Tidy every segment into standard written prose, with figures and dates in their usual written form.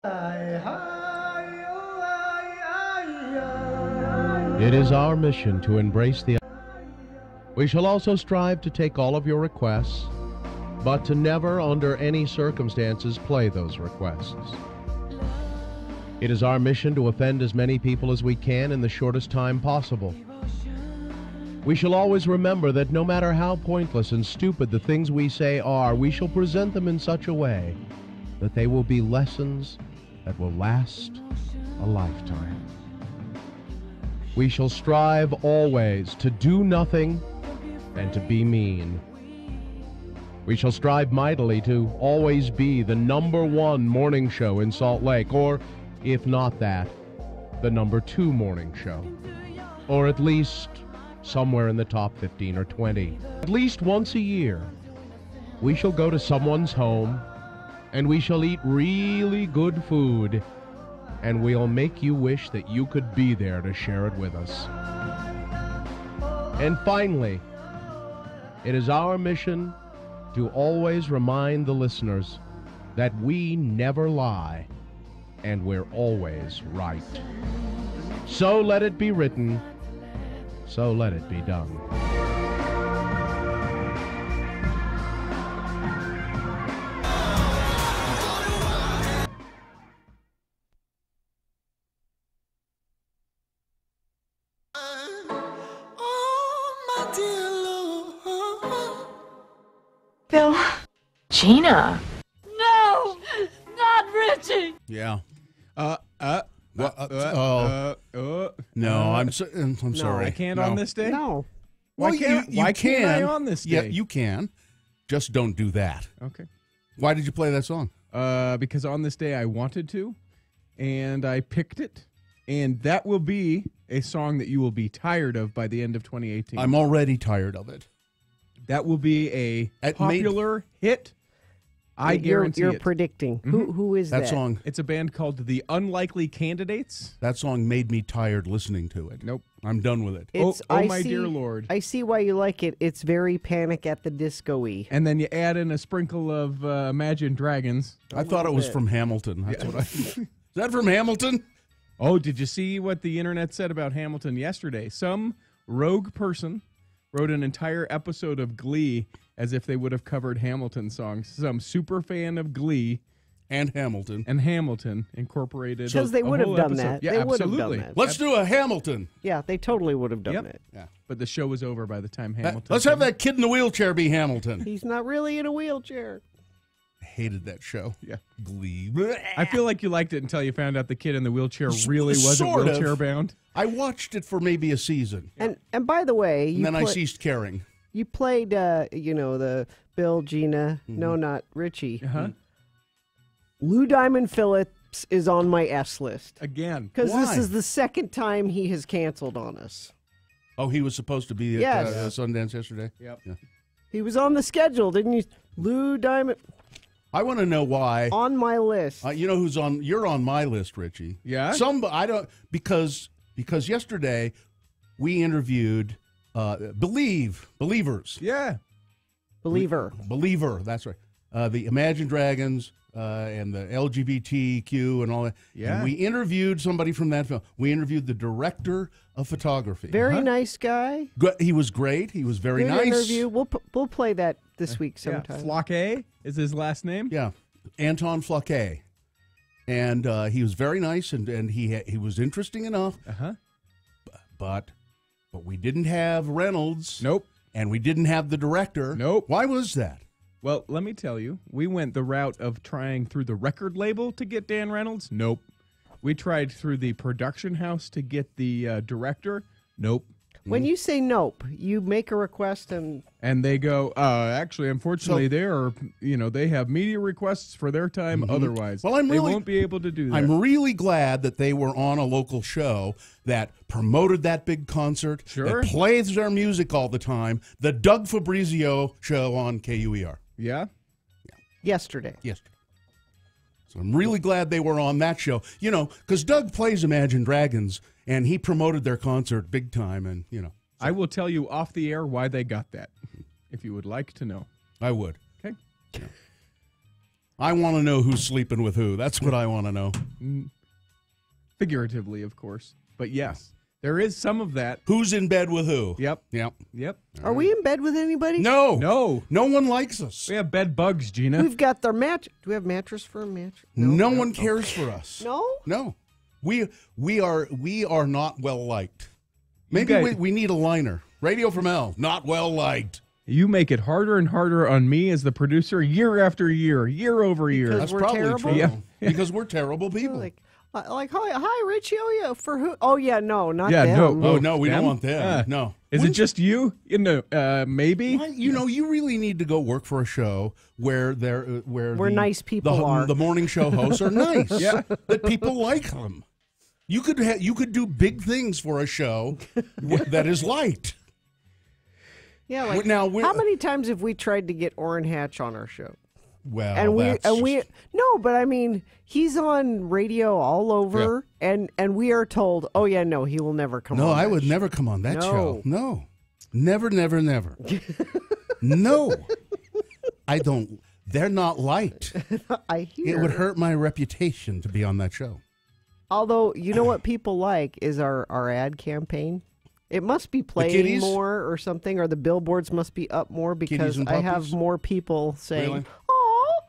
It is our mission to embrace the... We shall also strive to take all of your requests, but to never, under any circumstances, play those requests. It is our mission to offend as many people as we can in the shortest time possible. We shall always remember that no matter how pointless and stupid the things we say are, we shall present them in such a way that they will be lessons that will last a lifetime. We shall strive always to do nothing and to be mean. We shall strive mightily to always be the #1 morning show in Salt Lake, or, if not that, the #2 morning show, or at least somewhere in the top 15 or 20. At least once a year, we shall go to someone's home, and we shall eat really good food, and we'll make you wish that you could be there to share it with us. And finally, it is our mission to always remind the listeners that we never lie, and we're always right. So let it be written, so let it be done. Bill. Gina. No! Not Richie! Yeah. No, I'm sorry. I can't No. on this day? No. Why Well, can't, you why can't I can. on this day? Yeah, you can. Just don't do that. Okay. Why did you play that song? Because on this day I wanted to, and I picked it, and that will be a song that you will be tired of by the end of 2018. I'm already tired of it. That will be a It popular hit. I guarantee you're it. predicting. Mhm. Who is that? That song. It's a band called The Unlikely Candidates. That song made me tired listening to it. Nope. I'm done with it. It's, oh I my see- dear Lord. I see why you like it. It's very Panic at the Disco-y. And then you add in a sprinkle of Imagine Dragons. I thought it was bit. from Hamilton. That's what I. Is that from Hamilton? Oh, did you see what the internet said about Hamilton yesterday? Some rogue person wrote an entire episode of Glee as if they would have covered Hamilton songs. Some super fan of Glee And Hamilton. and Hamilton incorporated. Because they a would have whole done episode. that. Yeah, They would have absolutely. done that. Let's do a Hamilton. Yeah, they totally would have done Yep. it. Yeah. But the show was over by the time Hamilton. Let's have that kid in the wheelchair be Hamilton. He's not really in a wheelchair. I hated that show. Yeah. Glee. I feel like you liked it until you found out the kid in the wheelchair really wasn't Sort of. wheelchair bound. I watched it for maybe a season, And by the way, and then I ceased caring. you played, the Bill, Gina, no, not Richie. Uh-huh. Lou Diamond Phillips is on my S list. Again. Because Why? this is the second time he has canceled on us. Oh, he was supposed to be at Yes. Sundance yesterday? Yep. Yeah. He was on the schedule, didn't you? Lou Diamond I want to know why. on my list. You know who's on? You're on my list, Richie. Yeah? I don't because yesterday we interviewed Believers. Yeah. Believer. Believer. That's right. The Imagine Dragons and the LGBTQ and all that. Yeah. And we interviewed somebody from that film. We interviewed the director of photography. Very nice guy. He was great. He was very Good nice. interview. We'll play that this week sometime. Yeah. Floquet is his last name. Yeah, Anton Floquet, and he was very nice, and he was interesting enough. Uh-huh. But we didn't have Reynolds. Nope. And we didn't have the director. Nope. Why was that? Well, let me tell you, we went the route of trying through the record label to get Dan Reynolds. Nope. We tried through the production house to get the director. Nope. When you say nope, you make a request and And they go, actually, unfortunately, they have media requests for their time otherwise. Well, they won't be able to do that. I'm really glad that they were on a local show that promoted that big concert. Sure. That plays their music all the time. The Doug Fabrizio show on KUER. Yeah? yesterday. Yesterday. So I'm really glad they were on that show. Because Doug plays Imagine Dragons, and he promoted their concert big time, and, I will tell you off the air why they got that, if you would like to know. I would. Okay? I want to know who's sleeping with who. That's what I want to know. Figuratively, of course. But yes, there is some of that. Who's in bed with who? Yep. Yep. Are we in bed with anybody? No. No. No one likes us. We have bed bugs, Gina. We've got their mattress. Do we have mattress for a mattress? No one cares for us. No? No. We are not well liked. Maybe guys- we need a liner. Radio from L. Not well liked. You make it harder and harder on me as the producer year after year, year over year. Because That's we're probably terrible? true. Yeah. Because we're terrible people. Like, hi, Richie. Oh, yeah. For who? Oh, yeah, no, not Yeah, them. no. Oh, no, we them? don't want them. No. Is it just you? Maybe? Why- you really need to go work for a show where Where nice people are. The morning show hosts are nice. Yeah. That people like them. You could do big things for a show that is light. Yeah, like, Now, how many times have we tried to get Orrin Hatch on our show? Well, but I mean, he's on radio all over, and we are told, oh yeah, no, he will never come on. No, I that would show. never come on that No. show. No. Never, never, never. No. I don't. They're not liked. I hear. It would hurt my reputation to be on that show. Although, you know what people like is our ad campaign. It must be playing kitties? more or something, or the billboards must be up more Kitties because and I have puppies? more people saying, Really? "Oh,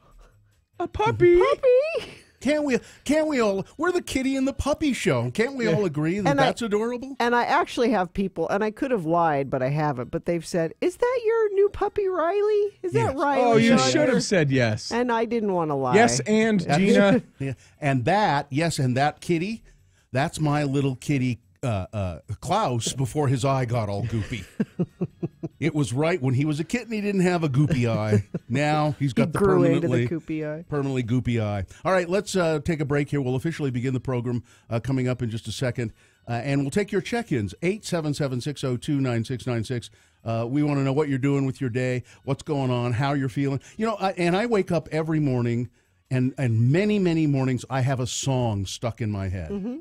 A puppy. puppy." Can't we all? We're the kitty and the puppy show. Can't we all agree that And that's adorable? And I actually have people, and I could have lied, but I haven't. But they've said, "Is that your new puppy, Riley? Is that Yes. Riley?" Oh, you on should your-" have said yes. And I didn't want to lie. Yes, and Gina. Yeah. And that kitty, that's my little kitty Klaus before his eye got all goopy. It was right when he was a kitten, he didn't have a goopy eye. Now he's got He the grew into the goopy eye. permanently goopy eye. All right, let's take a break here. We'll officially begin the program coming up in just a second. And we'll take your check-ins, 877-602-9696. We want to know what you're doing with your day, what's going on, how you're feeling. You know, and I wake up every morning, and many, many mornings, I have a song stuck in my head. Mm-hmm.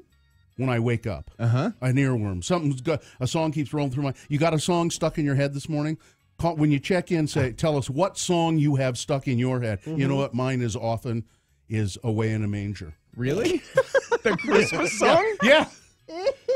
When I wake up, Uh-huh. an earworm. A song keeps rolling through my. You got a song stuck in your head this morning? When you check in, tell us what song you have stuck in your head. You know what? Mine is "Away in a Manger." Really? The Christmas song? Yeah.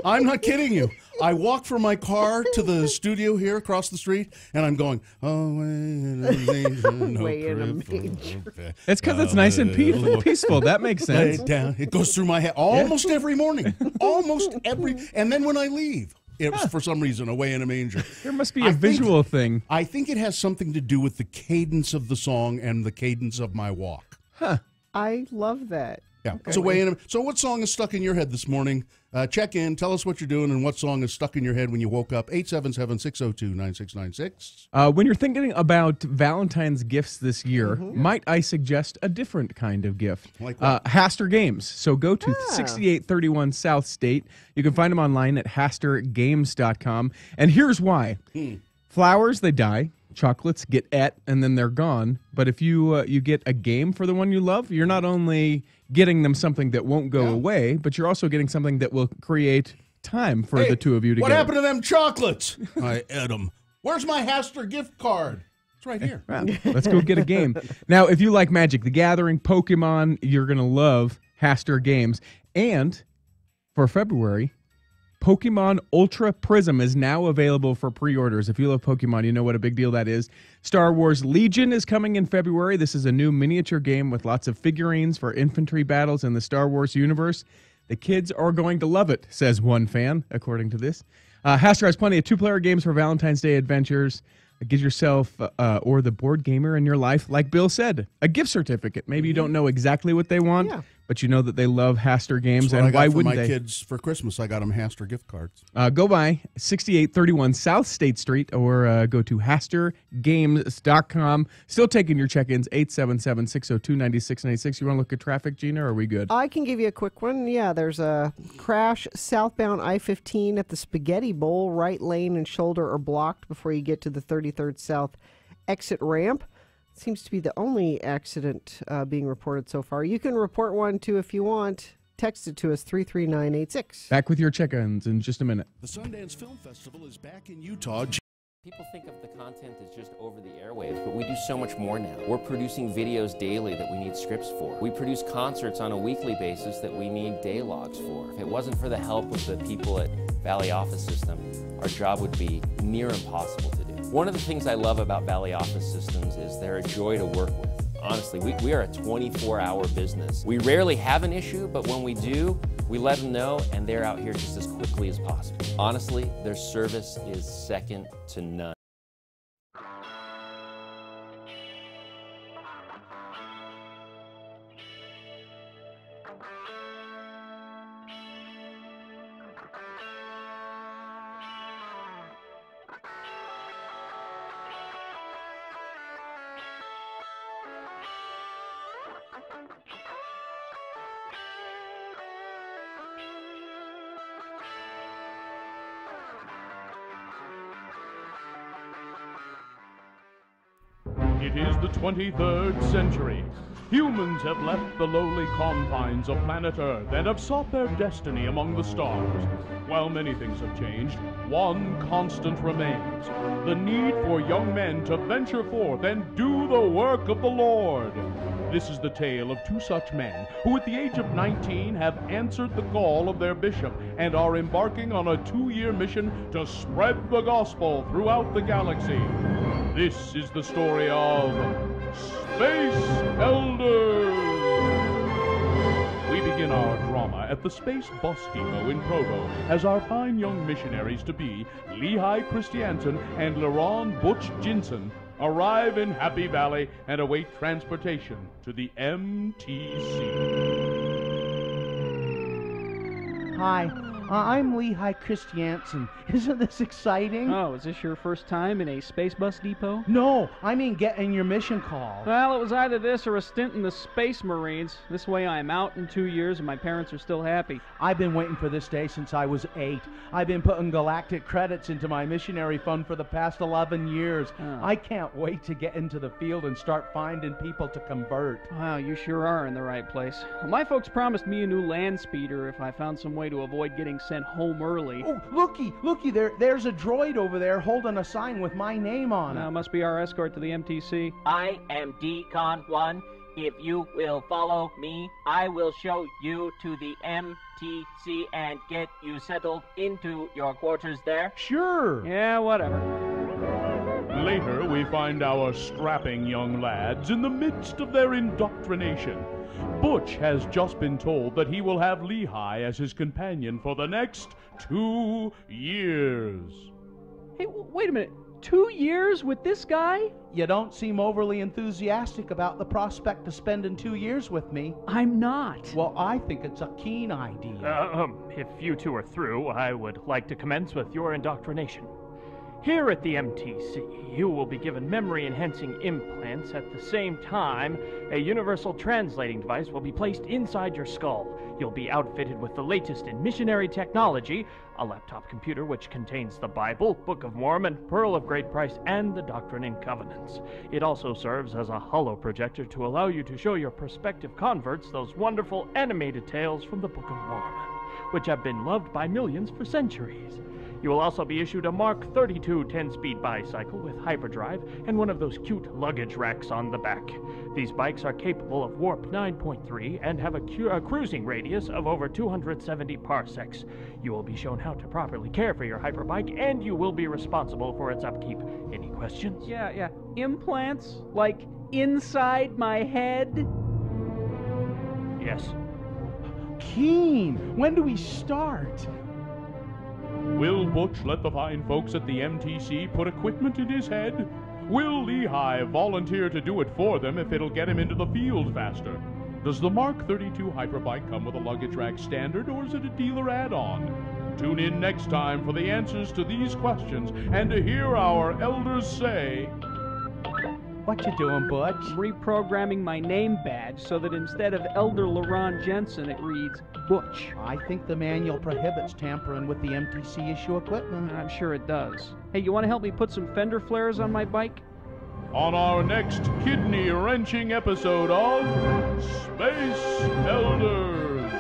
I'm not kidding you. I walk from my car to the studio here across the street, and I'm going, "Away in a manger, no Away in a crib manger. It's because it's nice and peaceful. That makes Lay sense. down." It goes through my head almost every morning. Almost every. And then when I leave, it was for some reason "Away in a Manger." There must be I a think- visual thing. I think it has something to do with the cadence of the song and the cadence of my walk. I love that. Yeah. So what song is stuck in your head this morning? Check in. Tell us what you're doing and what song is stuck in your head when you woke up. 877-602-9696. When you're thinking about Valentine's gifts this year, might I suggest a different kind of gift? Like what? Haster Games. So go to 6831 South State. You can find them online at hastergames.com. And here's why. Flowers, they die. Chocolates get et, and then they're gone. But if you get a game for the one you love, you're not only getting them something that won't go away, but you're also getting something that will create time for the two of you together. What happened to them chocolates? I ate them. Where's my Haster gift card? It's right here. Wow. Let's go get a game. Now, if you like Magic the Gathering, Pokemon, you're going to love Haster Games. And for February, Pokemon Ultra Prism is now available for pre-orders. If you love Pokemon, you know what a big deal that is. Star Wars Legion is coming in February. This is a new miniature game with lots of figurines for infantry battles in the Star Wars universe. The kids are going to love it, says one fan, according to this. Haster has plenty of two-player games for Valentine's Day adventures. Get yourself or the board gamer in your life, like Bill said, a gift certificate. Maybe you don't know exactly what they want, but you know that they love Haster Games, That's what and I why got for wouldn't my they? kids for Christmas? I got them Haster gift cards. Go by 6831 South State Street or go to hastergames.com. Still taking your check-ins, 877-602-9696. You want to look at traffic, Gina, or are we good? I can give you a quick one. Yeah, there's a crash southbound I-15 at the Spaghetti Bowl. Right lane and shoulder are blocked before you get to the 33rd South exit ramp. Seems to be the only accident being reported so far. You can report one, too, if you want. Text it to us, 33986. Back with your check-ins in just a minute. The Sundance Film Festival is back in Utah. People think of the content as just over the airwaves, but we do so much more now. We're producing videos daily that we need scripts for. We produce concerts on a weekly basis that we need day logs for. If it wasn't for the help of the people at Valley Office System, our job would be near impossible to do. One of the things I love about Valley Office Systems is they're a joy to work with. Honestly, we are a 24-hour business. We rarely have an issue, but when we do, we let them know, and they're out here just as quickly as possible. Honestly, their service is second to none. It is the 23rd century. Humans have left the lowly confines of planet Earth and have sought their destiny among the stars. While many things have changed, one constant remains: the need for young men to venture forth and do the work of the Lord. This is the tale of two such men who, at the age of 19, have answered the call of their bishop and are embarking on a 2-year mission to spread the gospel throughout the galaxy. This is the story of Space Elders. We begin our drama at the Space Bus Depot in Provo as our fine young missionaries-to-be, Lehigh Christiansen and LaRon Butch Jinson, arrive in Happy Valley and await transportation to the MTC. Hi, I'm Lehigh Christiansen. Isn't this exciting? Oh, is this your first time in a space bus depot? No, I mean getting your mission call. Well, it was either this or a stint in the Space Marines. This way I'm out in 2 years and my parents are still happy. I've been waiting for this day since I was 8. I've been putting galactic credits into my missionary fund for the past 11 years. Oh. I can't wait to get into the field and start finding people to convert. Wow, you sure are in the right place. Well, my folks promised me a new land speeder if I found some way to avoid getting sent home early. Oh, looky, there's a droid over there holding a sign with my name on it. Must be our escort to the MTC. I am Decon 1. If you will follow me, I will show you to the MTC and get you settled into your quarters there. Sure. Yeah, whatever. Later, we find our strapping young lads in the midst of their indoctrination. Butch has just been told that he will have Lehigh as his companion for the next 2 years. Hey, wait a minute. 2 years with this guy? You don't seem overly enthusiastic about the prospect of spending 2 years with me. I'm not. Well, I think it's a keen idea. If you two are through, I would like to commence with your indoctrination. Here at the MTC, you will be given memory-enhancing implants. At the same time, a universal translating device will be placed inside your skull. You'll be outfitted with the latest in missionary technology, a laptop computer which contains the Bible, Book of Mormon, Pearl of Great Price, and the Doctrine and Covenants. It also serves as a holo projector to allow you to show your prospective converts those wonderful animated tales from the Book of Mormon, which have been loved by millions for centuries. You will also be issued a Mark 32 10-speed bicycle with hyperdrive and one of those cute luggage racks on the back. These bikes are capable of warp 9.3 and have a cruising radius of over 270 parsecs. You will be shown how to properly care for your hyperbike, and you will be responsible for its upkeep. Any questions? Yeah. Implants? Like inside my head? Yes. Keen! When do we start? Will Butch let the fine folks at the MTC put equipment in his head? Will Lehigh volunteer to do it for them if it'll get him into the field faster? Does the Mark 32 Hyperbike come with a luggage rack standard, or is it a dealer add-on? Tune in next time for the answers to these questions and to hear our elders say... What you doing, Butch? Reprogramming my name badge so that instead of Elder LaRon Jensen, it reads Butch. I think the manual prohibits tampering with the MTC issue equipment. I'm sure it does. Hey, you want to help me put some fender flares on my bike? On our next kidney-wrenching episode of Space Elders.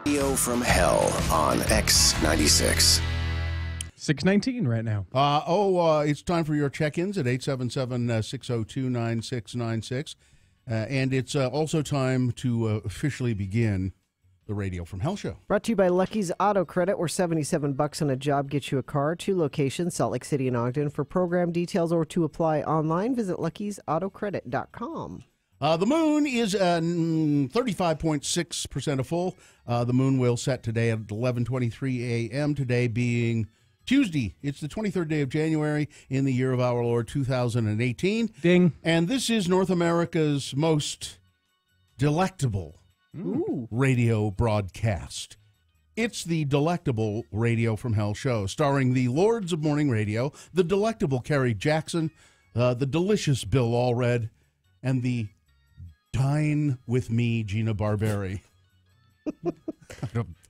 Radio from Hell on X96. 6:19 right now. It's time for your check-ins at 877-602-9696. And it's also time to officially begin the Radio from Hell show. Brought to you by Lucky's Auto Credit, where $77 on a job gets you a car. 2 locations, Salt Lake City and Ogden. For program details or to apply online, visit luckysautocredit.com. The moon is 35.6% of full. The moon will set today at 11:23 a.m., today being Tuesday. It's the 23rd day of January in the year of our Lord 2018. Ding. And this is North America's most delectable radio broadcast. It's the Delectable Radio from Hell show, starring the Lords of Morning Radio, the delectable Kerry Jackson, the delicious Bill Allred, and the Dine with Me, Gina Barberi.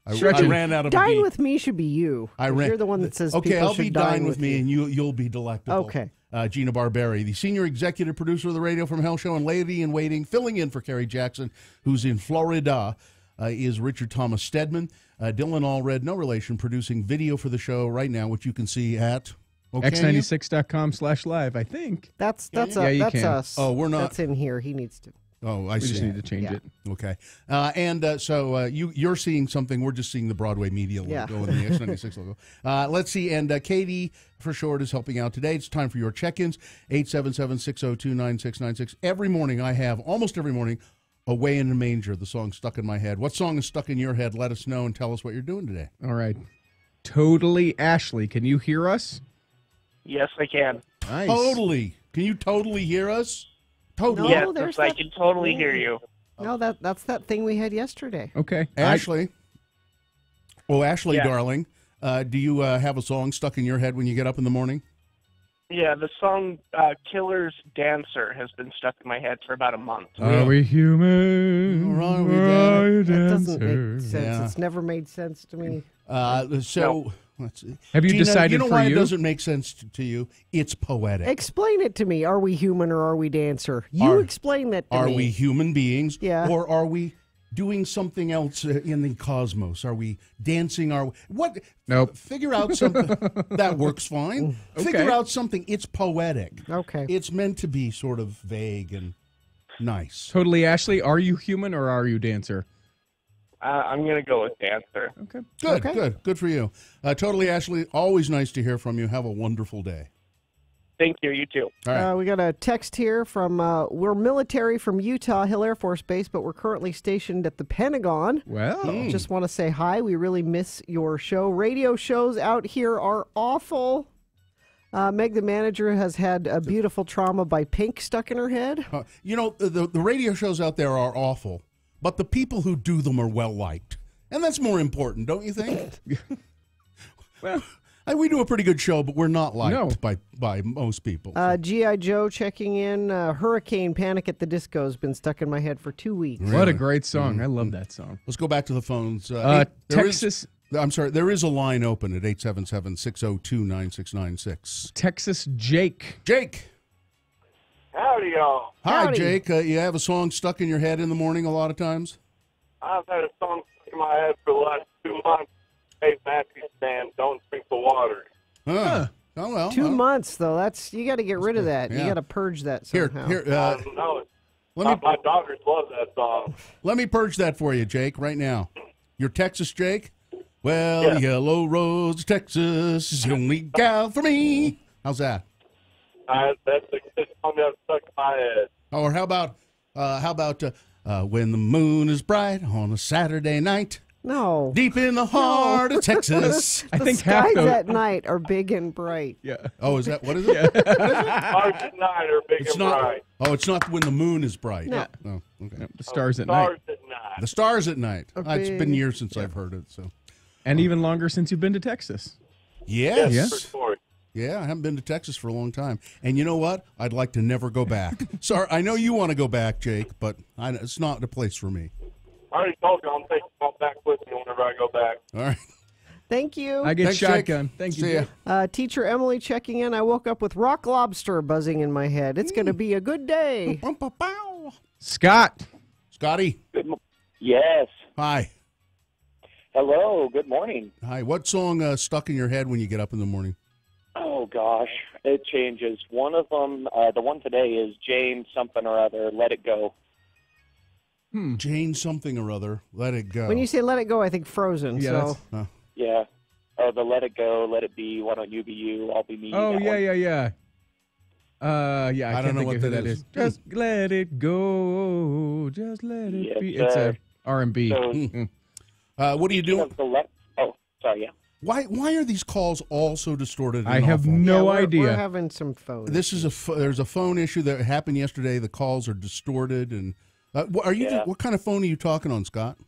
I ran out of Dine a beat. with me should be you. You're the one that says okay, people I'll be should dine with me, and you'll be delectable. Okay. Gina Barberi, the senior executive producer of the Radio from Hell show and lady in waiting, filling in for Kerry Jackson, who's in Florida, is Richard Thomas Stedman. Dylan Allred, no relation, producing video for the show right now, which you can see at X96.com/live, I think. That's can. us. Oh, we're not. That's in here. He needs to. Oh, I We see. just need to change it. Okay. So you're seeing something. We're just seeing the Broadway media logo and the X96 logo. Let's see. And Katie, for short, is helping out today. It's time for your check-ins, 877-602-9696. Almost every morning, Away in the Manger, the song stuck in my head. What song is stuck in your head? Let us know and tell us what you're doing today. All right. Totally Ashley, can you hear us? Yes, I can. Nice. Totally. Can you totally hear us? Totally. Yes, I can totally hear you. No, that's that thing we had yesterday. Okay. Ashley. Ashley, Yeah. darling, do you have a song stuck in your head when you get up in the morning? Yeah, the song Killer's Dancer has been stuck in my head for about a month. Are we human? Or are we dead? That doesn't make sense. Yeah. It's never made sense to me. Let's see. Have you Gina, decided you know for why you? it doesn't make sense to you? It's poetic. Explain it to me. Are we human or are we dancer? You explain that to me. Are we human beings? Yeah. Or are we doing something else in the cosmos? Are we dancing? What? Nope. Figure out something. That works fine. Okay. Figure out something. It's poetic. Okay. It's meant to be sort of vague and nice. Totally Ashley, are you human or are you dancer? I'm going to go with Dancer. Okay. Good for you. Totally Ashley, always nice to hear from you. Have a wonderful day. Thank you. You too. All right. We got a text here from, we're military from Utah Hill Air Force Base, but we're currently stationed at the Pentagon. Well. Just want to say hi. We really miss your show. Radio shows out here are awful. Meg, the manager, has had a beautiful trauma by Pink stuck in her head. The radio shows out there are awful, but the people who do them are well-liked. And that's more important, don't you think? Well, we do a pretty good show, but we're not liked by most people. G.I. Joe checking in. Hurricane Panic at the Disco has been stuck in my head for 2 weeks. What a great song. I love that song. Let's go back to the phones. Texas. There is a line open at 877-602-9696. Texas Jake. Jake. Howdy, y'all. Hi, Howdy. Jake. You have a song stuck in your head in the morning a lot of times? I've had a song stuck in my head for the last 2 months. Hey, Matthew Stan, don't drink the water. Oh, well. 2 months, though. You got to get rid of that. Yeah. You got to purge that somehow. No, my daughters love that song. Let me purge that for you, Jake, right now. You're Texas, Jake? Well, Yellow Rose, Texas is the only gal for me. How's that? That's the song that stuck in my head. Or how about when the moon is bright on a Saturday night? No. Deep in the heart of Texas. I The think half skies the at night are big and bright. yeah. Oh, is that what is it? Stars at night are big It's and not. bright. Oh, it's not when the moon is bright. No. Oh, okay. The stars at night, Stars at night. The stars at night. It's been big- years since I've heard it. So and even longer since you've been to Texas. yes. Yeah. For sure. Yeah, I haven't been to Texas for a long time. And you know what? I'd like to never go back. Sorry, I know you want to go back, Jake, but it's not the place for me. I already told you I'm taking my back with me whenever I go back. All right. Thank you. I get Thanks, Jake. shotgun. Thank you. See ya. Jake. Teacher Emily checking in. I woke up with rock lobster buzzing in my head. It's going to be a good day. Scott. Scotty. Yes. Hi. Hello. Good morning. Hi. What song stuck in your head when you get up in the morning? Oh, gosh. It changes. One of them, the one today is Jane something or other, Let It Go. Jane something or other. Let it go. When you say let it go, I think Frozen. Yeah, so Yeah. The Let It Go, Let It Be, Why Don't You Be You, I'll Be Me. Oh, that yeah, one. yeah, yeah. Yeah, I don't can't know think what of who that that is. is. Just let it go. Just let it Yes, be. It's sir. a R&B. So- What are you doing? Oh, sorry, yeah. Why are these calls all so distorted? I and have awful? no we're idea. having some phone. This is there's a phone issue that happened yesterday. The calls are distorted, and Yeah. what kind of phone are you talking on, Scott?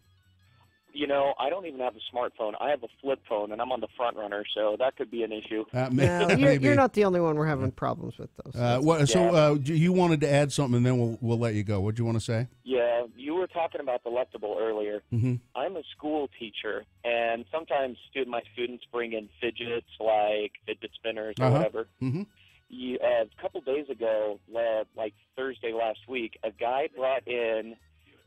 You know, I don't even have a smartphone. I have a flip phone, and I'm on the front runner, so that could be an issue. No, Maybe. you're not the only one we're having problems with those. You wanted to add something, and then we'll let you go. What do you want to say? Yeah, you were talking about delectable earlier. Mm-hmm. I'm a school teacher, and sometimes my students bring in fidgets like fidget spinners or whatever. Mm-hmm. A couple days ago, like Thursday last week, a guy brought in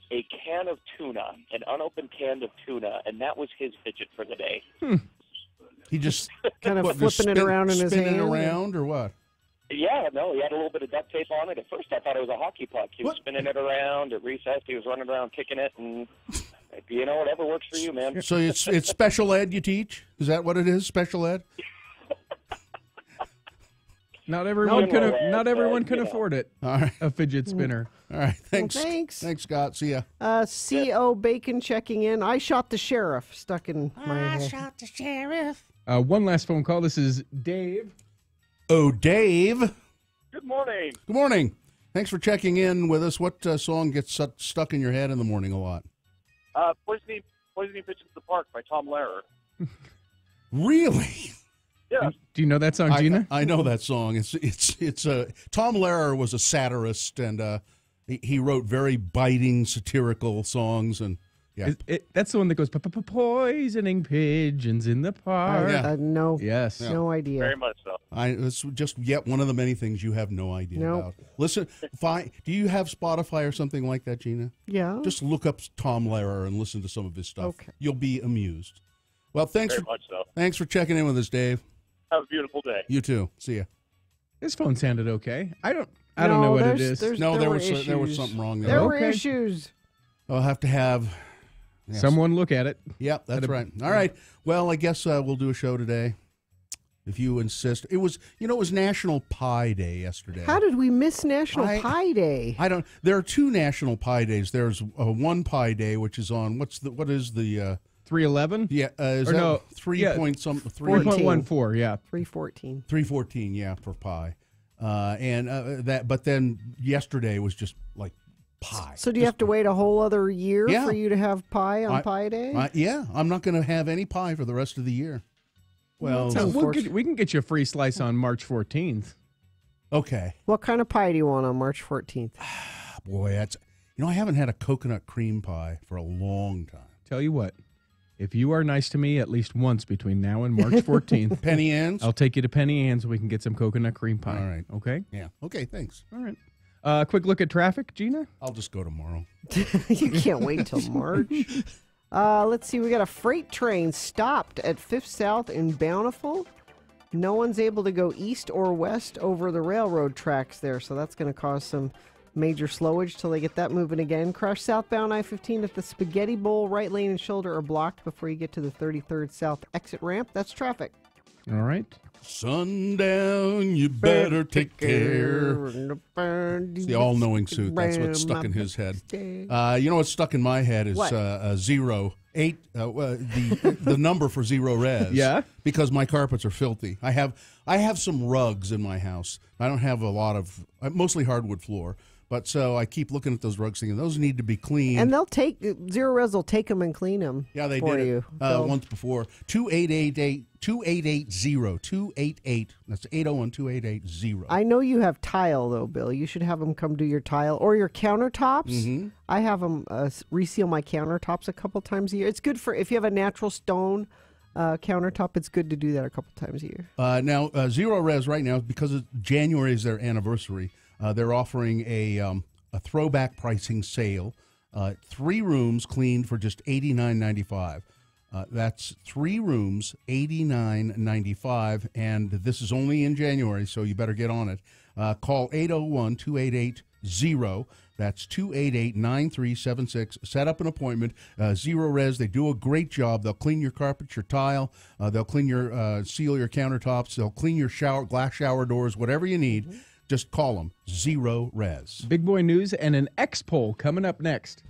a can of tuna, an unopened can of tuna, and that was his fidget for the day. He just kind of what, flipping just it around in his spinning hand. around, or what? Yeah, no, he had a little bit of duct tape on it. At first, I thought it was a hockey puck. He was spinning it around. At recess, he was running around kicking it, and you know, whatever works for you, man. So it's special ed you teach? Is that what it is? Special ed? Not everyone can know. afford it. All right. A fidget spinner. All right. Thanks. Well, thanks. Thanks, Scott. See ya. C.O. Bacon checking in. I shot the sheriff. Stuck in my head. shot the sheriff. One last phone call. This is Dave. Oh, Dave. Good morning. Good morning. Thanks for checking in with us. What song gets stuck in your head in the morning a lot? Poisoning Bitches in the Park by Tom Lehrer. Really? Yeah. Do you know that song, Gina? I know that song. It's Tom Lehrer was a satirist, and he wrote very biting, satirical songs, and yeah. That's the one that goes poisoning pigeons in the park. No. Yes. No idea. Very much so. It's just yet one of the many things you have no idea Nope. about. Listen, do you have Spotify or something like that, Gina? Yeah. Just look up Tom Lehrer and listen to some of his stuff. Okay. You'll be amused. Well, thanks Very much so. Thanks for checking in with us, Dave. Have a beautiful day. You too. See ya. This phone sounded okay. I don't know what it is. There was something wrong there. There were issues. I'll have to have someone look at it. Yep, that's right. All right. Well, I guess we'll do a show today, if you insist. It was National Pie Day yesterday. How did we miss National Pie Day? I don't. There are two National Pie Days. There's one Pie Day, which is on what is the 311? Yeah, is or that no, 3.14? Yeah, 314. 314. Yeah, for pie, but then yesterday was just like pie. So do you have to wait a whole other year Yeah. for you to have pie on Pie Day? Yeah, I'm not going to have any pie for the rest of the year. Well, we can get you a free slice on March 14th. Okay. What kind of pie do you want on March 14th? Boy, I haven't had a coconut cream pie for a long time. Tell you what, if you are nice to me at least once between now and March 14th, Penny Ann's, I'll take you to Penny Ann's so we can get some coconut cream pie. All right. Okay? Yeah. Okay, thanks. All right. Quick look at traffic, Gina? I'll just go tomorrow. You can't wait till March. Let's see. We got a freight train stopped at 5th South in Bountiful. No one's able to go east or west over the railroad tracks there, so that's going to cause some major slowage till they get that moving again. Crash southbound I-15 at the Spaghetti Bowl. Right lane and shoulder are blocked before you get to the 33rd South exit ramp. That's traffic. All right. Sundown, you better take care. It's the all-knowing suit. That's what's stuck in his head. You know what's stuck in my head is What? 8, the number for zero res. Yeah? Because my carpets are filthy. I have some rugs in my house. I don't have a lot of, mostly hardwood floor. But so I keep looking at those rugs thinking those need to be cleaned. And they'll take Zero Res will take them and clean them. Yeah, they for did you. it once before. 28880. That's 801-2880. I know you have tile though, Bill. You should have them come do your tile or your countertops. Mm-hmm. I have them reseal my countertops a couple times a year. It's good for if you have a natural stone countertop. It's good to do that a couple times a year. Now, Zero Res right now, because January is their anniversary, they're offering a throwback pricing sale. 3 rooms cleaned for just $89.95. That's 3 rooms, $89.95, and this is only in January, so you better get on it. Call 801-2880. That's 288-9376. Set up an appointment. Zero Res, they do a great job. They'll clean your carpet, your tile. They'll clean your seal your countertops. They'll clean your glass shower doors, whatever you need. Mm-hmm. Just call them Zero Res. Big boy news and an X poll coming up next.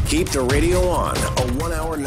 Keep the radio on. A 1 hour.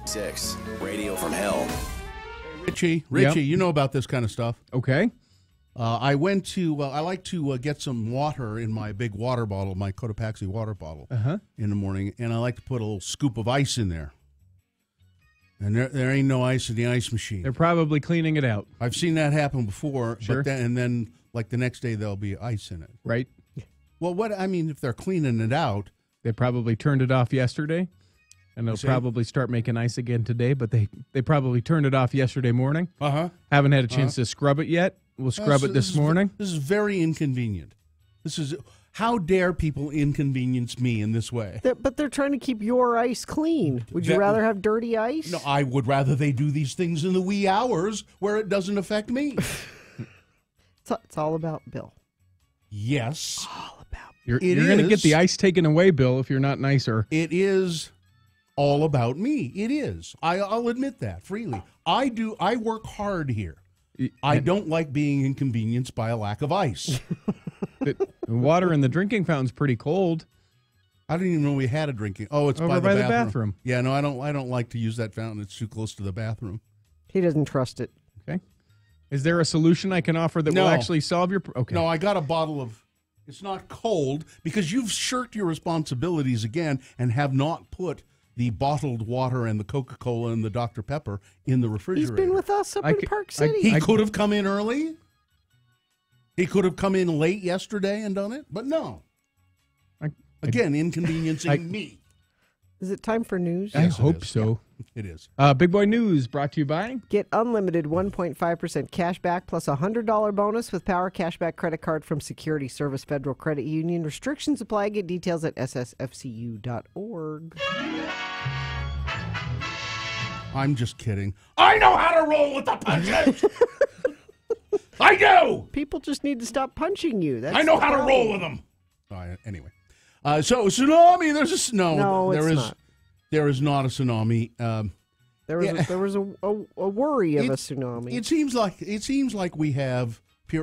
6 Radio from Hell. Richie, Yep. you know about this kind of stuff. Okay. I went to, I like to get some water in my big water bottle, my Cotopaxi water bottle in the morning, and I like to put a little scoop of ice in there. And there ain't no ice in the ice machine. They're probably cleaning it out. I've seen that happen before, Sure. but then like the next day there'll be ice in it. Right. Well, if they're cleaning it out. They probably turned it off yesterday, and they'll probably start making ice again today, but they probably turned it off yesterday morning. Haven't had a chance to scrub it yet. We'll scrub it this morning. This is very inconvenient. How dare people inconvenience me in this way? But they're trying to keep your ice clean. Would you rather have dirty ice? No, I would rather they do these things in the wee hours where it doesn't affect me. It's all about Bill. Yes. You're going to get the ice taken away, Bill, if you're not nicer. It is all about me. It is. I'll admit that freely. I work hard here. I don't like being inconvenienced by a lack of ice. The water in the drinking fountain's pretty cold. I didn't even know we had a drinking. Oh, it's Over by the bathroom. Yeah, no, I don't like to use that fountain. It's too close to the bathroom. He doesn't trust it. Okay. Is there a solution I can offer that will actually solve your... Okay. No, I got a bottle of... It's not cold because you've shirked your responsibilities again and have not put the bottled water and the Coca-Cola and the Dr. Pepper in the refrigerator. He's been with us up in Park City. He could have come in early. He could have come in late yesterday and done it, but no. Again, inconveniencing me. Is it time for news? I hope so. It is. Big Boy News brought to you by... Get unlimited 1.5% cash back plus a $100 bonus with Power Cashback Credit Card from Security Service Federal Credit Union. Restrictions apply. Get details at ssfcu.org. I'm just kidding. I know how to roll with the punches. I do. People just need to stop punching you. That's I know the how to problem. roll with them. Anyway, so tsunami. There's a snow. No, it's not. There is not a tsunami. There was a worry of a tsunami. It seems like we have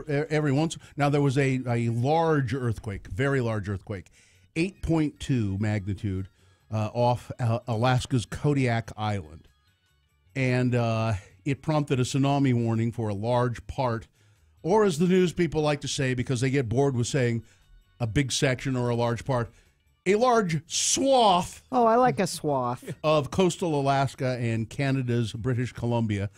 every once. Now there was a large earthquake, very large earthquake, 8.2 magnitude, off Alaska's Kodiak Island, and it prompted a tsunami warning for a large part, or as the news people like to say, because they get bored with saying a big section or a large part, a large swath. Oh, I like a swath. Of coastal Alaska and Canada's British Columbia,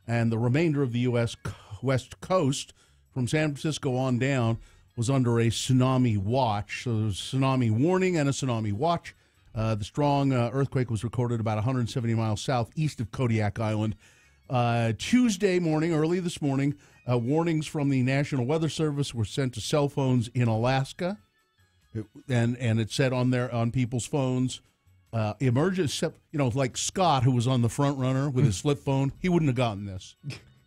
and the remainder of the U.S. West Coast from San Francisco on down was under a tsunami watch. So there's a tsunami warning and a tsunami watch. The strong earthquake was recorded about 170 miles southeast of Kodiak Island. Tuesday morning, early this morning, warnings from the National Weather Service were sent to cell phones in Alaska. And it said on people's phones, emergency, like Scott, who was on the front runner with his flip phone, he wouldn't have gotten this.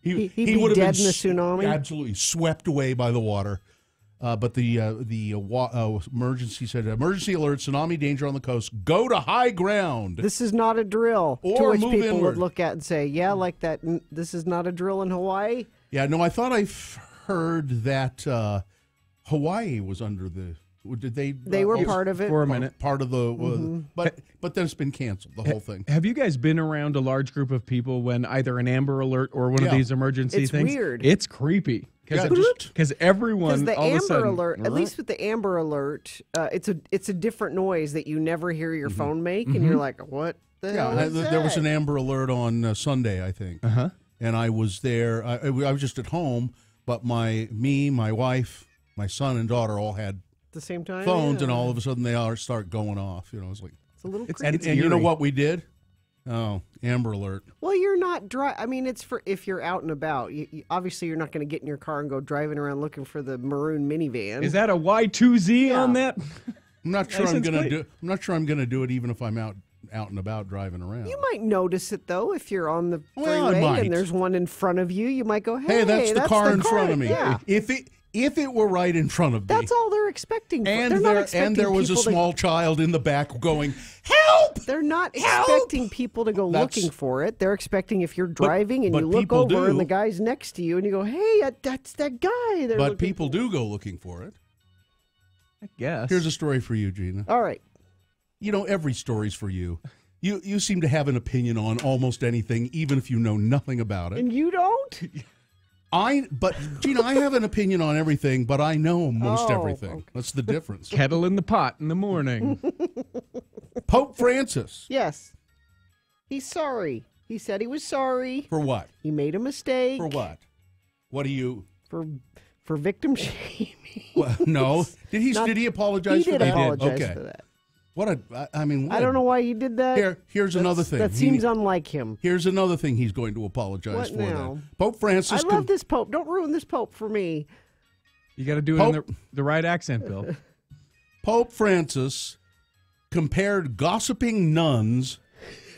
He'd be dead in the tsunami? Absolutely swept away by the water. But the emergency said, emergency alert, tsunami danger on the coast. Go to high ground. This is not a drill. Or to which move people inward. would look at and say, yeah, like that. This is not a drill in Hawaii. Yeah, no, I thought I heard that Hawaii was under the... Did they? They were part of it for a minute. Part of the, but then it's been canceled. The whole thing. Have you guys been around a large group of people when either an Amber Alert or one of these emergency It's things? weird. It's creepy because everyone the all of a Amber sudden, Alert, at least with the Amber Alert, it's a different noise that you never hear your phone make, and you're like, what the hell is that? There was an Amber Alert on Sunday, I think, and I was there. I was just at home, but my wife, my son, and daughter all had at the same time phones, and all of a sudden they all start going off. It's like it's a little and creepy. you know what we did? Oh, Amber Alert. Well, you're not I mean, it's for if you're out and about. Obviously, you're not going to get in your car and go driving around looking for the maroon minivan. Is that a Y2Z on that? I'm not sure I'm License going to plate? do. I'm not sure I'm going to do it, even if I'm out and about driving around. You might notice it though if you're on the Well, I freeway might. and there's one in front of you. You might go, Hey, that's the car in front of me. Yeah. If it were right in front of me, That's all they're expecting. and they're not expecting there was a people to- small child in the back going, "Help!" They're not expecting people to go That's- looking for it. They're expecting if you're driving and but you look people over do. and the guy's next to you and you go, hey, that's that guy. They're But looking people for. do go looking for it. I guess. Here's a story for you, Gina. All right. You know, every story's for you. You seem to have an opinion on almost anything, even if you know nothing about it. And you don't? But Gina, I have an opinion on everything, but I know most everything. Okay. That's the difference. Kettle in the pot in the morning. Pope Francis. Yes. He's sorry. He said he was sorry. For what? He made a mistake. For what? What do you? For victim shaming. Well, no. Did he apologize for that? He did apologize for that. I don't know why he did that. Here's another thing. That seems unlike him. Here's another thing he's going to apologize for. Now? That Pope Francis. I love this Pope. Don't ruin this Pope for me. You got to do it in the right accent, Bill. Pope Francis compared gossiping nuns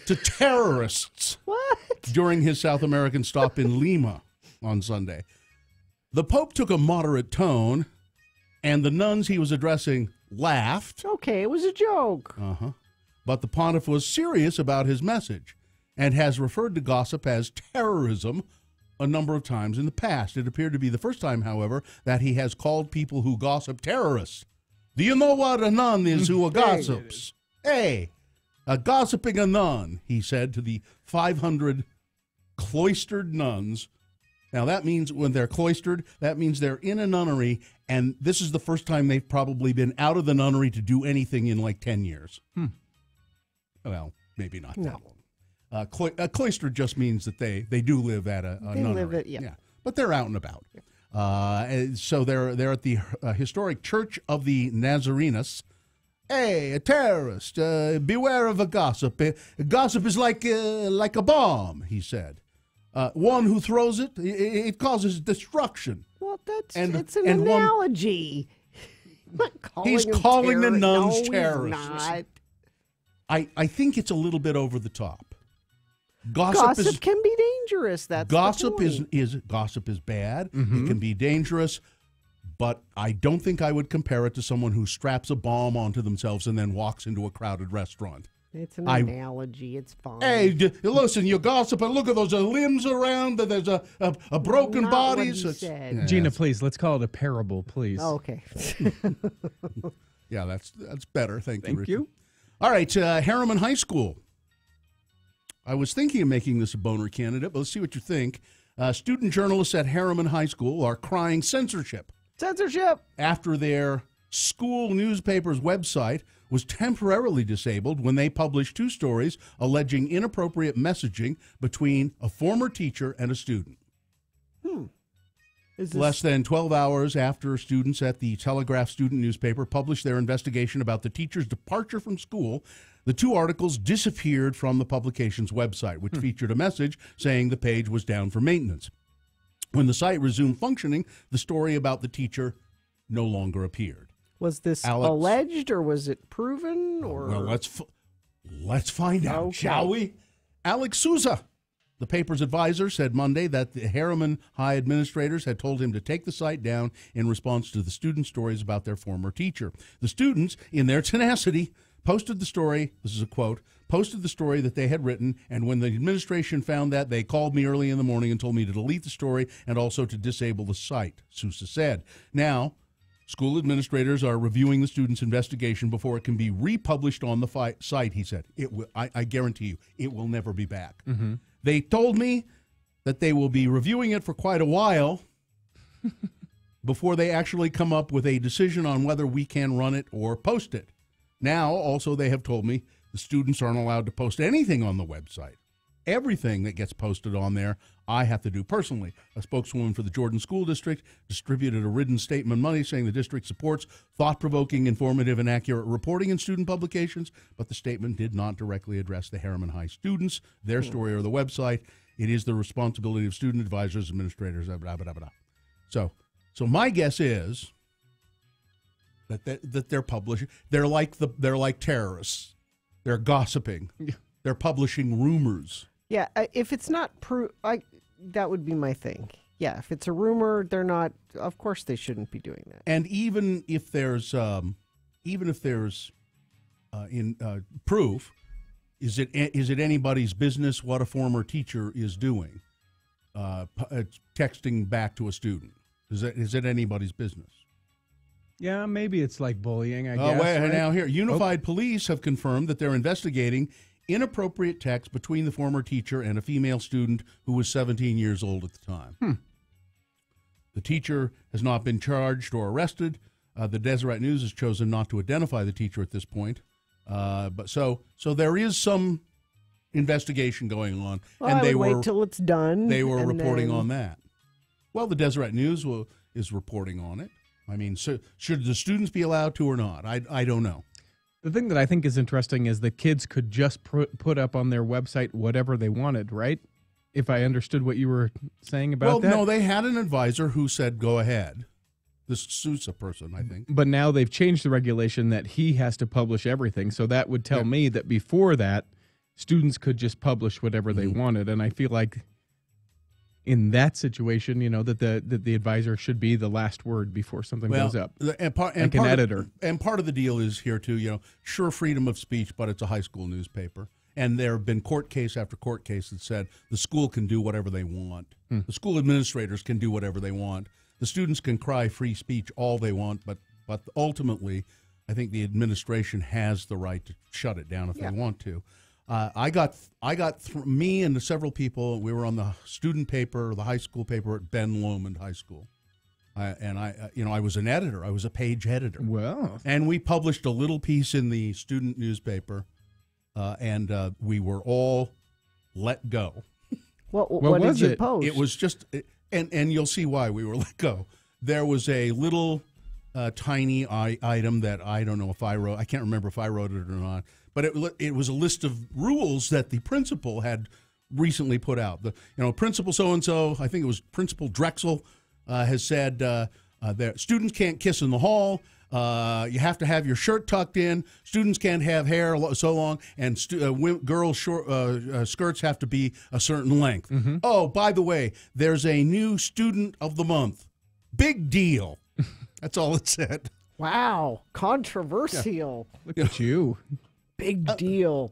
to terrorists. What? During his South American stop in Lima on Sunday. The Pope took a moderate tone, and the nuns he was addressing laughed. Okay, it was a joke. But the pontiff was serious about his message and has referred to gossip as terrorism a number of times in the past. It appeared to be the first time, however, that he has called people who gossip terrorists. Do you know what a nun is who gossips? Hey, gossiping a nun, he said to the 500 cloistered nuns. Now, that means when they're cloistered, that means they're in a nunnery, and this is the first time they've probably been out of the nunnery to do anything in like 10 years. Well, maybe not that long. Cloistered just means that they do live at a nunnery. Yeah. But they're out and about. So they're at the historic Church of the Nazarenes. Hey, a terrorist, beware of a gossip. Gossip is like a bomb, he said. One who throws it, it causes destruction. Well, it's an analogy. He's calling the nuns terrorists. He's not. I think it's a little bit over the top. Gossip can be dangerous. That's gossip the point. Gossip is bad. It can be dangerous, but I don't think I would compare it to someone who straps a bomb onto themselves and then walks into a crowded restaurant. It's an analogy. It's fine. Hey, listen, you gossip, and look at those limbs around. There's a broken body. Gina, please, let's call it a parable, please. Oh, okay. Yeah, that's better. Thank you. Thank you. All right, Harriman High School. I was thinking of making this a boner candidate, but let's see what you think. Student journalists at Harriman High School are crying censorship. Censorship! After their school newspaper's website was temporarily disabled when they published 2 stories alleging inappropriate messaging between a former teacher and a student. Less than 12 hours after students at the Telegraph student newspaper published their investigation about the teacher's departure from school, the 2 articles disappeared from the publication's website, which featured a message saying the page was down for maintenance. When the site resumed functioning, the story about the teacher no longer appeared. Was this alleged or was it proven? Or well, let's find out, shall we? Alex Souza, the paper's advisor, said Monday that the Harriman High administrators had told him to take the site down in response to the student stories about their former teacher. The students, in their tenacity, posted the story, this is a quote, posted the story that they had written, and when the administration found that, they called me early in the morning and told me to delete the story and also to disable the site, Sousa said. Now, school administrators are reviewing the students' investigation before it can be republished on the site, he said. I guarantee you, it will never be back. They told me that they will be reviewing it for quite a while before they actually come up with a decision on whether we can run it or post it. Now, also, they have told me the students aren't allowed to post anything on the website. Everything that gets posted on there, I have to do personally. A spokeswoman for the Jordan School District distributed a written statement Monday saying the district supports thought-provoking, informative, and accurate reporting in student publications, but the statement did not directly address the Harriman High students, their story, or the website. It is the responsibility of student advisors, administrators, blah, blah, blah, blah. So my guess is that they're publishing. They're like terrorists. They're gossiping. They're publishing rumors. Yeah, if it's not that would be my thing. Yeah, if it's a rumor, they're not. Of course, they shouldn't be doing that. And even if there's proof, is it anybody's business what a former teacher is doing? Texting back to a student. Is it anybody's business? Yeah, maybe it's like bullying, I guess. Oh, wait, right? now here. Unified Police have confirmed that they're investigating inappropriate text between the former teacher and a female student who was 17 years old at the time. The teacher has not been charged or arrested. The Deseret News has chosen not to identify the teacher at this point. But so there is some investigation going on, Well, and I would wait till it's done. They were and reporting then- on that. Well, the Deseret News is reporting on it. I mean, so should the students be allowed to or not? I don't know. The thing that I think is interesting is the kids could just put up on their website whatever they wanted, right? If I understood what you were saying about that. Well, no, they had an advisor who said, go ahead. This suits a person, I think. But now they've changed the regulation that he has to publish everything. So that would tell me that before that, students could just publish whatever they wanted. And I feel like in that situation, you know, that the advisor should be the last word before something goes up. Like an editor. And part of the deal is here, too, you know, sure, freedom of speech, but it's a high school newspaper. And there have been court case after court case that said the school can do whatever they want. The school administrators can do whatever they want. The students can cry free speech all they want, but ultimately, I think the administration has the right to shut it down if they want to. Me and several people, we were on the student paper, the high school paper at Ben Lomond High School. I was an editor. I was a page editor. Wow. And we published a little piece in the student newspaper, and we were all let go. What did you post? It was just, and you'll see why we were let go. There was a little tiny item that I don't know if I wrote. I can't remember if I wrote it or not. But it was a list of rules that the principal had recently put out. Principal so-and-so, I think it was Principal Drexel, has said that students can't kiss in the hall. You have to have your shirt tucked in. Students can't have hair so long, and girls' skirts have to be a certain length. Oh, by the way, there's a new student of the month. Big deal. That's all it said. Wow, controversial. Yeah. Look at you. Big deal.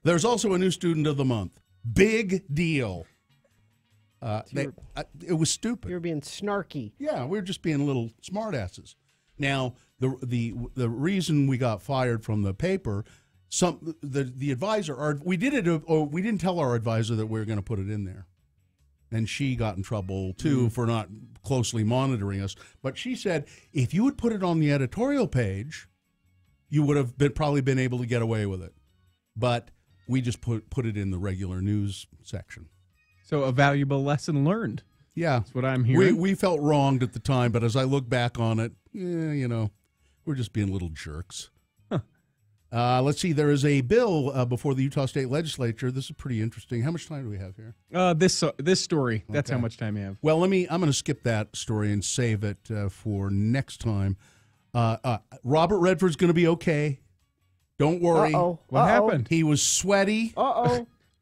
There's also a new student of the month. Big deal. It was stupid. You're being snarky. Yeah, we were just being little smartasses. Now, the reason we got fired from the paper, the advisor, we didn't tell our advisor that we were going to put it in there, and she got in trouble too for not closely monitoring us. But she said if you would put it on the editorial page, you would have probably been able to get away with it. But we just put it in the regular news section. So a valuable lesson learned. Yeah. That's what I'm hearing. We felt wronged at the time, but as I look back on it, we're just being little jerks. Huh. Let's see. There is a bill before the Utah State Legislature. This is pretty interesting. How much time do we have here? This story. That's how much time you have. Well, I'm going to skip that story and save it for next time. Robert Redford's going to be okay. Don't worry. What happened? He was sweaty.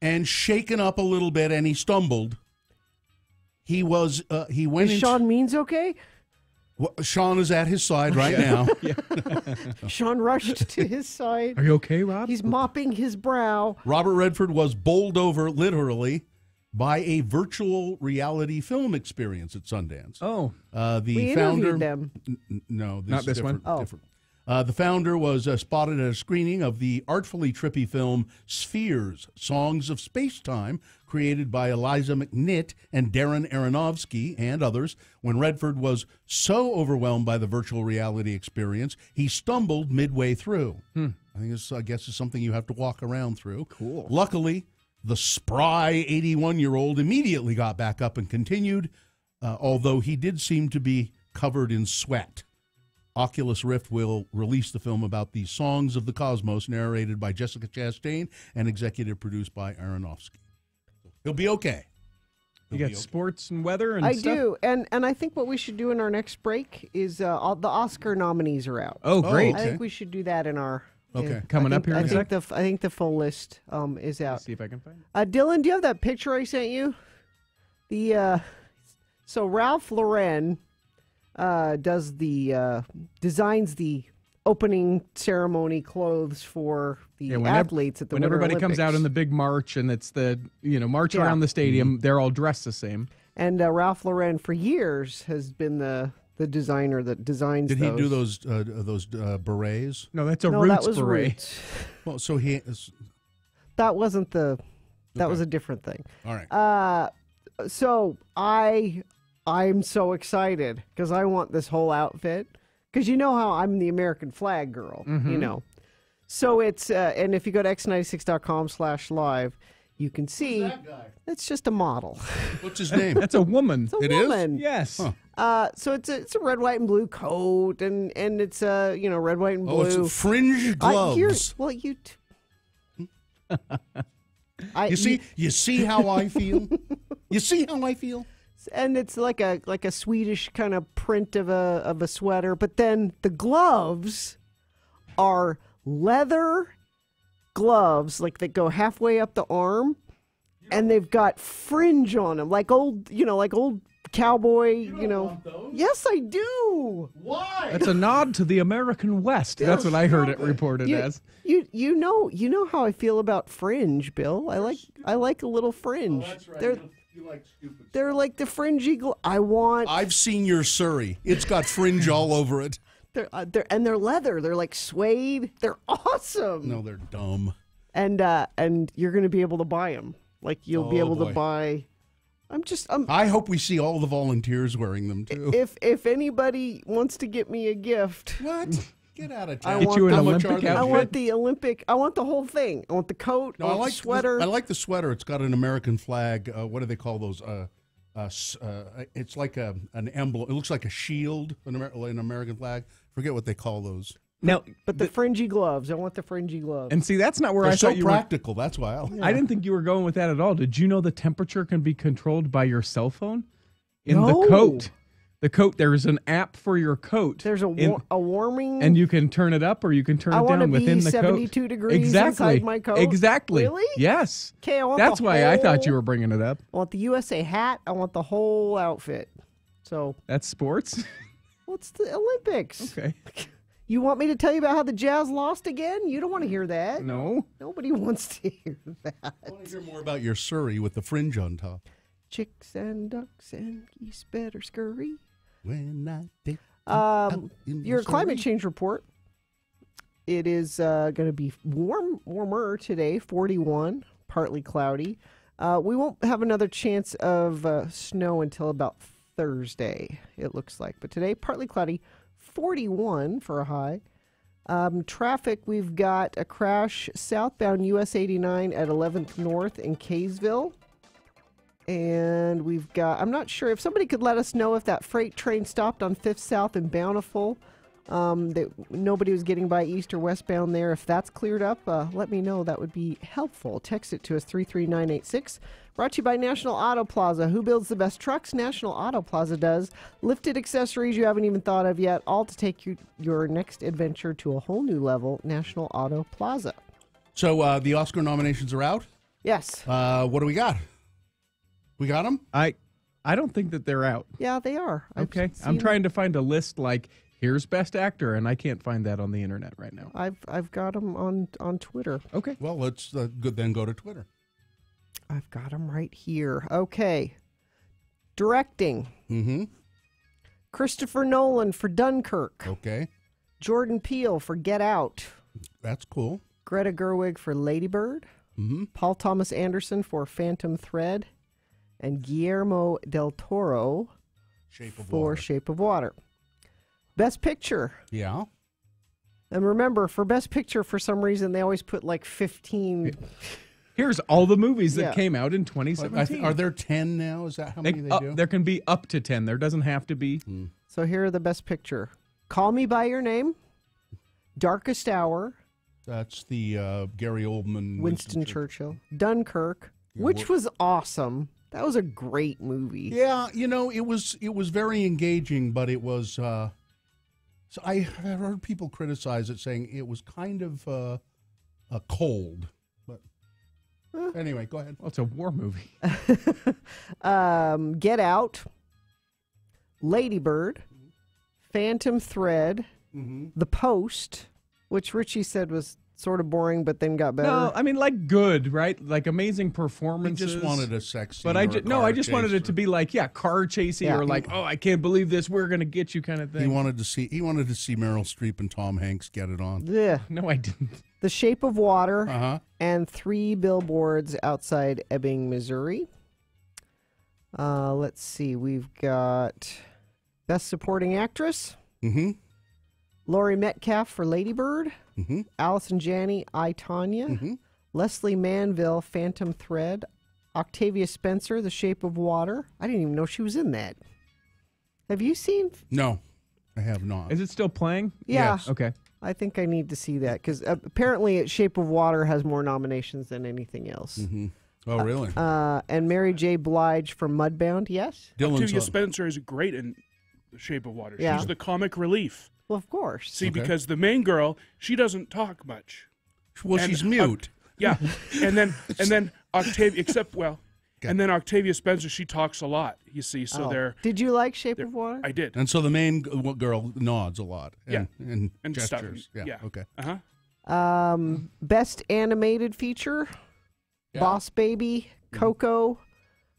And shaken up a little bit, and he stumbled. He went. Is Sean Means okay? Well, Sean is at his side right now. Sean rushed to his side. Are you okay, Rob? He's mopping his brow. Robert Redford was bowled over, literally, by a virtual reality film experience at Sundance. Oh. We interviewed them. No, not this different, one. Different. The founder was spotted at a screening of the artfully trippy film Spheres, Songs of Space-Time, created by Eliza McNitt and Darren Aronofsky and others. When Redford was so overwhelmed by the virtual reality experience, he stumbled midway through. I guess it's something you have to walk around through. Cool. Luckily, the spry 81-year-old immediately got back up and continued, although he did seem to be covered in sweat. Oculus Rift will release the film about the songs of the cosmos, narrated by Jessica Chastain and executive produced by Aronofsky. He'll be okay. You got sports and weather and I stuff? do, and I think what we should do in our next break is all the Oscar nominees are out. Oh, great! I think we should do that in our coming up here in a sec. I think the full list is out. Let's see if I can find it. Dylan, do you have that picture I sent you? So Ralph Lauren designs the opening ceremony clothes for the athletes at the Winter everybody Olympics. comes out in the big march and it's the march around the stadium, they're all dressed the same. And Ralph Lauren for years has been the designer that designs Did those. he do those berets? No, that's a No, Roots that was beret. Roots. Well, so he is. that wasn't the. That was a different thing. All right. So I'm so excited because I want this whole outfit. Because you know how I'm the American flag girl, you know. So it's, and if you go to x96.com/live, you can see it's just a model. What's his name? That's a woman. It's a woman. Yes. Huh. So it's a red, white, and blue coat, and it's red, white, and blue. Oh, it's fringe gloves. You see how I feel? You see how I feel? And it's like a Swedish kind of print of a sweater, but then the gloves are leather gloves, like that go halfway up the arm, and they've got fringe on them, like old cowboy. You don't want those? Yes, I do. Why? That's a nod to the American West. That's what I heard it reported as. You know how I feel about fringe, Bill. I like a little fringe. Oh, that's right. You like stupid. They're like the fringy. I've seen your Surrey. It's got fringe all over it. They're leather. They're like suede. They're awesome. No, they're dumb. And you're going to be able to buy them. Like you'll be able to buy. I hope we see all the volunteers wearing them too. If anybody wants to get me a gift, what? Get out of town. Get you an Olympic outfit? I want the Olympic. I want the whole thing. I want the coat. No, I like the sweater. I like the sweater. It's got an American flag. What do they call those? It's like an emblem. It looks like a shield, an American flag. Forget what they call those. Now, but the fringy gloves. I want the fringy gloves. And see, that's not where They're I thought you practical. That's why I didn't think you were going with that at all. Did you know the temperature can be controlled by your cell phone? In the coat. The coat, there's an app for your coat. There's a warming. And you can turn it up or you can turn it down within the coat. 72 degrees inside my coat. Exactly. Really? Yes. Okay, that's why I thought you were bringing it up. I want the USA hat. I want the whole outfit. So that's sports? What's the Olympics? Okay. You want me to tell you about how the Jazz lost again? You don't want to hear that. No. Nobody wants to hear that. I want to hear more about your Surrey with the fringe on top. Chicks and ducks and geese better scurry. When I take your climate change report. It is going to be warmer today, 41, partly cloudy. We won't have another chance of snow until about Thursday, it looks like. But today, partly cloudy, 41 for a high. Traffic, we've got a crash southbound US 89 at 11th North in Kaysville. And we've got, I'm not sure if somebody could let us know if that freight train stopped on 5th South in Bountiful. That nobody was getting by east or westbound there. If that's cleared up, let me know. That would be helpful. Text it to us, 33986. Brought to you by National Auto Plaza. Who builds the best trucks? National Auto Plaza does. Lifted accessories you haven't even thought of yet, all to take your next adventure to a whole new level. National Auto Plaza. So the Oscar nominations are out? Yes. What do we got? We got them? I don't think that they're out. Yeah, they are. Okay. I'm trying to find a list like, here's Best Actor, and I can't find that on the internet right now. I've got them on Twitter. Okay. Well, let's then go to Twitter. I've got them right here. Okay. Directing. Mm-hmm. Christopher Nolan for Dunkirk. Okay. Jordan Peele for Get Out. That's cool. Greta Gerwig for Lady Bird. Mm-hmm. Paul Thomas Anderson for Phantom Thread. And Guillermo del Toro for Shape of Water. Best Picture. Yeah. And remember, for Best Picture, for some reason, they always put like 15. Here's all the movies that came out in 2017. Are there 10 now? Is that how many they do? There can be up to 10. There doesn't have to be. So here are the Best Picture. Call Me By Your Name. Darkest Hour. That's the Gary Oldman. Winston Churchill. Dunkirk, which was awesome. That was a great movie. Yeah, it was very engaging, but it was. So I have heard people criticize it, saying it was kind of cold. But anyway, go ahead. Well, it's a war movie. Get Out, Lady Bird, Phantom Thread, The Post, which Richie said was sort of boring, but then got better. No, I mean like good, right? Like amazing He performances. just wanted a sex scene. But I or a no, I car just chase wanted it or- to be like, yeah, car chasing Yeah. or like, oh, I can't believe this, we're gonna get you kind of thing. He wanted to see Meryl Streep and Tom Hanks get it on. Yeah. No, I didn't. The Shape of Water Uh-huh. and 3 billboards outside Ebbing, Missouri. Let's see. We've got Best Supporting Actress. Mm-hmm. Laurie Metcalf for Lady Bird. Mm-hmm. Allison Janney, I, Tonya. Mm-hmm. Leslie Manville, Phantom Thread. Octavia Spencer, The Shape of Water. I didn't even know she was in that. Have you seen? No, I have not. Is it still playing? Yeah. Yes. Okay. I think I need to see that because apparently Shape of Water has more nominations than anything else. Mm-hmm. Oh, really? And Mary J. Blige for Mudbound, yes? Octavia Spencer is great in The Shape of Water. Yeah. She's the comic relief. Well, of course. See, because the main girl, she doesn't talk much. Well, she's mute. Yeah, and then Octavia, and then Octavia Spencer, she talks a lot. You see, so they're. Did you like Shape of Water? I did. And so the main girl nods a lot. Yeah. And stuff. gestures. Yeah. Okay. Best Animated Feature, Boss Baby, Coco,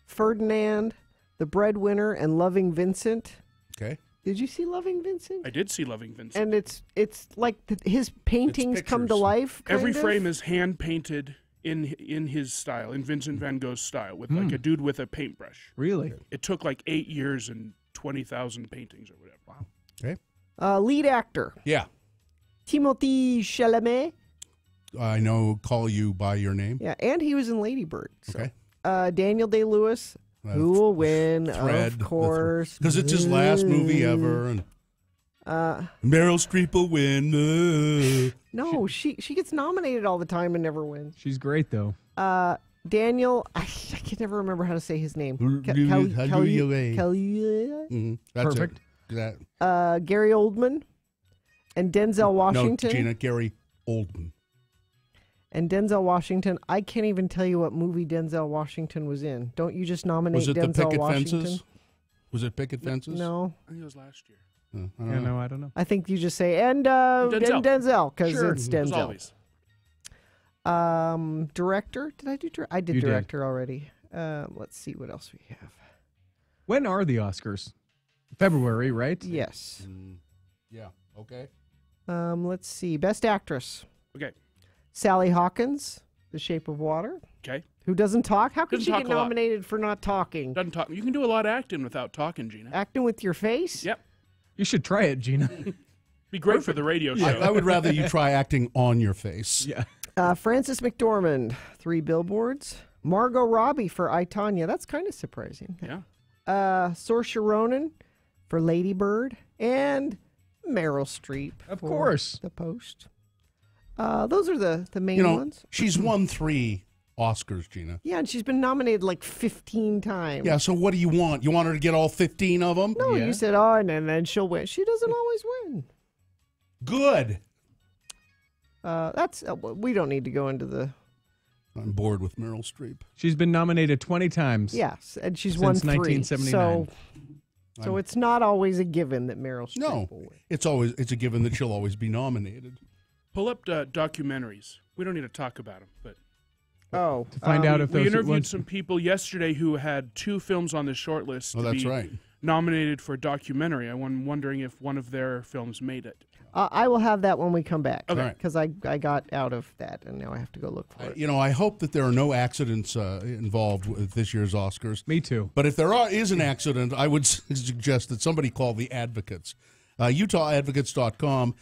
Ferdinand, The Breadwinner, and Loving Vincent. Okay. Did you see Loving Vincent? I did see Loving Vincent. And it's like his paintings come to life. Every kind of? frame is hand painted in his style, in Vincent van Gogh's style, with like a dude with a paintbrush. Really? It took like 8 years and 20,000 paintings or whatever. Wow. Okay. Lead actor. Yeah. Timothée Chalamet. I know. Call you by your name. Yeah, and he was in Lady Bird. So. Okay. Daniel Day-Lewis. Who will win? Of course. Because it's his last movie ever. And Meryl Streep will win. No, she gets nominated all the time and never wins. She's great though. Daniel, I can never remember how to say his name. That's Perfect. It. That. Gary Oldman and Denzel Washington. No, Gina, Gary Oldman. And Denzel Washington, I can't even tell you what movie Denzel Washington was in. Don't you just nominate Was it Denzel the Picket Washington? Fences? Was it Picket Fences? No. I think it was last year. I don't know. I think you just say, and Denzel, because Sure, it's as Denzel. always. Director? Did I do director? I did You did. director already. Let's see what else we have. When are the Oscars? February, right? Yes. Yeah. Okay. Let's see. Best actress. Okay. Sally Hawkins, The Shape of Water. Okay. Who doesn't talk? How could Doesn't she talk get a lot. nominated for not talking? Doesn't talk. You can do a lot of acting without talking, Gina. Acting with your face? Yep. You should try it, Gina. Be great for the radio show. I would rather you try acting on your face. Yeah. Frances McDormand, 3 billboards. Margot Robbie for I, Tonya. That's kind of surprising. Yeah. Saoirse Ronan for Lady Bird. And Meryl Streep. Of for course. The Post. Those are the main ones. She's won 3 Oscars, Gina. Yeah, and she's been nominated like 15 times. Yeah, so what do you want? You want her to get all 15 of them? No, you said, oh, and then she'll win. She doesn't always win. Good. We don't need to go into the... I'm bored with Meryl Streep. She's been nominated 20 times. Yes, and she's since won 3. 1979. So it's not always a given that Meryl Streep will win. It's a given that she'll always be nominated. Pull up documentaries. We don't need to talk about them, but to find out if we those interviewed some people yesterday who had 2 films on the short list. Oh, to that's be right. Nominated for a documentary. I'm wondering if one of their films made it. I will have that when we come back. Okay. Because I got out of that, and now I have to go look for it. You know, I hope that there are no accidents involved with this year's Oscars. Me too. But if there is an accident, I would suggest that somebody call the advocates. UtahAdvocates.com.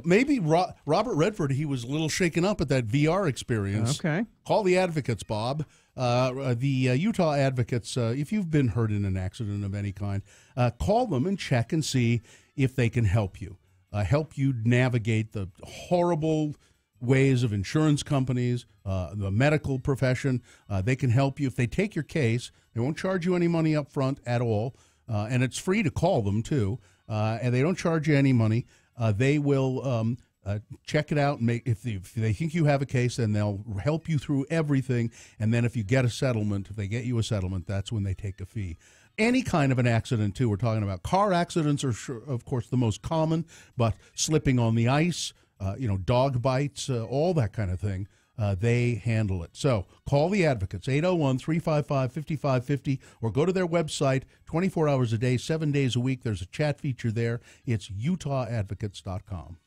Maybe Robert Redford, he was a little shaken up at that VR experience. Okay. Call the advocates, Bob. The Utah Advocates, if you've been hurt in an accident of any kind, call them and check and see if they can help you. Help you navigate the horrible ways of insurance companies, the medical profession. They can help you. If they take your case, they won't charge you any money up front at all, and it's free to call them, too, and they don't charge you any money. They will check it out, and if they think you have a case, then they'll help you through everything, and then if you get a settlement, if they get you a settlement, that's when they take a fee. Any kind of an accident, too. We're talking about car accidents are, of course, the most common, but slipping on the ice, dog bites, all that kind of thing. They handle it. So call the Advocates, 801-355-5550, or go to their website 24 hours a day, 7 days a week. There's a chat feature there. It's utahadvocates.com.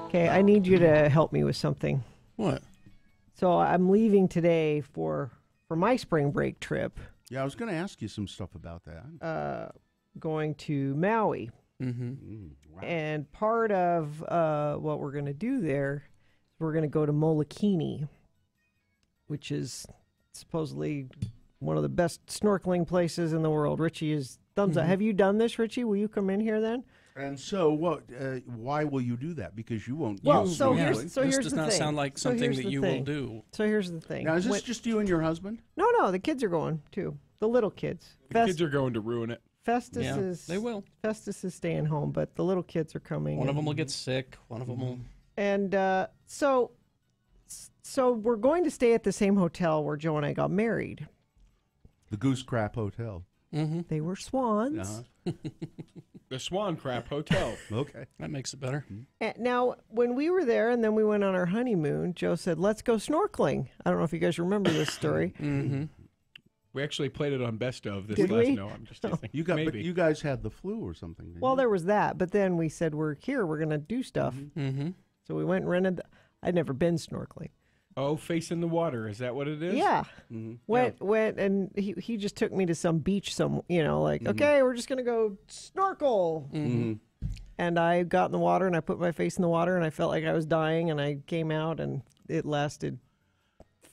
Okay, I need you to help me with something. What? So I'm leaving today for my spring break trip. Yeah, I was going to ask you some stuff about that. Going to Maui. Mm-hmm. And part of what we're going to do there is we're going to go to Molokini, which is supposedly one of the best snorkeling places in the world. Richie is thumbs up. Have you done this, Richie? Will you come in here then? And so, what? Why will you do that? Because you won't. Well, use so it. here's This the does not thing. sound like So something here's that the you will thing. do. So here's the thing. Now, is this just you and your husband? No, the kids are going too. The little kids. The kids are going to ruin it. Festus Yeah, is. they will. Festus is staying home, but the little kids are coming. One of and- them will get sick. One of them will. And so we're going to stay at the same hotel where Joe and I got married. The Goose Crap Hotel. Mm-hmm. They were swans. The Swan Crap Hotel. Okay. That makes it better. And now, when we were there and then we went on our honeymoon, Joe said, let's go snorkeling. I don't know if you guys remember this story. Mm-hmm. We actually played it on Best of this Did last. we? No, I'm just teasing. But Maybe. you guys had the flu or something. Didn't Well, you? there was that, but then we said, we're here, we're going to do stuff. Mm-hmm. So we went and rented. I'd never been snorkeling. Oh, face in the water. Is that what it is? Yeah. Mm-hmm. Went, and he just took me to some beach, okay, we're just going to go snorkel. Mm-hmm. And I got in the water and I put my face in the water and I felt like I was dying and I came out and it lasted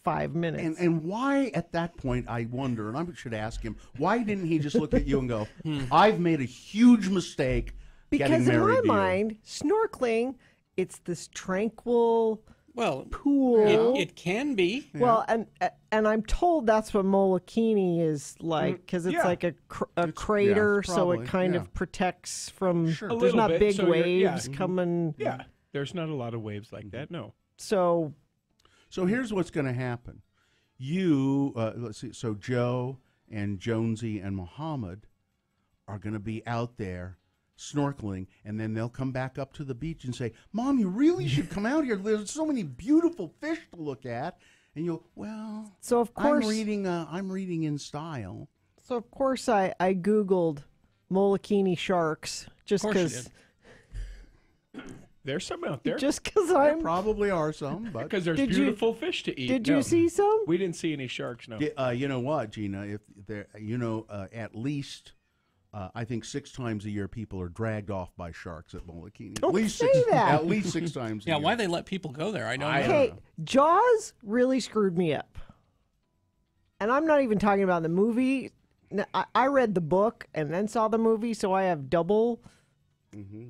5 minutes. And why at that point, I wonder, and I should ask him, why didn't he just look at you and go, I've made a huge mistake getting Because in married my to you. mind, snorkeling, it's this tranquil pool. pool. It can be. Well, and I'm told that's what Molokini is like because it's Yeah. like a crater, it's so probably, it kind yeah. of protects from. A There's little not bit, big so you're- waves coming. Yeah, there's not a lot of waves like that. No. So here's what's going to happen. You, let's see, so Joe and Jonesy and Muhammad are going to be out there snorkeling, and then they'll come back up to the beach and say, Mom, you really should come out here. There's so many beautiful fish to look at. And you'll, so of course I'm reading in style. So of course I Googled Molokini sharks just Of course you because. There's some out there. Just because There I'm. probably are some, but Because there's Did you- beautiful fish to eat. Did No. you see some? We didn't see any sharks. No. You know what, Gina? If there, at least I think 6 times a year people are dragged off by sharks at Molokini. Don't At least say 6, that. At least 6 times. Yeah, a year. why they let people go there? I don't know. Okay, Jaws really screwed me up. And I'm not even talking about the movie. I read the book and then saw the movie, so I have double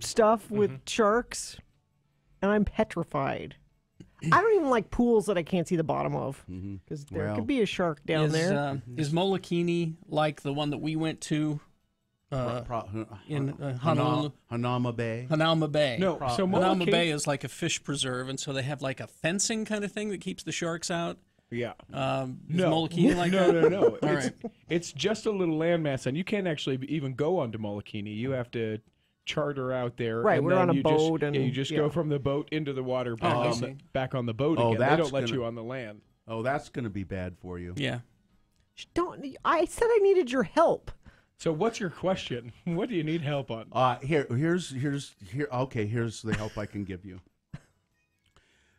stuff with sharks, and I'm petrified. I don't even like pools that I can't see the bottom of because there Well, could be a shark down there. Is Molokini like the one that we went to in Honolulu? Hanauma Bay. Hanauma Bay. No, so Hanauma Molokini- Bay is like a fish preserve, and so they have like a fencing kind of thing that keeps the sharks out. Yeah. Is No. Molokini like no, that? no, no. All It's, right. it's just a little landmass, and you can't actually even go onto Molokini. You have to charter out there. Right, and we're then on a you boat Just, and- you just yeah. go from the boat into the water, back, I on, see. back on the boat Oh, again. They that's don't let gonna- you on the land. Oh, that's going to be bad for you. Yeah. I said I needed your help. So what's your question? What do you need help on? Here's the help I can give you.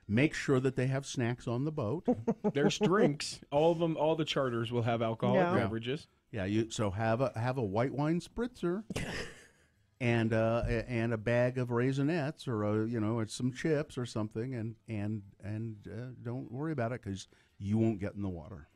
Make sure that they have snacks on the boat. There's drinks. All of them. All the charters will have alcoholic Yeah. beverages. Yeah, so have a white wine spritzer, and a bag of Raisinets, or it's some chips or something, and don't worry about it because you won't get in the water.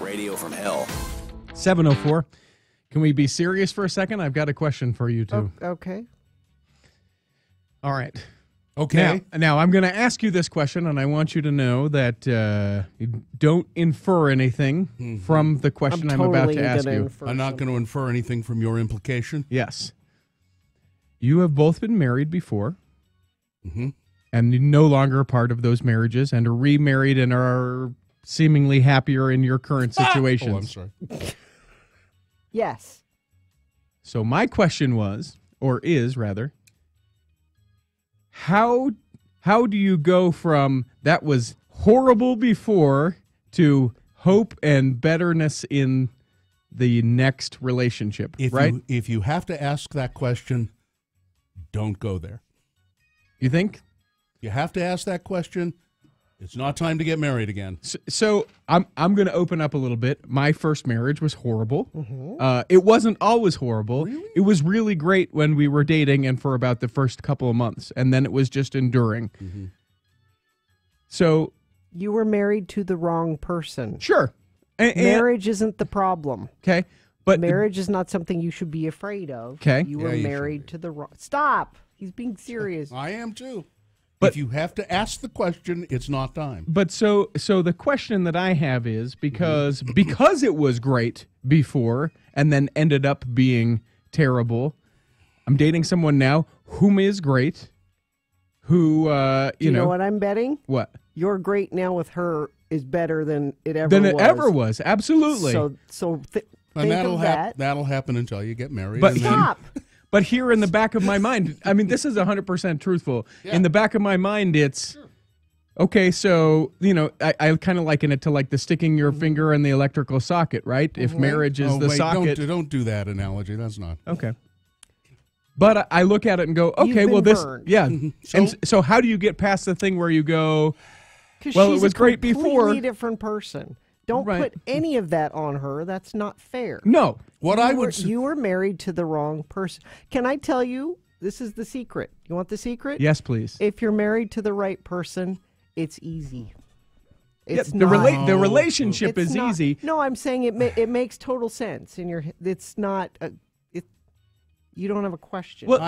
Radio from Hell. 7:04. Can we be serious for a second? I've got a question for you, too. Okay. All right. Okay. Now I'm going to ask you this question, and I want you to know that you don't infer anything from the question I'm about to ask you. I'm not going to infer anything from your implication. Yes. You have both been married before, and you're no longer a part of those marriages, and are remarried and are seemingly happier in your current situation. Oh, I'm sorry. Yes. So my question was, or is rather, how do you go from that was horrible before to hope and betterness in the next relationship, right? If you have to ask that question, don't go there. You think? You have to ask that question. It's not time to get married again. So I'm going to open up a little bit. My first marriage was horrible. It wasn't always horrible. Really? It was really great when we were dating and for about the first couple of months, and then it was just enduring. So you were married to the wrong person. Sure. Marriage isn't the problem. Okay. But marriage is not something you should be afraid of. Okay. You were married to the wrong. Stop. He's being serious. I am too. But if you have to ask the question, it's not time. But so the question that I have is because it was great before and then ended up being terrible. I'm dating someone now whom is great. Who you know what I'm betting? What? You're great now with her is better than it ever was. Absolutely. And that'll happen until you get married. But stop. But here in the back of my mind, I mean, this is 100% truthful. Yeah. In the back of my mind, it's, okay, so, I kind of liken it to like the sticking your finger in the electrical socket, right? If marriage is the socket. Don't do that analogy. That's not. Okay. But I look at it and go, okay, well, burned. And so how do you get past the thing where you go, well, it was great before. She's a completely different person. Don't put any of that on her. That's not fair. No. You were married to the wrong person. Can I tell you, this is the secret. You want the secret? Yes, please. If you're married to the right person, it's easy. It's the relationship is easy. No, I'm saying it makes total sense in your. It's not. You don't have a question. Well,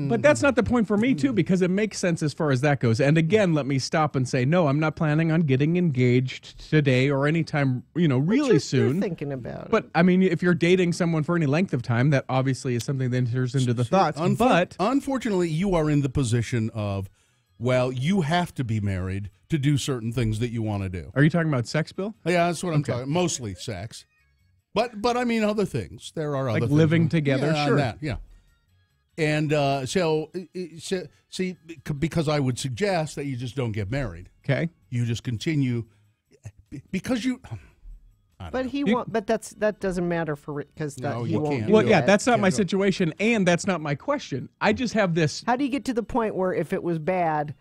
but that's not the point for me, too, because it makes sense as far as that goes. And again, let me stop and say, no, I'm not planning on getting engaged today or anytime, really soon. You're thinking about it. But, I mean, if you're dating someone for any length of time, that obviously is something that enters into the thoughts. But unfortunately, you are in the position of, well, you have to be married to do certain things that you want to do. Are you talking about sex, Bill? Yeah, that's what I'm talking. Mostly sex. But I mean other things. There are other like things. Living together, sure. Yeah. And so, see, because I would suggest that you just don't get married. Okay. You just continue because you. But he won't. But that doesn't matter for because he won't. Well, yeah, that's not my situation, and that's not my question. I just have this. How do you get to the point where if it was bad,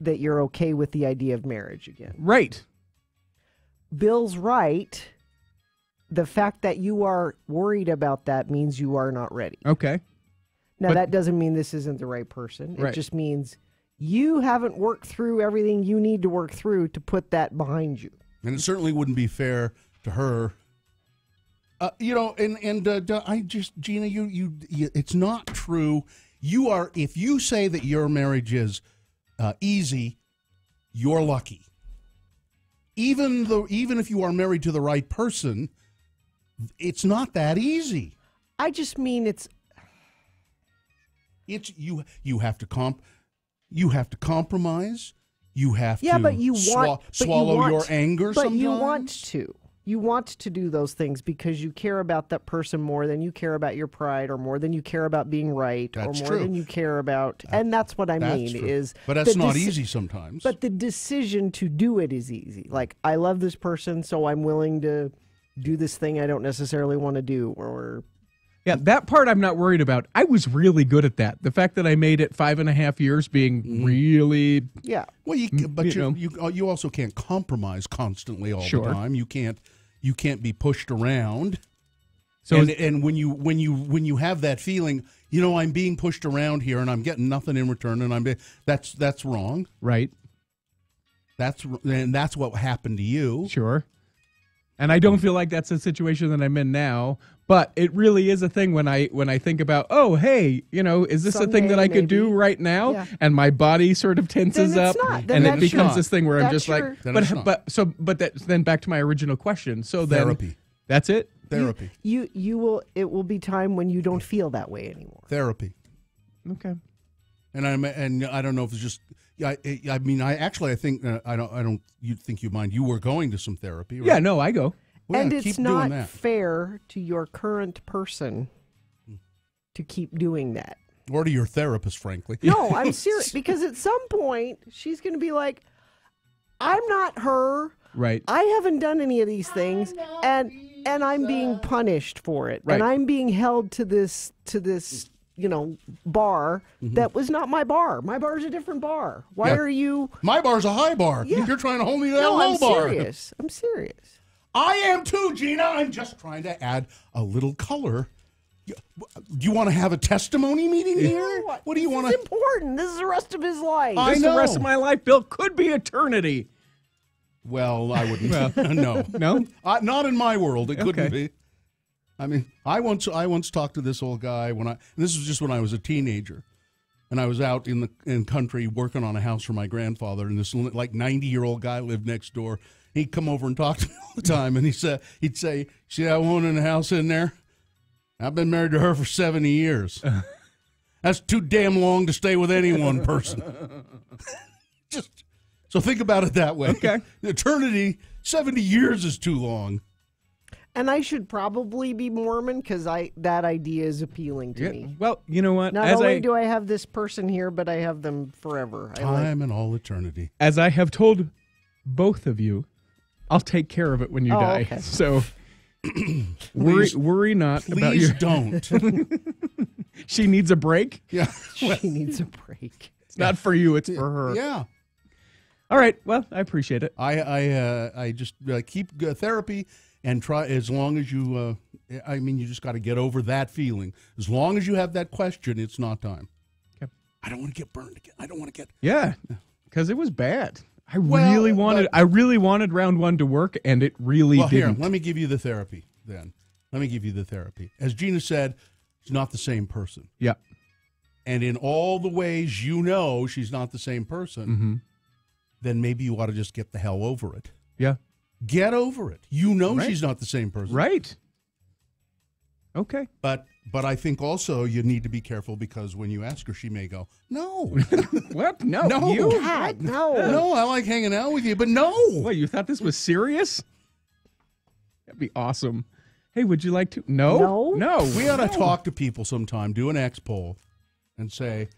that you're okay with the idea of marriage again? Right. Bill's right. The fact that you are worried about that means you are not ready. Okay. Now, that doesn't mean this isn't the right person. It just means you haven't worked through everything you need to work through to put that behind you. And it certainly wouldn't be fair to her. I just, Gina, you it's not true. If you say that your marriage is easy, you're lucky. Even if you are married to the right person, it's not that easy. I just mean it's you have to compromise. You have to but you swallow your anger but sometimes. You want to do those things because you care about that person more than you care about your pride, or more than you care about being right, That's or more true. than you care about. And that's what I mean true. is. But that's not easy sometimes. But the decision to do it is easy. Like, I love this person, so I'm willing to do this thing I don't necessarily want to do, or. Yeah, that part I'm not worried about. I was really good at that. The fact that I made it 5.5 years being really... Yeah. Well, you also can't compromise constantly all the time. You can't be pushed around. So and when you have that feeling, I'm being pushed around here and I'm getting nothing in return, and that's wrong. Right. That's what happened to you. Sure. And I don't feel like that's a situation that I'm in now, but it really is a thing when I think about, oh, hey, is this a thing that I could do right now? Yeah. And my body sort of tenses up, and it becomes this thing where I'm just like, then back to my original question. So then Therapy. That's it. Therapy. It will be time when you don't feel that way anymore. Therapy. Okay. And I don't know if it's just. I think I don't. You think you mind? You were going to some therapy, right? Yeah. No, I go. Well, and yeah, it's keep doing not that. fair to your current person to keep doing that. Or to your therapist, frankly. No, I'm serious because at some point she's going to be like, "I'm not her. Right. I haven't done any of these things, and I'm being punished for it, Right. and I'm being held to this." Bar that was not my bar. My bar's a different bar. Why Yeah. are you? My bar's a high bar. Yeah. You're trying to hold me to that No, low I'm bar. serious. I'm serious. I am too, Gina. I'm just trying to add a little color. Do you want to have a testimony meeting here? What do you want It's to? important. This is the rest of his life. I This know. the rest of my life, Bill, could be eternity. Well, I wouldn't. No. Not in my world. It couldn't be. I mean, I once talked to this old guy this was just when I was a teenager, and I was out in the country working on a house for my grandfather, and this like 90-year-old guy lived next door. He'd come over and talk to me all the time, and he'd say, "See that woman in the house in there? I've been married to her for 70 years. That's too damn long to stay with any one person." So think about it that way. Okay. Eternity, 70 years is too long. And I should probably be Mormon because that idea is appealing to me. Well, you know what? Not only do I have this person here, but I have them forever. Time and all eternity. As I have told both of you, I'll take care of it when you die. Okay. So worry not about your. Please don't. She needs a break. Yeah. She needs a break. It's not for you. It's for her. Yeah. All right. Well, I appreciate it. I just keep therapy and try as long as you. You just got to get over that feeling. As long as you have that question, it's not time. Okay. I don't want to get burned again. I don't want to get. Yeah, because it was bad. I really wanted round one to work, and it really didn't. Here, let me give you the therapy then. Let me give you the therapy. As Gina said, she's not the same person. Yeah. And in all the ways she's not the same person, then maybe you ought to just get the hell over it. Yeah. Get over it. Right. She's not the same person. Right. Okay. But I think also you need to be careful because when you ask her, she may go, "No." What? No. No. You? God, no. No, I like hanging out with you, but no. What, you thought this was serious? That'd be awesome. Hey, would you like to? No. We ought to talk to people sometime, do an X poll, and say,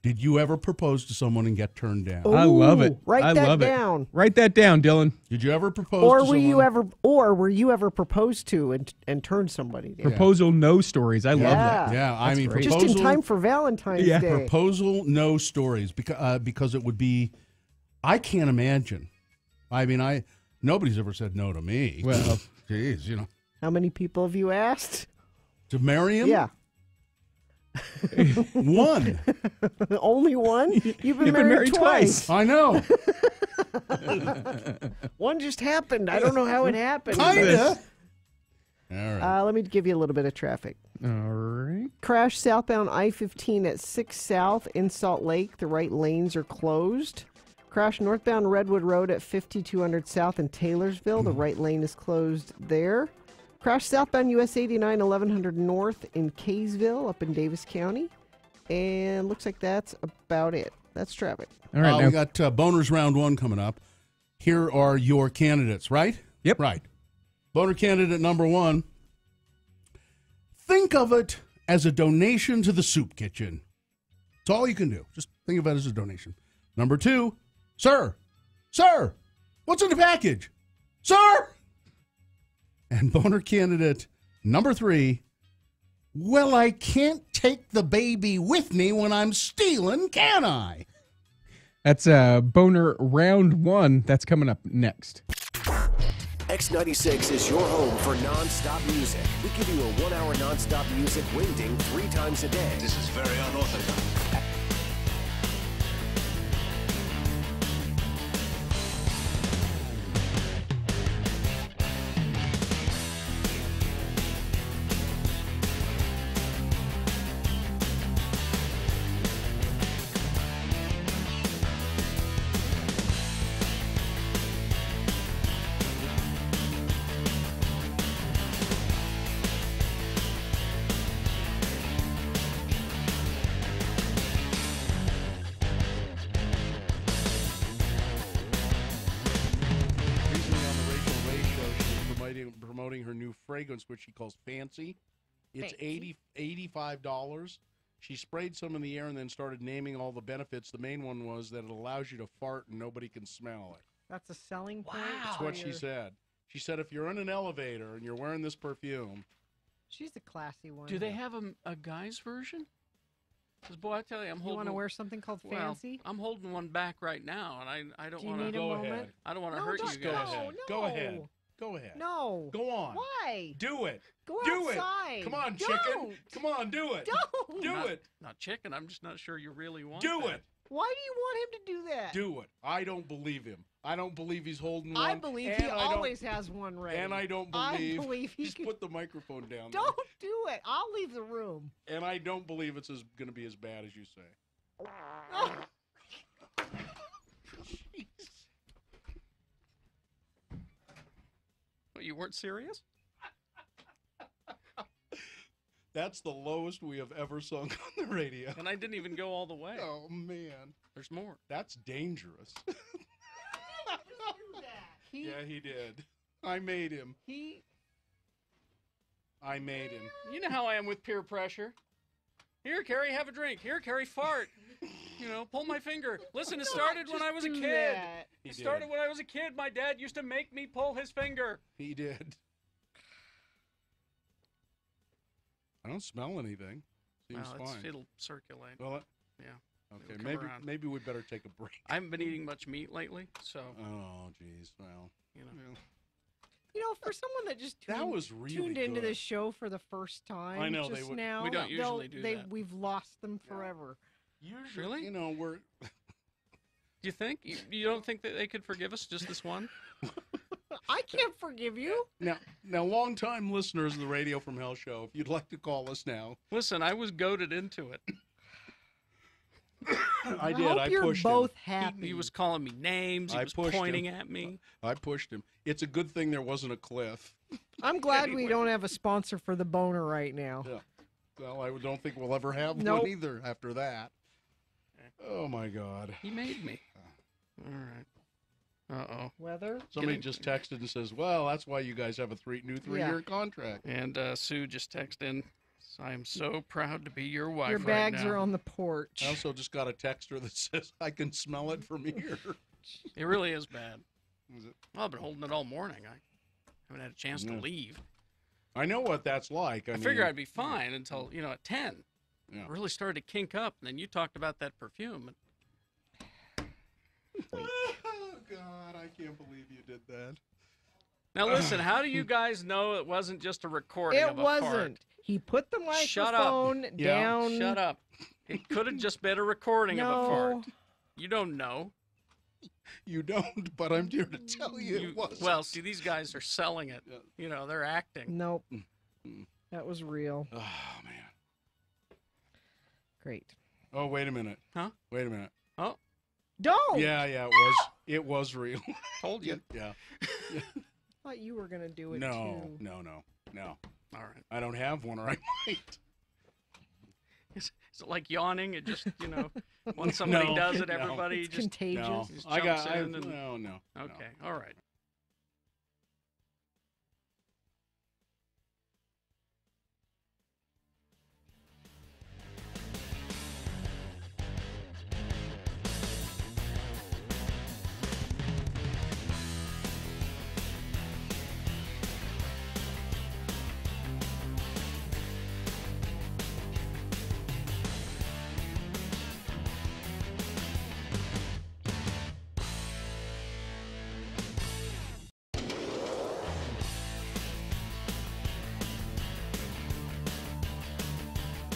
did you ever propose to someone and get turned down? I love it. Write I that love down. It. Write that down, Dylan. Did you ever propose Or to were someone? were you ever proposed to and turned somebody down? Proposal no stories. I love that. Yeah, That's great. Just in time for Valentine's Day. Proposal no stories because it would be. I can't imagine. I mean, nobody's ever said no to me. Well, geez, How many people have you asked? to marry him. Yeah. One. Only one? You've been married twice. I know. One just happened. I don't know how it happened. Kinda. All right. Let me give you a little bit of traffic. All right. Crash southbound I-15 at 6 South in Salt Lake. The right lanes are closed. Crash northbound Redwood Road at 5200 South in Taylorsville. The right lane is closed there. Crash southbound US 89 1100 North in Kaysville up in Davis County. And looks like that's about it. That's traffic. All right. We got Boners Round 1 coming up. Here are your candidates, right? Yep. Right. Boner candidate number 1. Think of it as a donation to the soup kitchen. It's all you can do. Just think of it as a donation. Number 2, Sir, what's in the package? Sir! And boner candidate number 3, well, I can't take the baby with me when I'm stealing, can I? That's Boner Round 1. That's coming up next. X96 is your home for non-stop music. We give you a 1-hour non-stop music rating 3 times a day. This is very unorthodox. promoting her new fragrance, which she calls Fancy. It's $85. She sprayed some in the air and then started naming all the benefits. The main one was that it allows you to fart and nobody can smell it. That's a selling point. That's what she said. She said if you're in an elevator and you're wearing this perfume. She's a classy one. Do they have a guy's version? Because, boy, I tell you, I'm holding... You want to wear something called Fancy? I'm holding one back right now, and I don't Do you want to... need a moment? I don't want to hurt you guys. Go ahead. No. Go ahead. Go ahead. No. Go on. Why? Do it. Go do outside. it. Come on, Don't. chicken. Come on, do it. Don't. Do it. Not chicken. I'm just not sure you really want Do that. it. Why do you want him to do that? Do it. I don't believe him. I don't believe he's holding one. I believe he always has one ready. And I don't believe... I believe he Just put the microphone down. Don't do it. I'll leave the room. And I don't believe it's going to be as bad as you say. Well, you weren't serious? That's the lowest we have ever sung on the radio. And I didn't even go all the way. Oh, man. There's more. That's dangerous. Yeah, he did. I made him. I made him. You know how I am with peer pressure. Here, Carrie, have a drink. Here, Carrie, fart. You know, pull my finger. Listen, it started when I was a kid. It started when I was a kid. My dad used to make me pull his finger. He did. I don't smell anything. Seems fine. It'll circulate. Will it? Yeah. Okay, It'll come around. maybe we better take a break. I haven't been eating much meat lately, so. Oh, jeez. Well, you know. You know, for someone that just tuned into good. this show for the first time, I know, just they would- now, We don't usually do that. We've lost them forever. Usually, Really? you know, we're. Do you think? You don't think that they could forgive us just this one? I can't forgive you. Now, long-time listeners of the Radio from Hell show, if you'd like to call us now. Listen, I was goaded into it. I did. hope I you're pushed both him. happy. He was calling me names. He I was pushed pointing him. at me. I pushed him. It's a good thing there wasn't a cliff. I'm glad we don't have a sponsor for the boner right now. Yeah. Well, I don't think we'll ever have Nope. one either after that. Oh, my God. He made me. All right. Uh-oh. Weather? Somebody just texted and says, well, that's why you guys have a new three-year contract. And Sue just texted in, I am so proud to be your wife Your bags right now. are on the porch. I also just got a texter that says, I can smell it from here. It really is bad. Is it? Well, I've been holding it all morning. I haven't had a chance to leave. I know what that's like. I figured I'd be fine until, at 10. Yeah. I really started to kink up, and then you talked about that perfume. Oh, God, I can't believe you did that. Now, listen, how do you guys know it wasn't just a recording It of a wasn't. fart? He put the Shut microphone up. down. Shut up. It could have just been a recording of a No. fart. You don't know. You don't, but I'm here to tell you it wasn't. Well, see, these guys are selling it. They're acting. Nope. That was real. Oh, man. Great. Oh, wait a minute. Huh? Wait a minute. Oh. Don't. Yeah, it was. It was real. Told you. Yeah. Thought you were gonna do it No. too. No. All right. I don't have one, or I might. Is it like yawning? It just, when somebody does it, No. everybody It's just contagious. No. just I jumps got. in and... No. Okay. All right.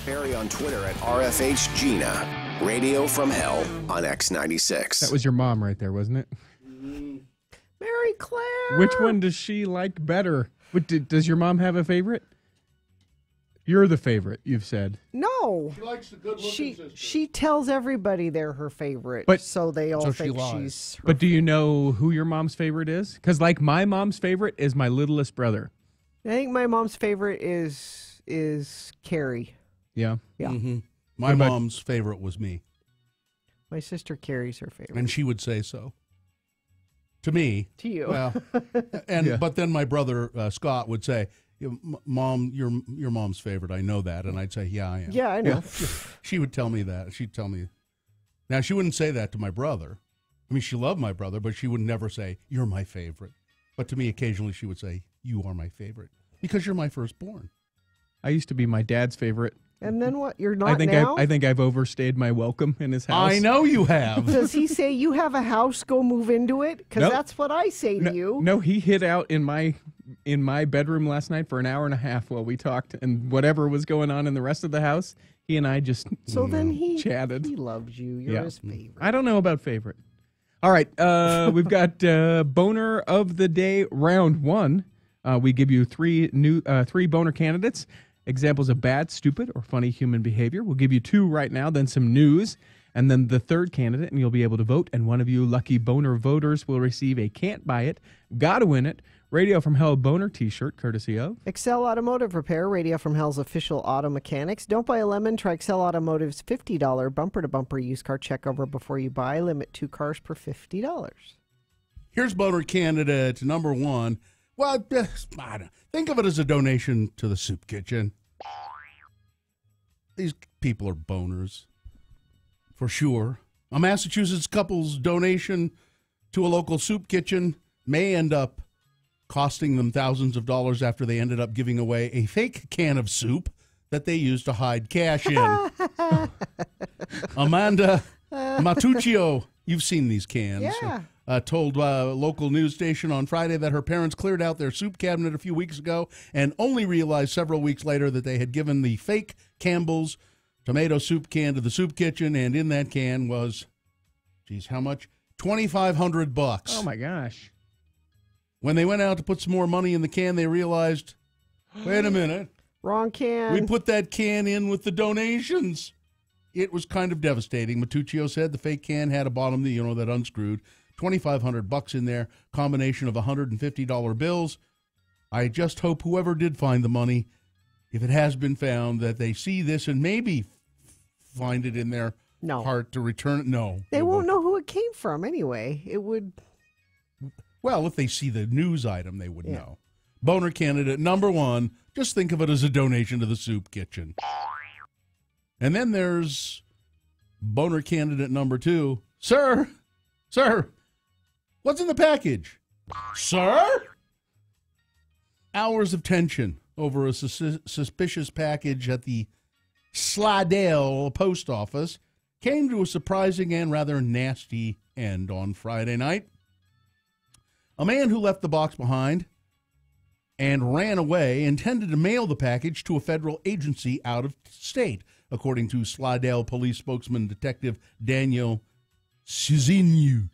Barry on Twitter at RFHGina. Radio from Hell on X96. That was your mom right there, wasn't it? Mary Claire. Which one does she like better? Does your mom have a favorite? You're the favorite, you've said. No. She likes the good-looking sister. She tells everybody they're her favorite, so they all think she's her But do you know who your mom's favorite is? Because like my mom's favorite is my littlest brother. I think my mom's favorite is Carrie. Yeah. Yeah. Mm-hmm. My mom's favorite was me. My sister Carrie's her favorite. And she would say so. To me. To you. Well, but then my brother Scott would say, Mom, you're mom's favorite. I know that. And I'd say, yeah, I am. Yeah, I know. Yeah. She would tell me that. She'd tell me. Now, she wouldn't say that to my brother. I mean, she loved my brother, but she would never say, you're my favorite. But to me, occasionally, she would say, you are my favorite because you're my firstborn. I used to be my dad's favorite. And then what? You're not now? I think I've overstayed my welcome in his house. I know you have. Does he say you have a house, go move into it? Because Nope. that's what I say to you. No, he hid out in my bedroom last night for an hour and a half while we talked, and whatever was going on in the rest of the house, he and I just So then he chatted. He loves you. You're his favorite. I don't know about favorite. All right, we've got Boner of the Day round 1. We give you three boner candidates. Examples of bad, stupid, or funny human behavior. We'll give you 2 right now, then some news, and then the third candidate, and you'll be able to vote. And one of you lucky boner voters will receive a Can't Buy It, Gotta Win It, Radio from Hell boner t-shirt, courtesy of Excel Automotive Repair, Radio from Hell's official auto mechanics. Don't buy a lemon. Try Excel Automotive's $50 bumper-to-bumper used car checkover before you buy. Limit 2 cars per $50. Here's boner candidate number 1. Well, think of it as a donation to the soup kitchen. These people are boners, for sure. A Massachusetts couple's donation to a local soup kitchen may end up costing them thousands of dollars after they ended up giving away a fake can of soup that they used to hide cash in. Amanda Matuccio, you've seen these cans. Yeah. Told a local news station on Friday that her parents cleared out their soup cabinet a few weeks ago and only realized several weeks later that they had given the fake Campbell's tomato soup can to the soup kitchen, and in that can was, geez, how much? $2,500. Oh, my gosh. When they went out to put some more money in the can, they realized, wait a minute. Wrong can. We put that can in with the donations. It was kind of devastating. Matuccio said the fake can had a bottom that unscrewed. $2,500 in there, combination of $150 bills. I just hope whoever did find the money, if it has been found, that they see this and maybe find it in their heart to return it. No. They won't know who it came from anyway. It would. Well, if they see the news item, they would know. Boner candidate number 1, just think of it as a donation to the soup kitchen. And then there's boner candidate number 2. Sir, what's in the package? Sir? Hours of tension over a suspicious package at the Slidell post office came to a surprising and rather nasty end on Friday night. A man who left the box behind and ran away intended to mail the package to a federal agency out of state, according to Slidell police spokesman Detective Daniel Cezinyu.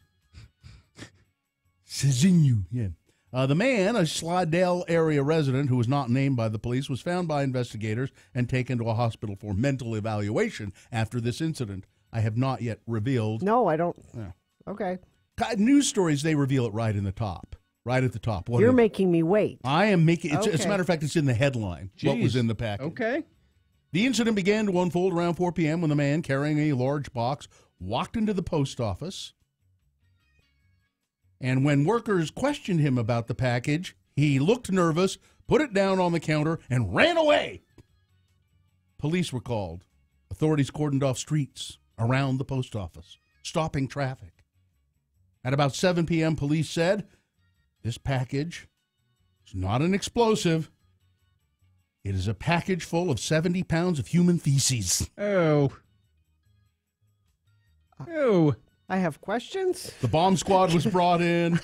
Yeah. The man, a Slidell area resident who was not named by the police, was found by investigators and taken to a hospital for mental evaluation after this incident. I have not yet revealed. No, I don't. Yeah. Okay. News stories, they reveal it right in the top. Right at the top. You're making me wait. I am making it. Okay. As a matter of fact, it's in the headline. Jeez. What was in the package. Okay. The incident began to unfold around 4 p.m. when the man carrying a large box walked into the post office. And when workers questioned him about the package, he looked nervous, put it down on the counter, and ran away. Police were called. Authorities cordoned off streets around the post office, stopping traffic. At about 7 p.m., police said, this package is not an explosive. It is a package full of 70 pounds of human feces. Oh. I have questions. The bomb squad was brought in.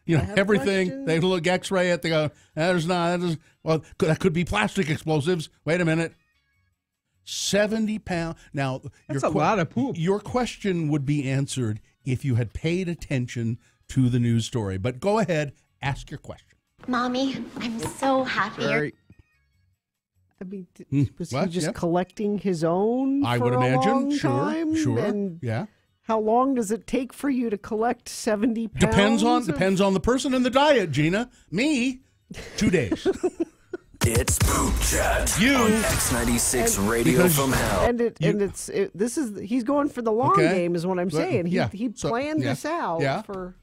Everything. questions. They look X-ray it. They go, that could be plastic explosives. Wait a minute. 70 pounds. Now, that's a lot of poop. Your question would be answered if you had paid attention to the news story. But go ahead, ask your question. Mommy, I'm so happy. Right. I mean, was What? he just Yeah. collecting his own I for would a imagine. long Sure. time? Sure. And Yeah. how long does it take for you to collect 70 pounds? Depends on the person and the diet, Gina. Me, 2 days. It's Poop Chat on X96 Radio from Hell. He's going for the long game, is what I'm saying. He planned this out for.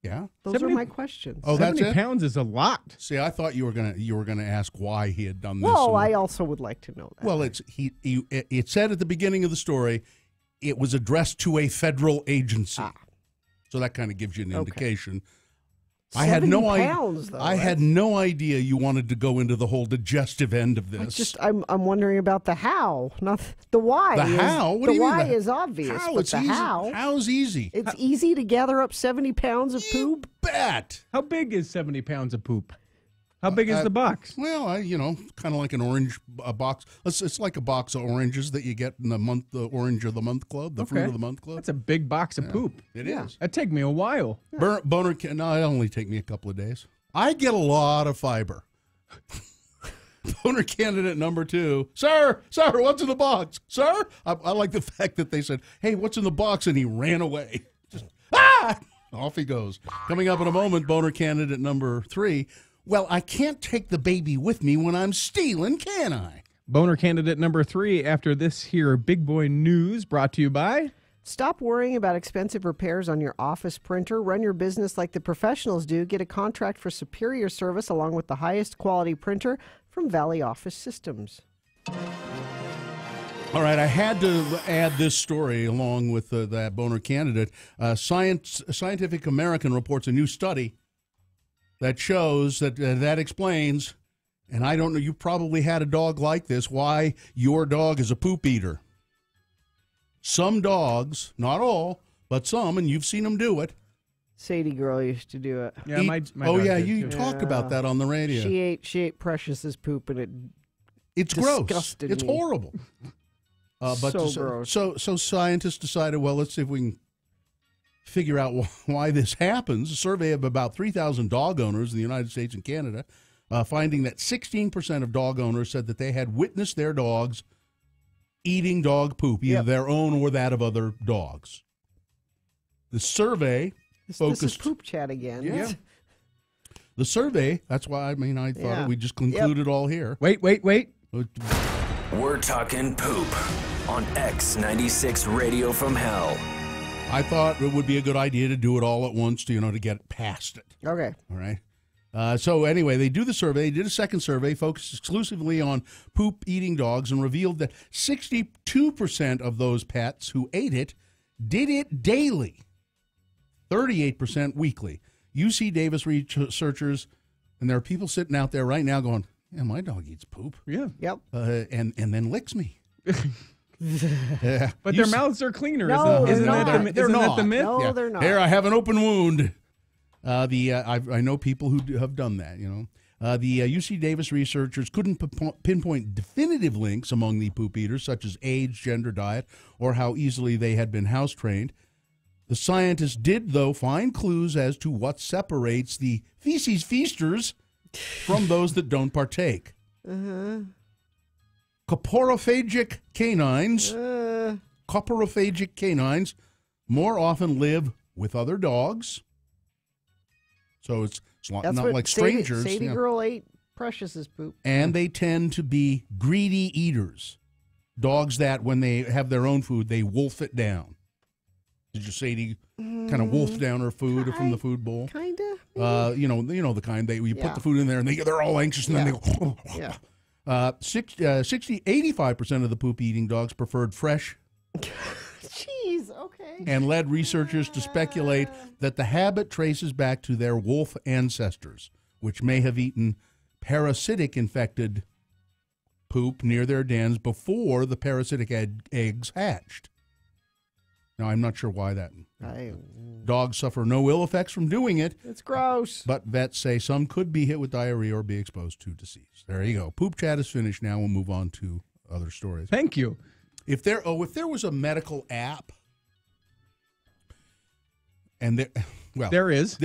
Yeah. Those are my questions. Oh, 70 pounds is a lot. See, I thought you were gonna ask why he had done this. Well, I also would like to know that. Well, it said at the beginning of the story, it was addressed to a federal agency. So that kind of gives you an indication. I had no idea. I had no idea you wanted to go into the whole digestive end of this. I'm wondering about the how, not the why. The how? What do you mean? The why is obvious, How? but It's the easy. how? How's easy? It's easy to gather up 70 pounds of poop. Bet. How big is 70 pounds of poop? How big is the box? Well, kind of like an orange box. It's like a box of oranges that you get in the Orange of the Month Club, the Fruit of the Month Club. That's a big box of poop. It is. That'd take me a while. Boner, no, it'll only take me a couple of days. I get a lot of fiber. Boner candidate number 2. Sir, what's in the box? Sir? I like the fact that they said, hey, what's in the box? And he ran away. Just, off he goes. Coming up in a moment, boner candidate number 3. Well, I can't take the baby with me when I'm stealing, can I? Boner candidate number 3 after this here big boy news brought to you by... Stop worrying about expensive repairs on your office printer. Run your business like the professionals do. Get a contract for superior service along with the highest quality printer from Valley Office Systems. All right, I had to add this story along with that boner candidate. Scientific American reports a new study that shows that explains, and I don't know, you probably had a dog like this, why your dog is a poop eater. Some dogs, not all, but some, and you've seen them do it. Sadie girl used to do it. Yeah, my dog did you too. talked about that on the radio. She ate Precious's poop, and it's disgusted gross. It's me. horrible. Gross. So scientists decided, well, let's see if we can figure out why this happens. A survey of about 3,000 dog owners in the United States and Canada, finding that 16% of dog owners said that they had witnessed their dogs eating dog poop, either their own or that of other dogs. The survey focused... This is poop chat again. Yeah. The survey, that's why, I thought we just concluded all here. Wait. We're talking poop on X96 Radio from Hell. I thought it would be a good idea to do it all at once to get past it. Okay. All right. So anyway, they do the survey. They did a second survey focused exclusively on poop-eating dogs and revealed that 62% of those pets who ate it did it daily, 38% weekly. UC Davis researchers, and there are people sitting out there right now going, yeah, my dog eats poop. Yeah. Yep. And then licks me. But their mouths are cleaner, No, isn't they're that not. the They're isn't that not. the myth? No, they're not. Here, I have an open wound. I know people who have done that, The UC Davis researchers couldn't pinpoint definitive links among the poop eaters, such as age, gender, diet, or how easily they had been house-trained. The scientists did, though, find clues as to what separates the feces feasters from those that don't partake. Coprophagtic canines more often live with other dogs. So it's not like strangers. Sadie girl ate Precious's poop. And they tend to be greedy eaters. Dogs that, when they have their own food, they wolf it down. Did you Sadie kind of wolf down her food from the food bowl? Kind of. You know the kind you put the food in there and they're all anxious and then they go. Yeah. 85% of the poop eating dogs preferred fresh. Jeez, okay. And led researchers to speculate that the habit traces back to their wolf ancestors, which may have eaten parasitic infected poop near their dens before the parasitic eggs hatched. Now, I'm not sure why that. Dogs suffer no ill effects from doing it. It's gross. But vets say some could be hit with diarrhea or be exposed to disease. There you go. Poop chat is finished. Now we'll move on to other stories. Thank you. If there was a medical app, and there is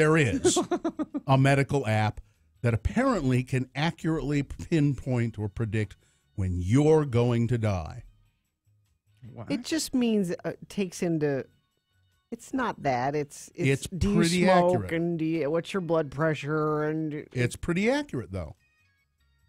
a medical app that apparently can accurately pinpoint or predict when you're going to die. What? It just means takes into. It's not that. It's do pretty you smoke accurate. and what's your blood pressure and. It's pretty accurate though.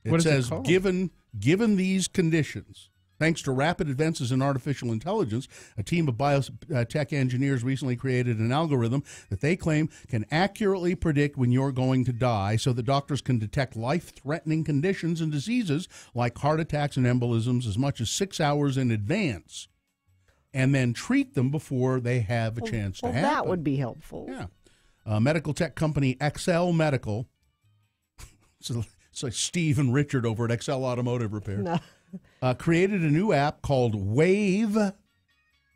What is it says, called? given these conditions, thanks to rapid advances in artificial intelligence, a team of biotech engineers recently created an algorithm that they claim can accurately predict when you're going to die so that doctors can detect life-threatening conditions and diseases like heart attacks and embolisms as much as 6 hours in advance and then treat them before they have a chance to happen. That would be helpful. Yeah. Medical tech company XL Medical, so it's like Steve and Richard over at XL Automotive Repair. No. Created a new app called Wave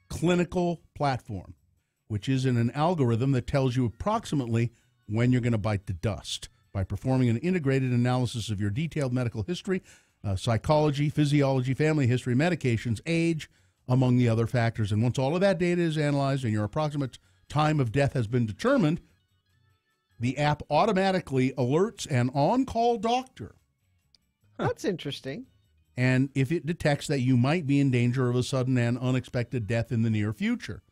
Clinical Platform, which is in an algorithm that tells you approximately when you're going to bite the dust by performing an integrated analysis of your detailed medical history, psychology, physiology, family history, medications, age, among the other factors. And once all of that data is analyzed and your approximate time of death has been determined, the app automatically alerts an on-call doctor. That's interesting. And if it detects that you might be in danger of a sudden and unexpected death in the near future.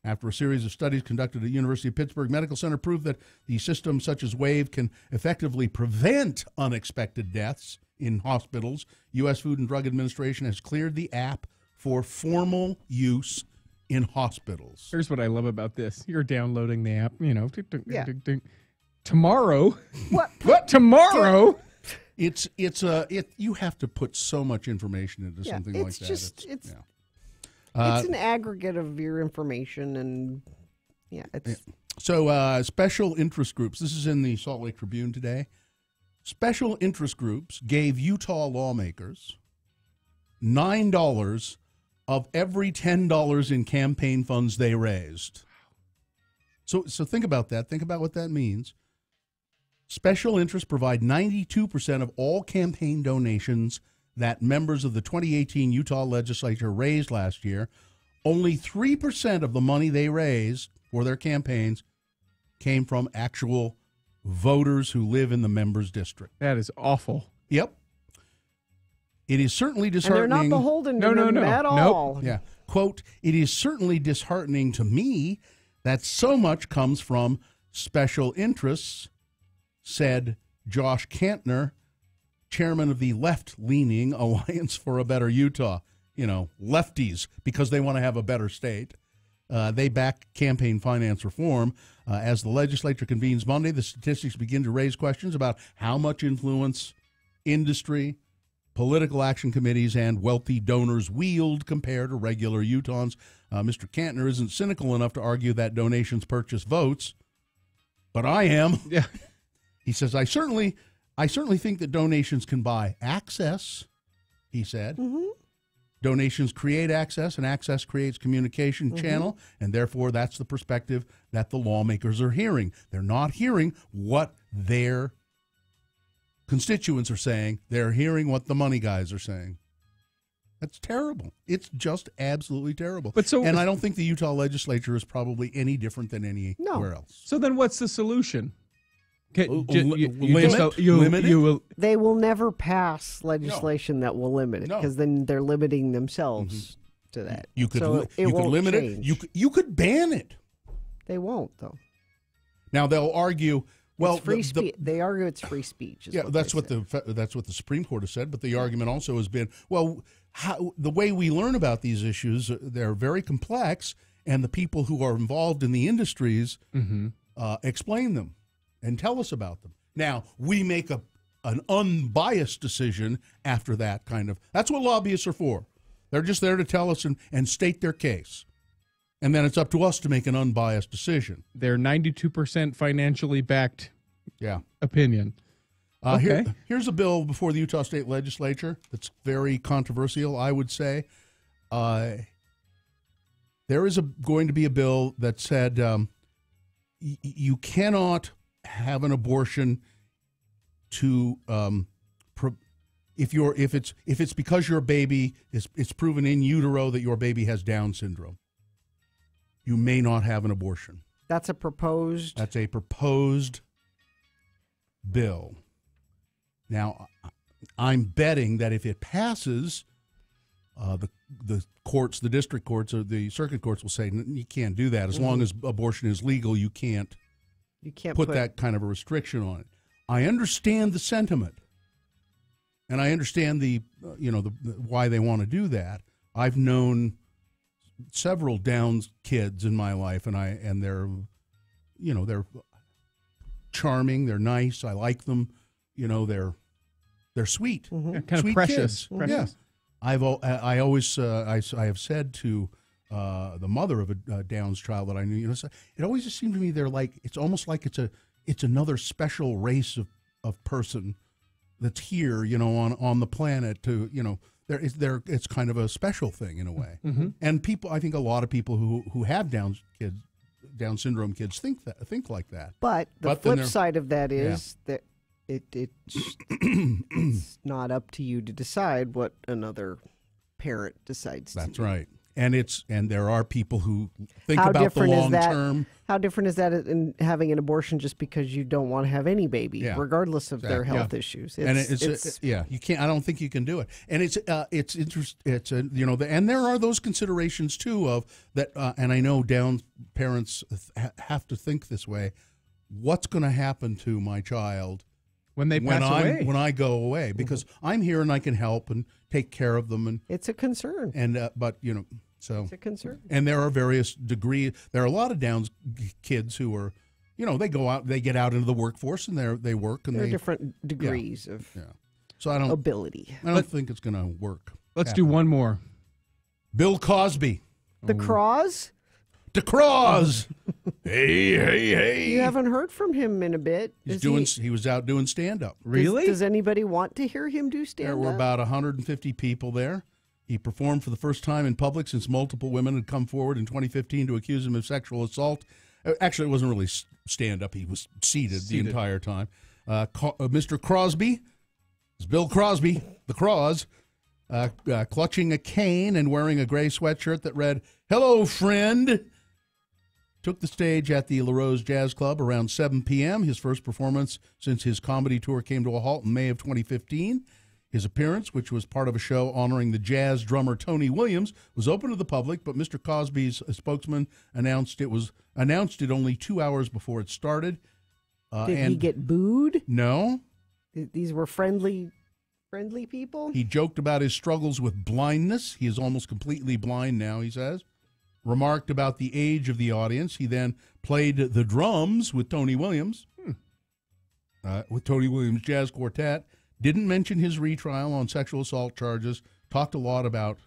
After a series of studies conducted at University of Pittsburgh Medical Center proved that the system such as WAVE can effectively prevent unexpected deaths in hospitals, U.S. Food and Drug Administration has cleared the app for formal use in hospitals. Here's what I love about this. You're downloading the app, you know. Yeah. Tomorrow. What? Tomorrow? You have to put so much information into something like that. It's an aggregate of your information, and So special interest groups. This is in the Salt Lake Tribune today. Special interest groups gave Utah lawmakers $9 of every $10 in campaign funds they raised. So think about that. Think about what that means. Special interests provide 92% of all campaign donations that members of the 2018 Utah legislature raised last year. Only 3% of the money they raised for their campaigns came from actual voters who live in the members' district. That is awful. Yep. It is certainly disheartening. And they're not beholden to them at all. Yeah. Quote, it is certainly disheartening to me that so much comes from special interests, said Josh Kantner, chairman of the left-leaning Alliance for a Better Utah. You know, lefties, because they want to have a better state. They back campaign finance reform. As the legislature convenes Monday, the statistics begin to raise questions about how much influence industry, political action committees, and wealthy donors wield compared to regular Utahns. Mr. Kantner isn't cynical enough to argue that donations purchase votes, but I am. Yeah. He says, I certainly think that donations can buy access, he said. Mm-hmm. Donations create access, and access creates communication channel, and therefore that's the perspective that the lawmakers are hearing. They're not hearing what their constituents are saying. They're hearing what the money guys are saying. That's terrible. It's just absolutely terrible. And I don't think the Utah legislature is probably any different than anywhere else. So then what's the solution? Limit it? They will never pass legislation that will limit it, because then they're limiting themselves to that. You could, so you could won't limit change. it. You could ban it. They won't, though. Now they'll argue. Well, It's free speech. They argue it's free speech. Yeah, that's what the Supreme Court has said. But the argument also has been, well, the way we learn about these issues, they're very complex, and the people who are involved in the industries explain them and tell us about them. Now, we make an unbiased decision after that kind of. That's what lobbyists are for. They're just there to tell us and state their case. And then it's up to us to make an unbiased decision. They're 92% financially backed opinion. Okay. Here's a bill before the Utah State Legislature that's very controversial, I would say. There is going to be a bill that said you cannot have an abortion to if it's because your baby it's proven in utero that your baby has Down syndrome. You may not have an abortion. That's a proposed bill. Now, I'm betting that if it passes, the courts, the district courts or the circuit courts will say you can't do that. As long as abortion is legal, you can't put that kind of a restriction on it. I understand the sentiment, And I understand the why they want to do that. I've known several Downs kids in my life, and they're charming, they're nice, I like them, they're sweet, kind sweet of precious. kids. Yeah. I have said to the mother of a Downs child that I knew, it always just seemed to me it's almost like it's another special race of person that's here, on the planet it's kind of a special thing in a way. Mm-hmm. And I think a lot of people who have Down syndrome kids think like that. But the flip side of that is that it's not up to you to decide what another parent decides to do. That's right. And there are people who think about the long term. How different is that in having an abortion just because you don't want to have any baby, regardless of their health issues? You can't. I don't think you can do it. And it's interesting. And there are those considerations too of that. And I know Down parents have to think this way: what's going to happen to my child when they pass away? When I go away, because I'm here and I can help and take care of them. And it's a concern. And so it's a concern. And there are various degrees. There are a lot of Downs kids who are, they go out, they get out into the workforce, and they work, and there are different degrees of so ability. I don't think it's going to work. Let's do one more. Bill Cosby, the Craws. The Craws. Hey. You haven't heard from him in a bit. He was out doing stand-up. Really? Does anybody want to hear him do stand-up? There were about 150 people there. He performed for the first time in public since multiple women had come forward in 2015 to accuse him of sexual assault. Actually, it wasn't really stand-up. He was seated the entire time. Mr. Crosby, it's Bill Crosby, the Craws, clutching a cane and wearing a gray sweatshirt that read, "Hello, friend," took the stage at the La Rose Jazz Club around 7 p.m., his first performance since his comedy tour came to a halt in May of 2015. His appearance, which was part of a show honoring the jazz drummer Tony Williams, was open to the public, but Mr. Cosby's spokesman announced it only 2 hours before it started. Did he get booed? No. These were friendly people? He joked about his struggles with blindness. He is almost completely blind now, he says. Remarked about the age of the audience. He then played the drums with Tony Williams, with Tony Williams Jazz Quartet. Didn't mention his retrial on sexual assault charges. Talked a lot about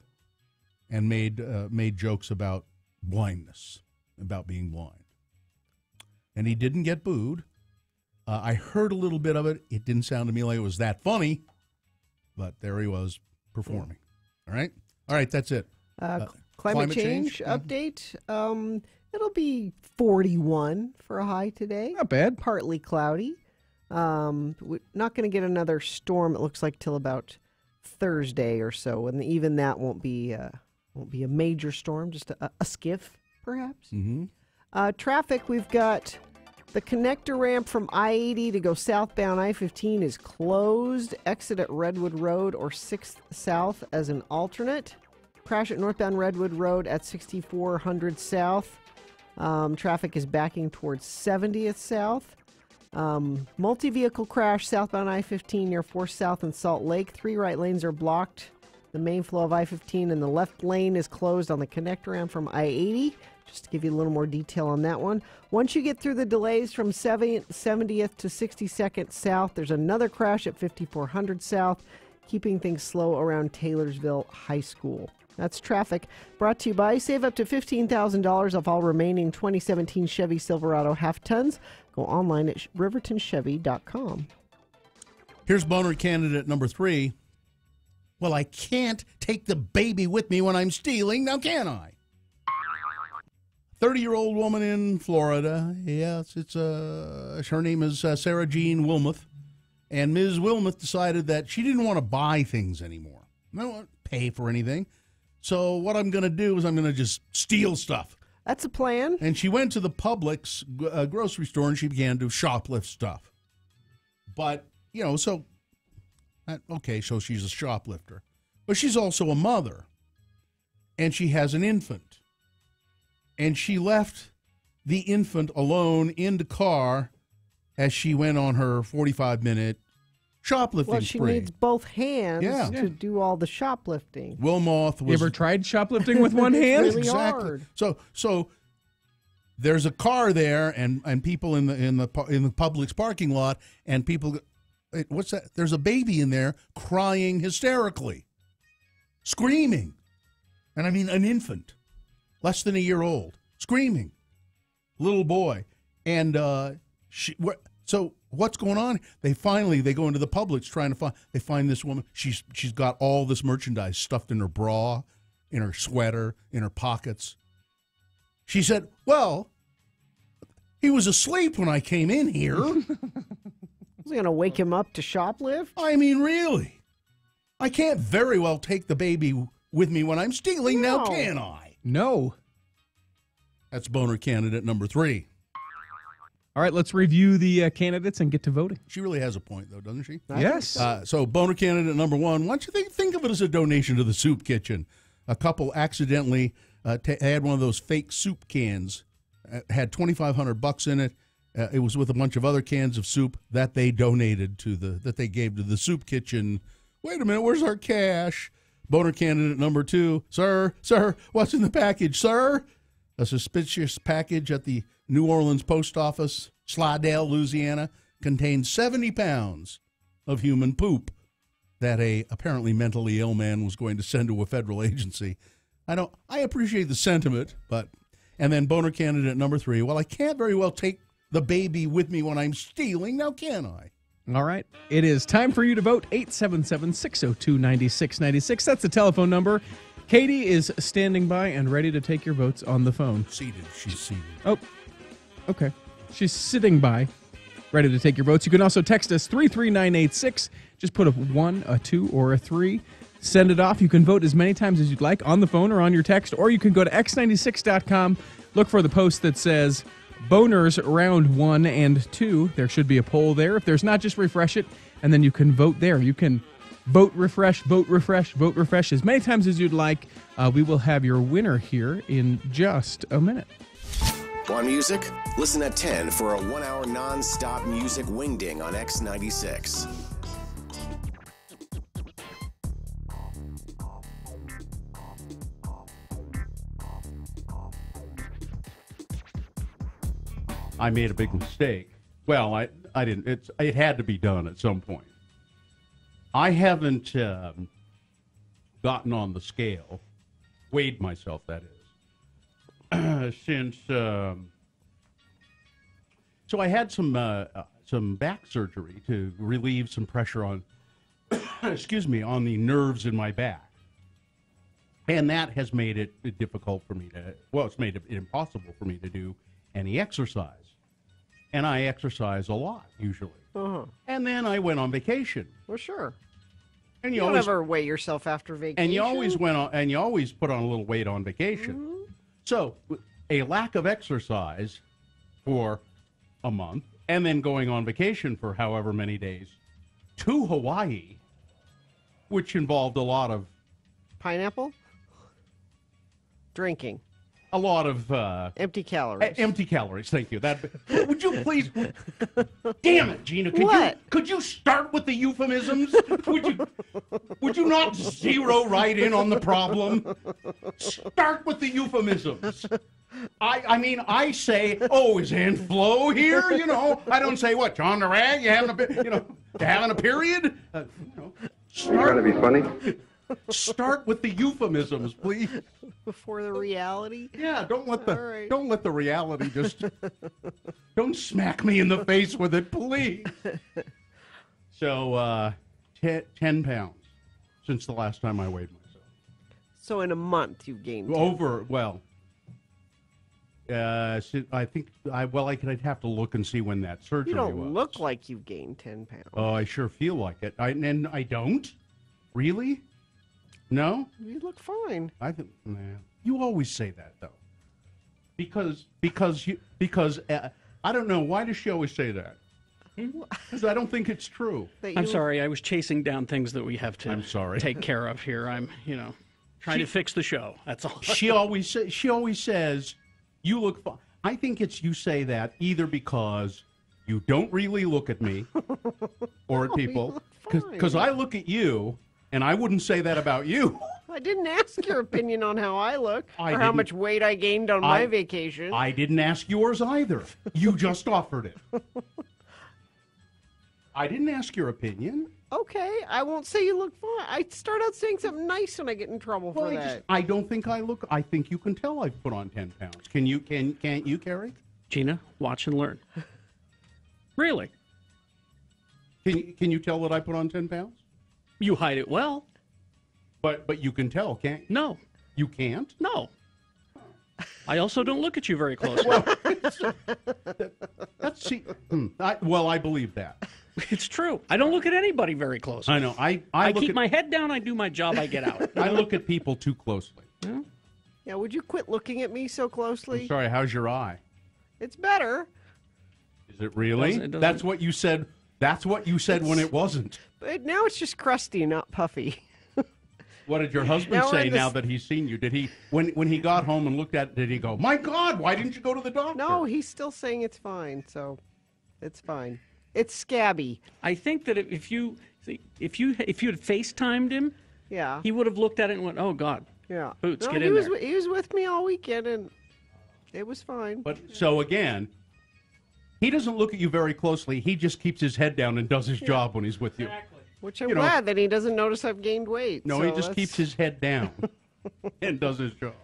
and made jokes about blindness, about being blind. And he didn't get booed. I heard a little bit of it. It didn't sound to me like it was that funny, but there he was performing. All right, that's it. Climate change update. It'll be 41 for a high today. Not bad. Partly cloudy. We're not going to get another storm, it looks like, till about Thursday or so, and even that won't be a major storm, just a skiff, perhaps. Mm-hmm. Traffic, we've got the connector ramp from I-80 to go southbound I-15 is closed. Exit at Redwood Road or 6th South as an alternate. Crash at northbound Redwood Road at 6400 South. Traffic is backing towards 70th South. Multi-vehicle crash southbound I-15 near 4th South and Salt Lake. 3 right lanes are blocked. The main flow of I-15 and the left lane is closed on the connector ramp from I-80. Just to give you a little more detail on that one. Once you get through the delays from 70th to 62nd South, there's another crash at 5400 South, keeping things slow around Taylorsville High School. That's traffic brought to you by save up to $15,000 off all remaining 2017 Chevy Silverado half-tons. Go online at rivertonchevy.com. Here's boner candidate number 3. Well, I can't take the baby with me when I'm stealing, now can I? 30-year-old woman in Florida. Yes, her name is Sarah Jean Wilmoth. And Ms. Wilmoth decided that she didn't want to buy things anymore. I don't want to pay for anything. So what I'm going to do is I'm going to just steal stuff. That's a plan. And she went to the Publix grocery store and she began to shoplift stuff. But, so she's a shoplifter. But she's also a mother. And she has an infant. And she left the infant alone in the car as she went on her 45-minute shoplifting Well, she spree. needs both hands Yeah. to do all the shoplifting. Wilmoth was. You ever tried shoplifting with one hand? It's really Exactly. hard. So there's a car there, and people in the Publix parking lot, and people. What's that? There's a baby in there crying hysterically, screaming, and I mean an infant, less than a year old, screaming, little boy, and so what's going on? They go into the Publix trying to they find this woman. She's got all this merchandise stuffed in her bra, in her sweater, in her pockets. She said, "Well, he was asleep when I came in here." Was going to wake him up to shoplift? I mean, really? I can't very well take the baby with me when I'm stealing now, can I? No. That's boner candidate number 3. All right, let's review the candidates and get to voting. She really has a point, though, doesn't she? Yes. So boner candidate number 1, why don't you think of it as a donation to the soup kitchen? A couple accidentally had one of those fake soup cans, had $2,500 in it. It was with a bunch of other cans of soup that they donated that they gave to the soup kitchen. Wait a minute, where's our cash? Boner candidate number 2, sir, what's in the package, sir? A suspicious package at the New Orleans post office, Slidell, Louisiana, contains 70 pounds of human poop that a apparently mentally ill man was going to send to a federal agency. I appreciate the sentiment, and then boner candidate number 3, well, I can't very well take the baby with me when I'm stealing, now can I? All right. It is time for you to vote. 877-602-9696. That's the telephone number. Katie is standing by and ready to take your votes on the phone. Seated. She's seated. Oh, okay. She's sitting by, ready to take your votes. You can also text us 33986. Just put a 1, a 2, or a 3. Send it off. You can vote as many times as you'd like on the phone or on your text, or you can go to x96.com, look for the post that says Boners round 1 and 2. There should be a poll there. If there's not, just refresh it, and then you can vote there. You can vote, refresh as many times as you'd like. We will have your winner here in just a minute. Want music? Listen at 10 for a 1-hour non-stop music wingding on X96. I made a big mistake. Well, I didn't. It had to be done at some point. I haven't gotten on the scale, weighed myself, that is, since. So I had some back surgery to relieve some pressure on, on the nerves in my back, and that has made it difficult for me to. Well, it's made it impossible for me to do any exercise. And I exercise a lot, usually. Uh-huh. And then I went on vacation. Well, sure. And you don't ever weigh yourself after vacation. And you always put on a little weight on vacation. Mm-hmm. So a lack of exercise for a month, and then going on vacation for however many days to Hawaii, which involved a lot of pineapple, drinking. A lot of empty calories. Empty calories. Thank you. That. Would you please? Damn it, Gina. Could you start with the euphemisms? Would you not zero right in on the problem? Start with the euphemisms. I say, oh, is Aunt Flo here? I don't say what, John the Rag. You having a period? You trying to be funny? Start with the euphemisms, please. Before the reality? Yeah, don't let the reality just don't smack me in the face with it, please. So 10 pounds since the last time I weighed myself. So in a month you gained 10. I think I'd have to look and see when that surgery was. You don't look like you gained 10 pounds. Oh, I sure feel like it. And I don't? Really? No? You look fine. I think you always say that though. Because I don't know, why does she always say that? Because I don't think it's true. I'm sorry, I was chasing down things that we have to take care of here. I'm, trying to fix the show. That's all. She always says you look fine. I think it's you say that either because you don't really look at me or at people, Because I look at you, and I wouldn't say that about you. I didn't ask your opinion on how I look I or how didn't- much weight I gained on my vacation. I didn't ask yours either. You just offered it. I didn't ask your opinion. Okay, I won't say you look fine. I start out saying something nice when I get in trouble for that. I don't think I look. I think you can tell I've put on 10 pounds. Can't you, Carrie? Gina, watch and learn. Really? Can you tell that I put on 10 pounds? You hide it well. But you can tell, can't you? No. You can't? No. I also don't look at you very closely. I believe that. It's true. I don't look at anybody very closely. I know. I look keep at- my head down. I do my job. I get out. I look at people too closely. Yeah, would you quit looking at me so closely? I'm sorry, how's your eye? It's better. Is it really? It doesn't- That's what you said. That's what you said when it wasn't. But now it's just crusty, not puffy. What did your husband Now say in now this- that he's seen you? Did he, when he got home and looked at it, did he go, "My God, why didn't you go to the doctor?" No, he's still saying it's fine, so it's fine. It's scabby. I think that if you had FaceTimed him, Yeah. he would have looked at it and went, "Oh God, Yeah. Boots, No, get he in was there." he was with me all weekend, and it was fine. But so again, he doesn't look at you very closely. He just keeps his head down and does his job when he's with you. Which I'm you know- glad that he doesn't notice I've gained weight. No, so he just that's- keeps his head down and does his job.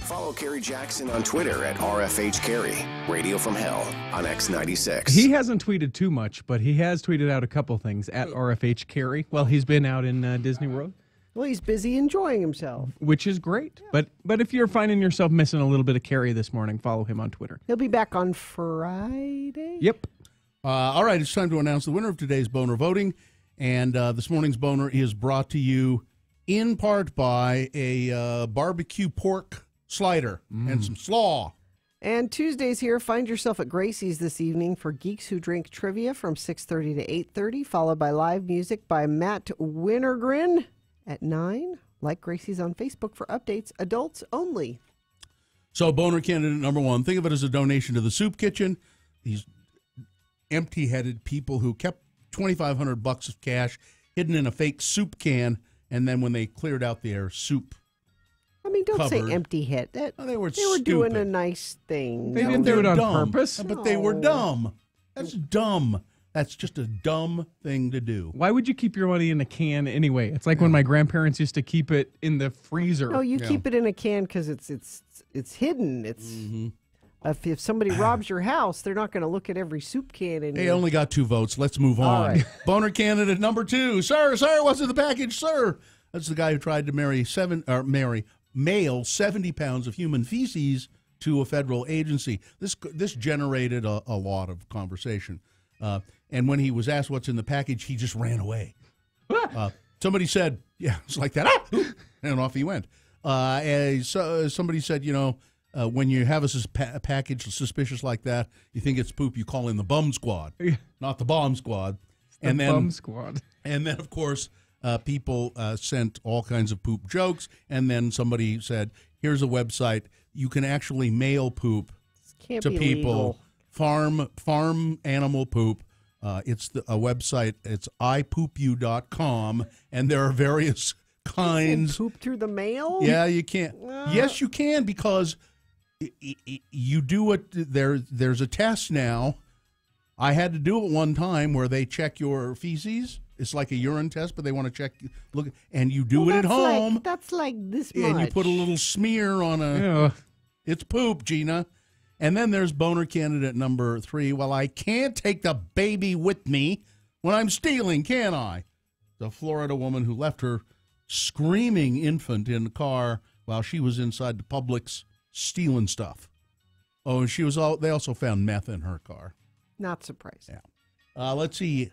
Follow Kerry Jackson on Twitter at RFHCarry, Radio from Hell on X96. He hasn't tweeted too much, but he has tweeted out a couple things at RFH Carey while he's been out in Disney World, Well, he's busy enjoying himself. which is great. But if you're finding yourself missing a little bit of Carey this morning, follow him on Twitter. He'll be back on Friday. Yep. All right, it's time to announce the winner of today's boner voting. And this morning's boner is brought to you in part by a barbecue pork slider and some slaw. And Tuesday's here. Find yourself at Gracie's this evening for Geeks Who Drink Trivia from 6:30 to 8:30, followed by live music by Matt Wintergren at 9. Like Gracie's on Facebook for updates. Adults only. So boner candidate number one, think of it as a donation to the soup kitchen. These empty-headed people who kept $2,500 of cash hidden in a fake soup can, and then when they cleared out their soup I mean, don't covered. say empty hit. They were doing stupid. a nice thing. They No, didn't do it on dumb. purpose. But they were dumb. That's dumb. That's just a dumb thing to do. Why would you keep your money in a can anyway? It's like when my grandparents used to keep it in the freezer. No, you keep it in a can because it's hidden. It's if somebody robs your house, they're not going to look at every soup can in They your- only got 2 votes. Let's move All on. right. Boner candidate number 2. Sir, what's in the package, sir? That's the guy who tried to mail 70 pounds of human feces to a federal agency. This generated a lot of conversation. And when he was asked what's in the package, he just ran away. Somebody said, yeah, it's like that. And off he went. And so, somebody said, when you have a package suspicious like that, you think it's poop, you call in the bum squad, not the bomb squad. Bum squad. And then, of course, people sent all kinds of poop jokes. And then somebody said, here's a website. You can actually mail poop Can't to be people. legal. Farm animal poop. It's a website. It's iPoopYou.com. And there are various kinds. Poop through the mail? Yeah, you can't. Yes, you can, because you do it. There's a test now. I had to do it one time where they check your feces. It's like a urine test, but they want to check. Look, and you do it at home. That's like this much. And you put a little smear on a. Yeah. It's poop, Gina. And then there's boner candidate number 3. Well, I can't take the baby with me when I'm stealing, can I? The Florida woman who left her screaming infant in the car while she was inside the Publix stealing stuff. Oh, and they also found meth in her car. Not surprising. Yeah. Let's see.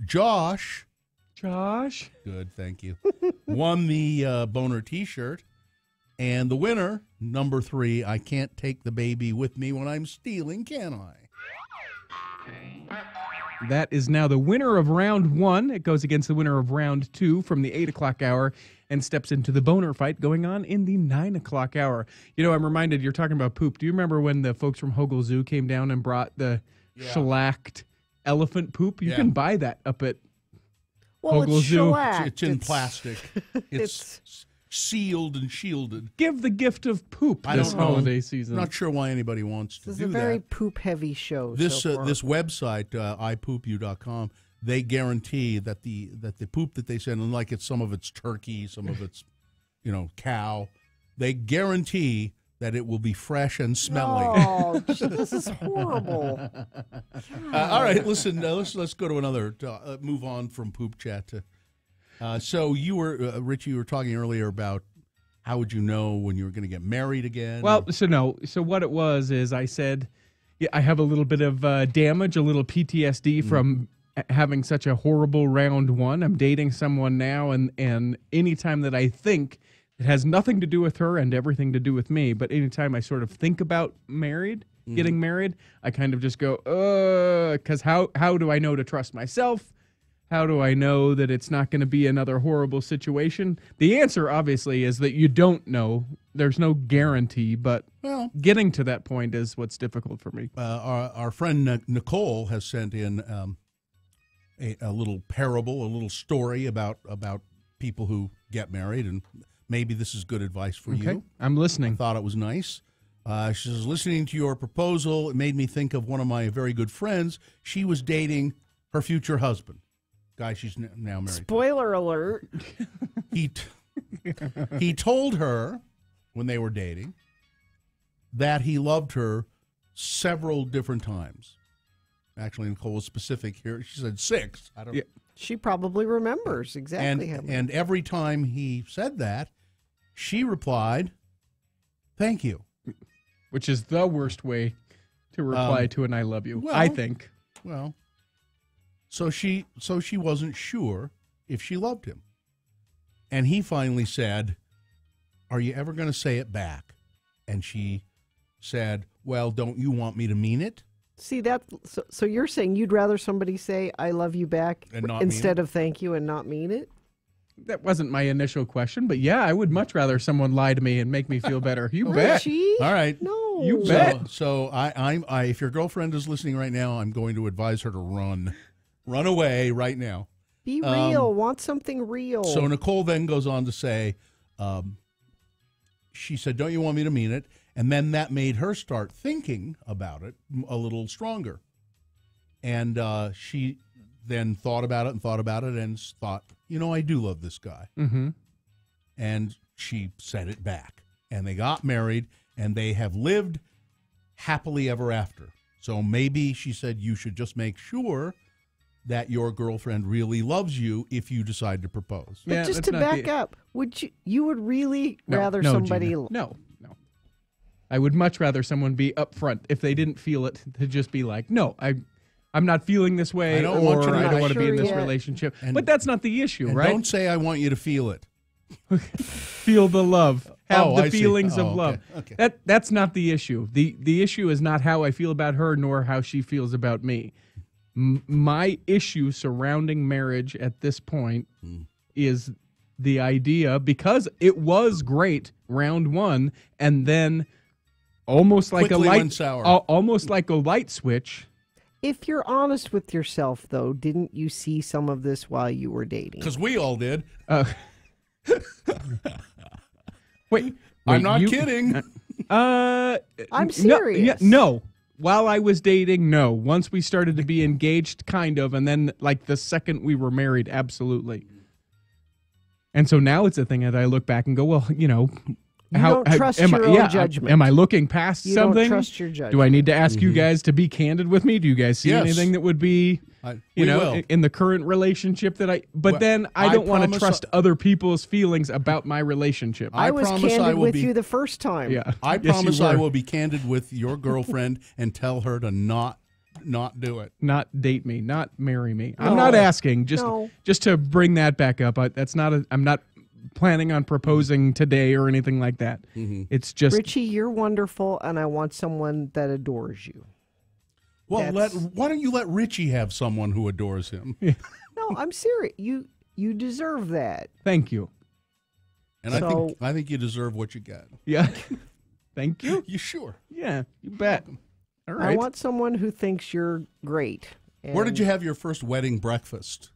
Josh. Good, thank you. Won the boner T-shirt. And the winner, number 3, I can't take the baby with me when I'm stealing, can I? That is now the winner of round 1. It goes against the winner of round 2 from the 8 o'clock hour and steps into the boner fight going on in the 9 o'clock hour. You know, I'm reminded, you're talking about poop. Do you remember when the folks from Hogle Zoo came down and brought the shellacked elephant poop? You can buy that up at Hogle it's Zoo. shellacked. It's in plastic. It's sealed and shielded. Give the gift of poop I this don't know. holiday season. Not sure why anybody wants to This is do a very that. poop-heavy show. This so far. this website, iPoopYou.com, they guarantee that the poop that they send, and like some of it's turkey, some of it's cow, they guarantee that it will be fresh and smelly. Oh, this is horrible. All right, listen, let's go to another. Move on from poop chat to. So you were, Richie, you were talking earlier about how would you know when you were going to get married again? Well, so what it was is I said, I have a little bit of damage, a little PTSD from having such a horrible round 1. I'm dating someone now, and anytime that I think it has nothing to do with her and everything to do with me, but anytime I sort of think about getting married, I kind of just go, because how do I know to trust myself? How do I know that it's not going to be another horrible situation? The answer, obviously, is that you don't know. There's no guarantee, but getting to that point is what's difficult for me. Our friend Nicole has sent in a little parable, a little story about people who get married, and maybe this is good advice for you. I'm listening. I thought it was nice. She says, listening to your proposal, it made me think of one of my very good friends. She was dating her future husband. Guy she's now married. Spoiler alert. He told her when they were dating that he loved her several different times. Actually, Nicole was specific here. She said 6. I don't. She probably remembers exactly how many. And every time he said that, she replied, "Thank you," which is the worst way to reply to an "I love you." Well, I think. Well. So she wasn't sure if she loved him. And he finally said, "Are you ever going to say it back?" And she said, "Well, don't you want me to mean it?" See, so you're saying you'd rather somebody say "I love you" back and not instead of "thank you" and not mean it? That wasn't my initial question, but yeah, I would much rather someone lie to me and make me feel better. You bet. All right. No. You bet. So I if your girlfriend is listening right now, I'm going to advise her to run. Run away right now. Be real. Want something real. So Nicole then goes on to say, she said, "Don't you want me to mean it?" And then that made her start thinking about it a little stronger. And she then thought about it and thought, I do love this guy. Mm-hmm. And she said it back. And they got married, and they have lived happily ever after. So maybe she said you should just make sure that your girlfriend really loves you if you decide to propose. But just to back up, would you would really rather somebody... Gina. No. I would much rather someone be upfront if they didn't feel it, to just be like, no, I'm not feeling this way, I don't want to be in this relationship. But that's not the issue, right? Don't say I want you to feel it. Feel the love. have Oh, the I see. feelings Oh, of love. okay. That's not the issue. The issue is not how I feel about her nor how she feels about me. My issue surrounding marriage at this point is the idea, because it was great round one, and then almost like Quickly a went light, sour. almost like a light switch. If you're honest with yourself, though, didn't you see some of this while you were dating? Because we all did. Wait, I'm not kidding. I'm serious. No. While I was dating, no. Once we started to be engaged, kind of, and then like the second we were married, absolutely. And so now it's a thing that I look back and go, well, you know, You don't trust your own judgment. Am I looking past You something? don't trust your judgment. Do I need to ask you guys to be candid with me? Do you guys see Yes. anything that would be, we will. in the current relationship that I? But Well, then I I don't want to promise trust other people's feelings about my relationship. I was promise candid I will with be- you the first time. Yeah, I Yes, you promise I were. will be candid with your girlfriend and tell her to not do it. Not date me, not marry me. No. I'm not asking. No. Just to bring that back up. I'm not planning on proposing today or anything like that. It's just Richie, you're wonderful, and I want someone that adores you. Well, That's- why don't you let Richie have someone who adores him? No, I'm serious. You deserve that. Thank you. And So- I think you deserve what you got. Yeah. Thank you. You sure? Yeah, you bet. All right. I want someone who thinks you're great. Where did you have your first wedding breakfast?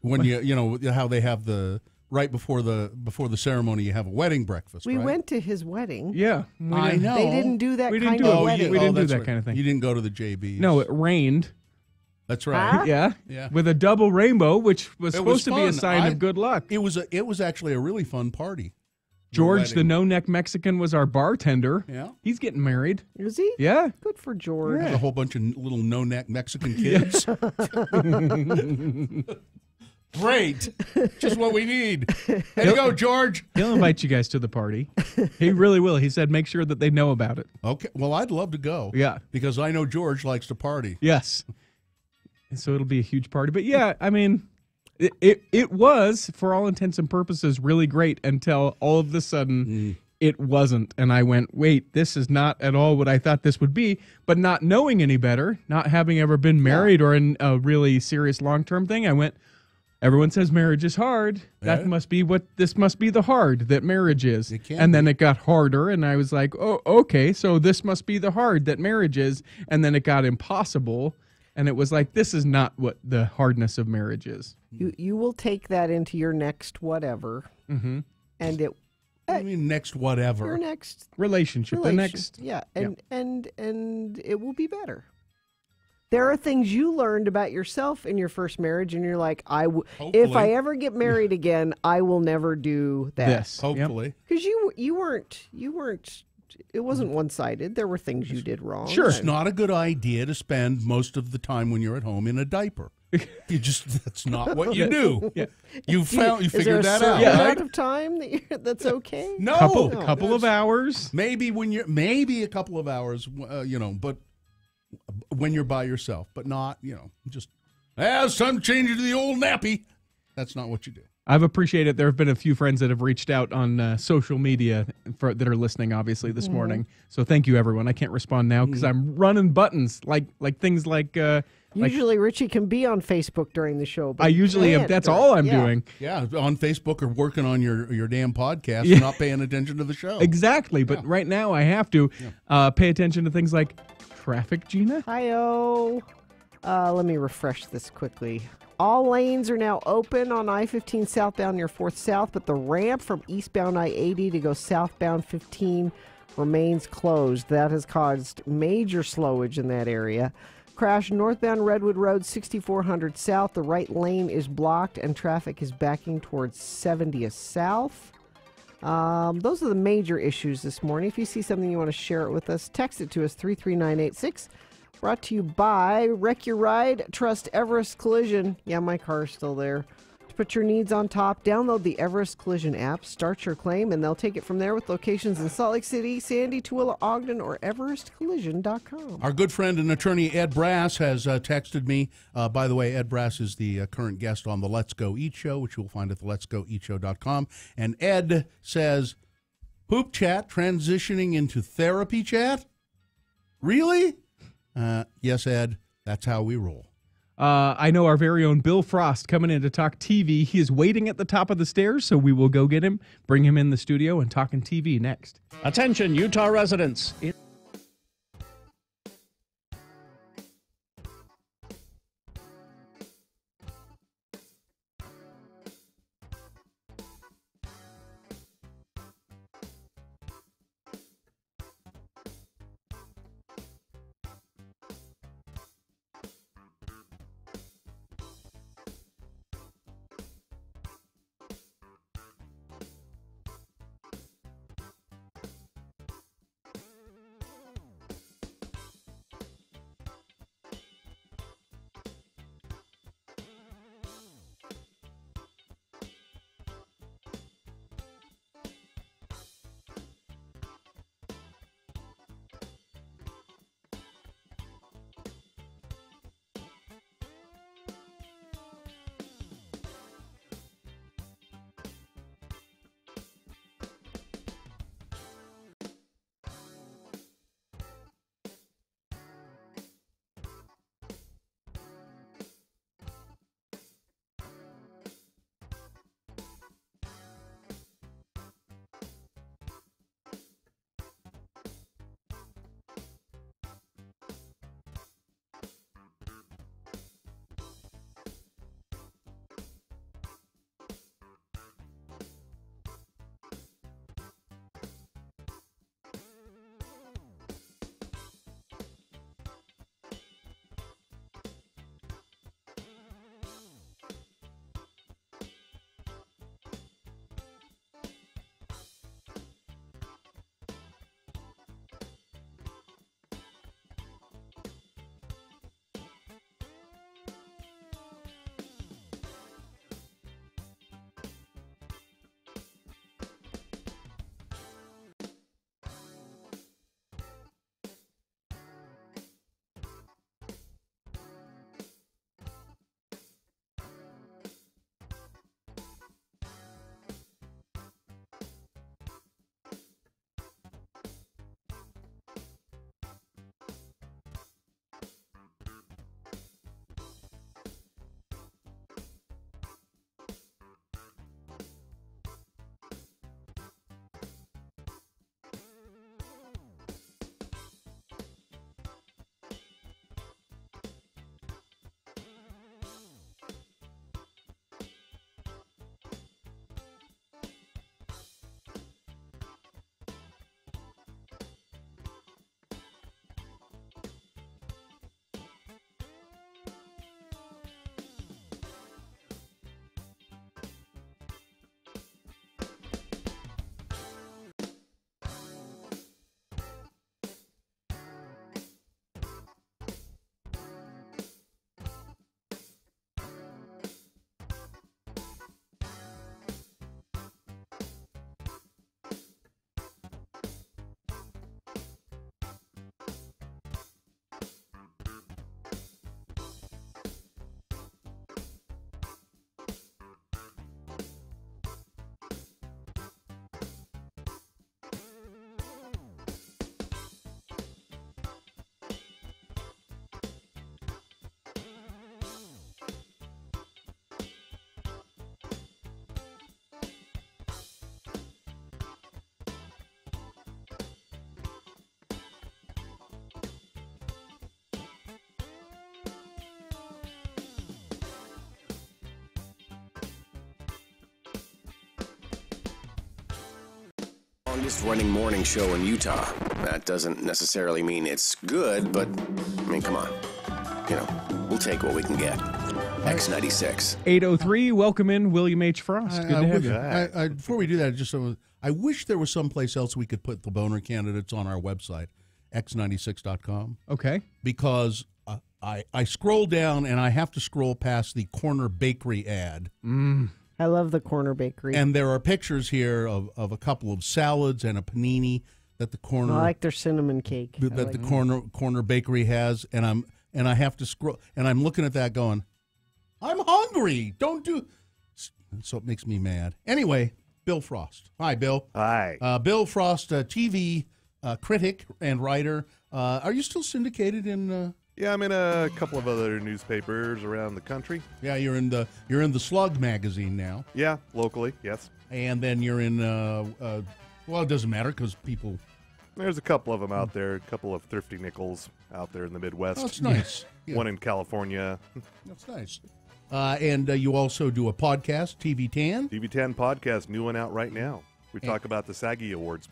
When you know how they have the right before the ceremony, you have a wedding breakfast. We right? went to his wedding. Yeah, I know. They didn't do that We kind didn't do of it. wedding. We didn't do that's that right. kind of thing. You didn't go to the JBs. No, it rained. That's right. Huh? Yeah. Yeah. With a double rainbow, which was It supposed to be a fun. sign of good luck. It was actually a really fun party. George, the wedding. no-neck Mexican, was our bartender. Yeah. He's getting married. Is he? Yeah. Good for George. There's a whole bunch of little no-neck Mexican kids. Great. Just what we need. Here you go, George. He'll invite you guys to the party. He really will. He said make sure that they know about it. Okay. Well, I'd love to go. Yeah. Because I know George likes to party. Yes. And so it'll be a huge party. But yeah, I mean, it was, for all intents and purposes, really great until all of a sudden it wasn't. And I went, wait, this is not at all what I thought this would be. But not knowing any better, not having ever been married or in a really serious long-term thing, I went, everyone says marriage is hard. That Yeah. must be this must be the hard that marriage is. It can And then be. it got harder, and I was like, oh, okay, so this must be the hard that marriage is. And then it got impossible, and it was like, this is not what the hardness of marriage is. You will take that into your next whatever, Mm-hmm. and it I mean, next whatever. your next Relationship, the next. yeah, and it will be better. There are things you learned about yourself in your first marriage, and you're like, if I Hopefully. ever get married again, I will never do that. This. Hopefully. Because you weren't. It wasn't one-sided. There were things you did wrong. Sure. It's not a good idea to spend most of the time when you're at home in a diaper. That's not what you do. Yeah. You Is there figured a that certain out, Yeah. amount of time that's okay? No, Couple of hours. maybe maybe a couple of hours, but when you're by yourself, but not, just some change to the old nappy. That's not what you do. I've appreciated. There have been a few friends that have reached out on social media that are listening, obviously, this morning. So thank you, everyone. I can't respond now because I'm running buttons like things like. Usually, Richie can be on Facebook during the show. But I usually am. can't That's during- all I'm yeah. doing. Yeah, on Facebook or working on your damn podcast, Yeah. and not paying attention to the show. Exactly. But right now I have to pay attention to things like traffic, Gina. Hi-oh. Let me refresh this quickly. All lanes are now open on I-15 southbound near 4th South, but the ramp from eastbound I-80 to go southbound 15 remains closed. That has caused major slowage in that area. Crash northbound Redwood Road 6400 South. The right lane is blocked and traffic is backing towards 70th South. Those are the major issues this morning. If you see something you want to share it with us, text it to us 33986. Brought to you by Wreck Your Ride, Trust Everest Collision. Yeah, my car is still there. To put your needs on top, download the Everest Collision app, start your claim, and they'll take it from there with locations in Salt Lake City, Sandy, Tooele, Ogden, or everestcollision.com. Our good friend and attorney Ed Brass has texted me. By the way, Ed Brass is the current guest on the Let's Go Eat Show, which you'll find at the letsgoeatshow.com. And Ed says, Poop chat transitioning into therapy chat? Really? Yes, Ed. That's how we roll. I know our very own Bill Frost coming in to talk TV. He is waiting at the top of the stairs, so we will go get him, bring him in the studio, and talking TV next. Attention, Utah residents. Longest running morning show in Utah. That doesn't necessarily mean it's good, but I mean, come on. You know, we'll take what we can get. X96. 803, welcome in William H. Frost. Good to have you. Before we do that, I wish there was someplace else we could put the boner candidates on our website, x96.com. Okay. Because I scroll down and I have to scroll past the Corner Bakery ad. I love the Corner Bakery. And there are pictures here of a couple of salads and a panini that the corner. I like their cinnamon cake. That the corner bakery has, and I have to scroll, and I'm looking at that going, I'm hungry. Don't do. So it makes me mad. Anyway, Bill Frost. Hi, Bill. Hi. Bill Frost, TV critic and writer. Are you still syndicated in? Yeah, I'm in a couple of other newspapers around the country. Yeah, you're in the Slug magazine now. Yeah, locally, yes. And then you're in. Well, it doesn't matter because people. There's a couple of them out there. A couple of Thrifty Nickels out there in the Midwest. Oh, that's nice. Yeah. One in California. That's nice. And you also do a podcast, TV Tan. TV Tan podcast, new one out right now. We talk about the SAGI Awards.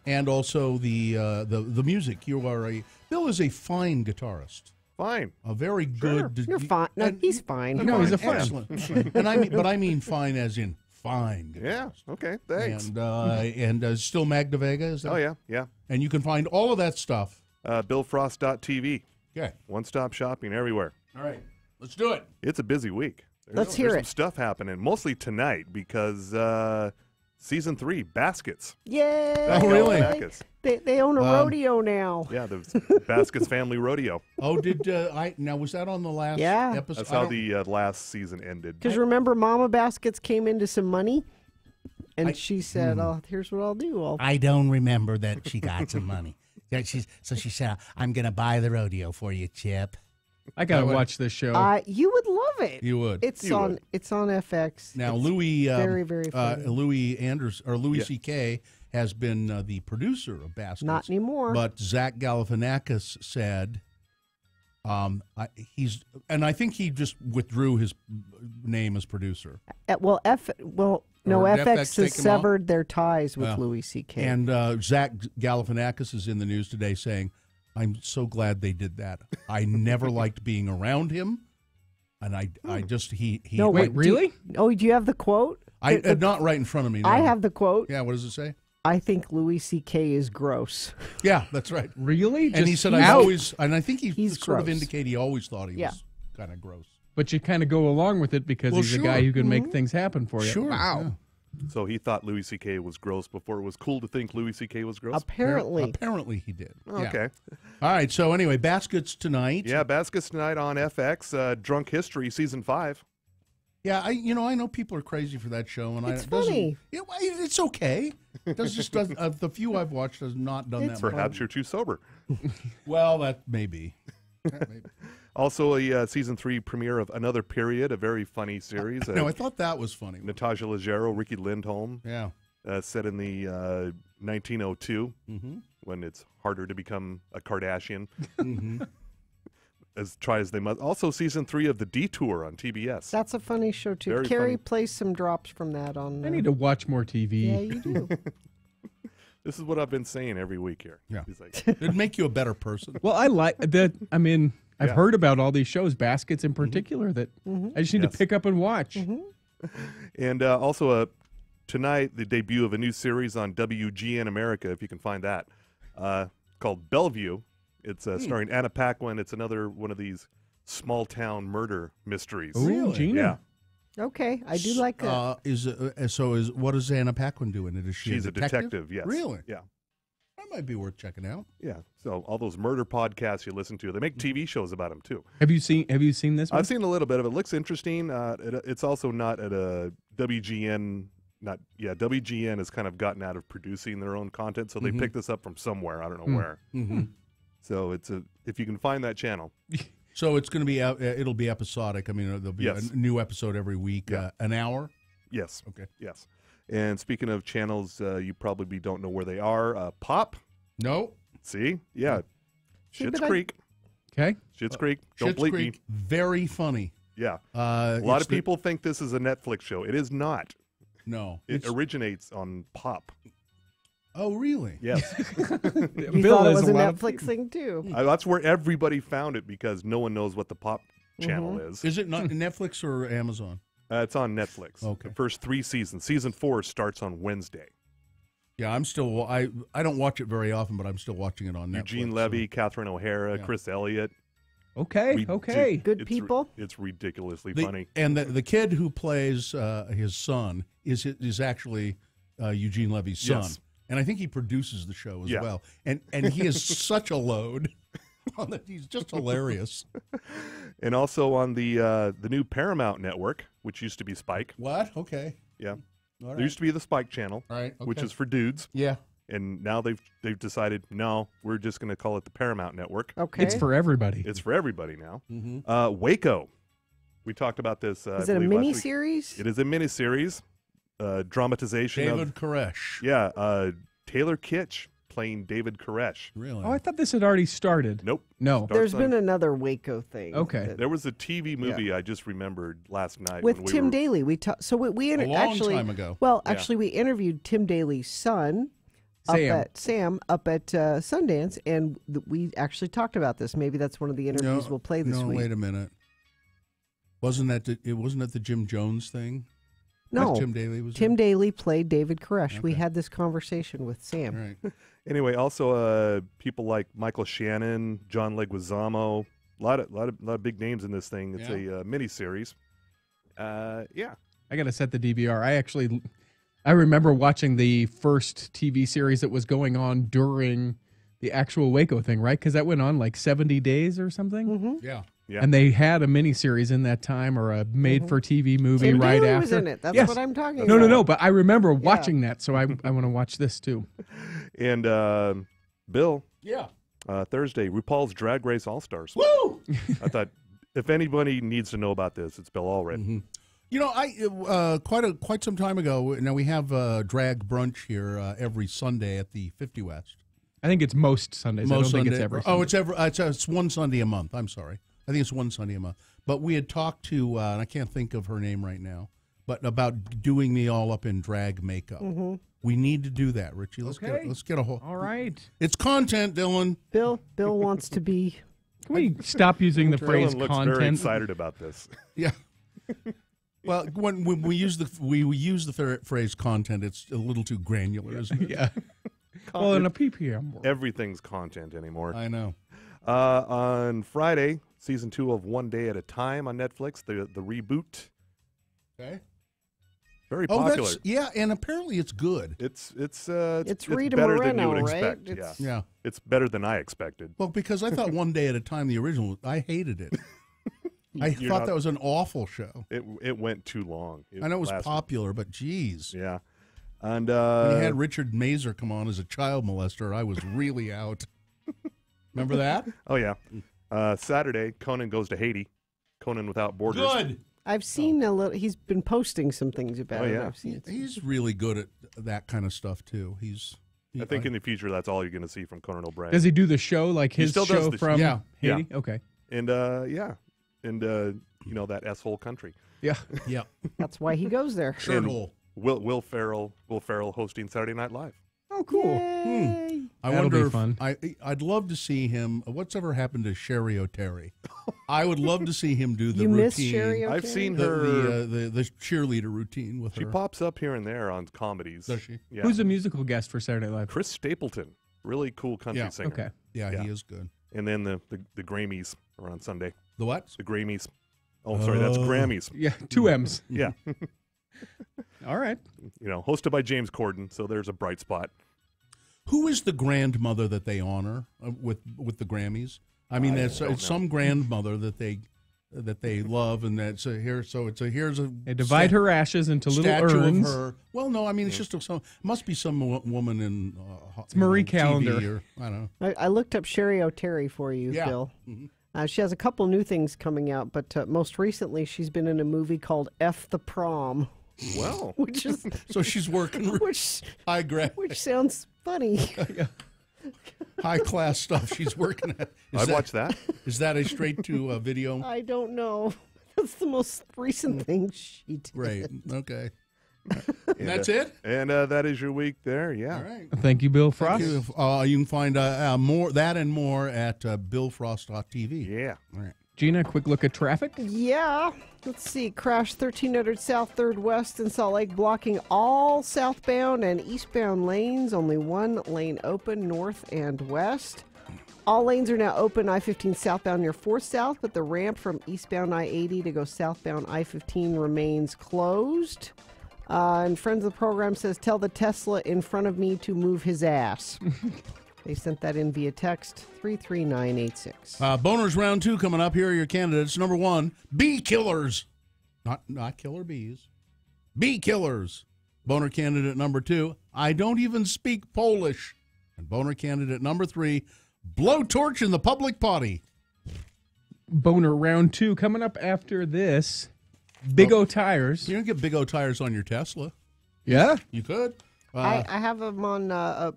And also the music. Bill is a fine guitarist. Fine. A very good. You're fine. No, he's fine. No, he's a fine. Excellent. But I mean fine as in fine. Yeah. Okay. Thanks. And still Magda Vega, is that? Oh yeah. Yeah. And you can find all of that stuff. BillFrost.tv. Okay. One-stop shopping everywhere. All right. Let's do it. It's a busy week. Let's hear There's it. some stuff happening, mostly tonight because season 3 Baskets. Yay! Oh, really? They own a rodeo now. Yeah, the Baskets Family Rodeo. Oh, now was that on the last Yeah. episode? That's how the last season ended. Because remember, Mama Baskets came into some money, and she said, "Oh, here's what I'll do. I don't remember that she got some money. So she said, I'm going to buy the rodeo for you, Chip. I gotta watch this show. You would love it. You would. It's on FX. Now, It's Louis, very, very funny. Louis C.K. has been the producer of Baskets. Not anymore. But Zach Galifianakis said, I think he just withdrew his name as producer. FX has take him severed their ties with Yeah. Louis C.K. And Zach Galifianakis is in the news today saying, I'm so glad they did that. I never liked being around him. And I just, he No, wait, really? Do you have the quote? Not right in front of me. No. I have the quote. Yeah, what does it say? I think Louis C.K. is gross. Yeah, that's right. Really? And he said, and I think he's sort of gross. indicated he always thought he was kind of gross. But you kind of go along with it because he's a guy who can make things happen for you. Sure. Wow. Yeah. So he thought Louis C.K. was gross before it was cool to think Louis C.K. was gross? Apparently he did. Oh, Yeah. okay. All right, so anyway, Baskets tonight. Yeah, Baskets tonight on FX, Drunk History, Season 5. Yeah, I know people are crazy for that show, and It's funny. It's okay. It doesn't. The few I've watched has not done that. Perhaps you're too sober. Well, that may be. Also, a Season 3 premiere of Another Period, a very funny series. No, I thought that was funny. Natasha Leggero, Ricky Lindholm. Yeah. Set in the 1902, when it's harder to become a Kardashian. As try as they must. Also, Season 3 of The Detour on TBS. That's a funny show, too. Very Carrie funny. plays some drops from that on. I need to watch more TV. Yeah, you do. This is what I've been saying every week here. Yeah. He's like, It'd make you a better person. Well, I like that. I mean, I've Yeah. heard about all these shows, Baskets in particular, that I just need to pick up and watch. and also tonight, the debut of a new series on WGN America, if you can find that, called Bellevue. It's starring Anna Paquin. It's another one of these small town murder mysteries. Ooh, really? Gina. Yeah. Okay, I do like that. What does Anna Paquin do in it? Is she She's a detective, yes. Really? Yeah. That might be worth checking out. Yeah. So all those murder podcasts you listen to, they make TV shows about them too. Have you seen this one? I've seen a little bit of it. It looks interesting. It's also not at a WGN. WGN has kind of gotten out of producing their own content, so they picked this up from somewhere. I don't know where. So if you can find that channel. So it's going to be it'll be episodic. I mean, there'll be Yes. a new episode every week. Yeah. An hour. Yes. Okay. Yes. And speaking of channels, you probably don't know where they are. Pop. No. See? Yeah. See, Schitt's but Creek. Okay. Schitt's Creek. Don't Schitt's bleep Creek, me. very funny. Yeah. A lot of people think this is a Netflix show. It is not. No. It originates on Pop. Oh, really? Yes. You thought it was a Netflix thing, too. That's where everybody found it because no one knows what the Pop channel is. Is it not Netflix or Amazon? It's on Netflix. Okay. The first 3 seasons. Season 4 starts on Wednesday. Yeah, I'm still. I don't watch it very often, but I'm still watching it on Netflix. Eugene Levy, Catherine O'Hara, Yeah. Chris Elliott. Okay. Okay. Good people. It's ridiculously The- funny. And the kid who plays his son is actually Eugene Levy's son. Yes. And I think he produces the show as Yeah. well. And he is such a load. On that. He's just hilarious. And also on the new Paramount network, which used to be Spike. What? Okay. Yeah. All There used to be the Spike Channel, which okay. is for dudes. Yeah. And now they've decided, no, we're just going to call it the Paramount Network. Okay. It's for everybody. It's for everybody now. Mhm. Waco. We talked about this. Is it a mini-series? It is a miniseries. Dramatization David of Koresh. Yeah. Taylor Kitsch playing David Koresh. Really? Oh, I thought this had already started. Nope. No. There's been another Waco thing. Okay. There was a TV movie I just remembered last night With when we Tim were, Daly. We A long actually time ago. Well, Yeah. actually, we interviewed Tim Daly's son. Sam. up at Sundance, and we actually talked about this. Maybe that's one of the interviews we'll play this week. Wait a minute. Wasn't that the Jim Jones thing? No, That Tim Daly was. Tim in? Daly played David Koresh. We had this conversation with Sam. Right. Anyway, also people like Michael Shannon, John Leguizamo, a lot of big names in this thing. It's a miniseries. Yeah. I got to set the DVR. I remember watching the first TV series that was going on during the actual Waco thing, right? Because that went on like 70 days or something. Mm-hmm. Yeah. Yeah. And they had a miniseries in that time or a made-for-TV movie Tim right Daly after. was in it. That's Yes. what I'm talking No, about. no. But I remember watching that, so I want to watch this too. And Bill. Yeah. Thursday, RuPaul's Drag Race All Stars. Woo! I thought if anybody needs to know about this, it's Bill Allred. Mm-hmm. You know, I quite some time ago. Now we have drag brunch here every Sunday at the 50 West. I think it's most Sundays. I don't think it's every Sunday. Oh, it's one Sunday a month. I'm sorry. I think it's one Sunday a month. But we had talked to, and I can't think of her name right now, but about doing me all up in drag makeup. Mm-hmm. We need to do that, Richie. Let's get a whole. All right. It's content, Dylan. Bill wants to be. Can we stop using the phrase Dylan looks content? very excited about this. Yeah. Well, when we use the phrase content, it's a little too granular, isn't it? Yeah. Well, in a PPM world. Everything's content anymore. I know. On Friday, season 2 of One Day at a Time on Netflix, the reboot. Okay. Very popular. Yeah, and apparently it's good. It's Rita better than you Moreno, would right? expect. Yeah. It's better than I expected. Well, because I thought One Day at a Time, the original, I hated it. I thought that was an awful show. It went too long. I know it was popular, but geez. Yeah. And when you had Richard Mazer come on as a child molester, I was really out. Remember that? Oh, yeah. Saturday, Conan goes to Haiti. Conan Without Borders. Good. I've seen a little. He's been posting some things about it. yeah. I've seen it. He's really good at that kind of stuff, too. I think in the future, that's all you're going to see from Conan O'Brien. Does he do the show like He his still does show the from yeah. Haiti? Yeah. Okay. And, And, that S-hole country. Yeah. Yeah. That's why he goes there. And Will Ferrell hosting Saturday Night Live. Oh, cool. Yay. I That'll wonder be if fun. I'd love to see him. What's ever happened to Sherry O'Terry? I would love to see him do the You routine. miss Sherry O'Terry? I've seen her. the cheerleader routine with She her. pops up here and there on comedies. Does she? Yeah. Who's a musical guest for Saturday Night Live? Chris Stapleton, really cool country Yeah. singer. Okay. Yeah, he is good. And then the Grammys are on Sunday. The what? The Grammys. Oh, sorry, that's Grammys. Yeah, 2 M's. Yeah. All right. Hosted by James Corden, so there's a bright spot. Who is the grandmother that they honor with the Grammys? I mean, it's some grandmother that they love, and that's here's a They divide her ashes into little statue urns. of her. Well, no, I mean it's just must be some woman in. It's Marie TV Callender. or, I don't know. I looked up Sherry O'Terry for you, Yeah. Bill. Mhm. She has a couple new things coming out, but most recently she's been in a movie called F the Prom. Well, which is so she's working high grade, which sounds funny. high class stuff. She's working at. I'd watch that. Is that a straight to video? I don't know. That's the most recent thing she did. Great. Okay. And, That's it? And that is your week there. Yeah. All right. Thank you, Bill Frost. Thank you. You can find that and more at billfrost.tv. Yeah. All right. Gina, quick look at traffic. Yeah. Let's see. Crash 1300 South 3rd West in Salt Lake, blocking all southbound and eastbound lanes. Only one lane open, north and west. All lanes are now open, I-15 southbound near 4th South, but the ramp from eastbound I-80 to go southbound I-15 remains closed. And friends of the program says, tell the Tesla in front of me to move his ass. They sent that in via text 33986. Boners round 2 coming up. Here are your candidates. Number 1, bee killers. Not killer bees. Bee killers. Boner candidate number 2, I don't even speak Polish. And boner candidate number 3, blowtorch in the public potty. Boner round 2 coming up after this. Big O tires. You don't get Big O tires on your Tesla. Yeah? You could. I have them on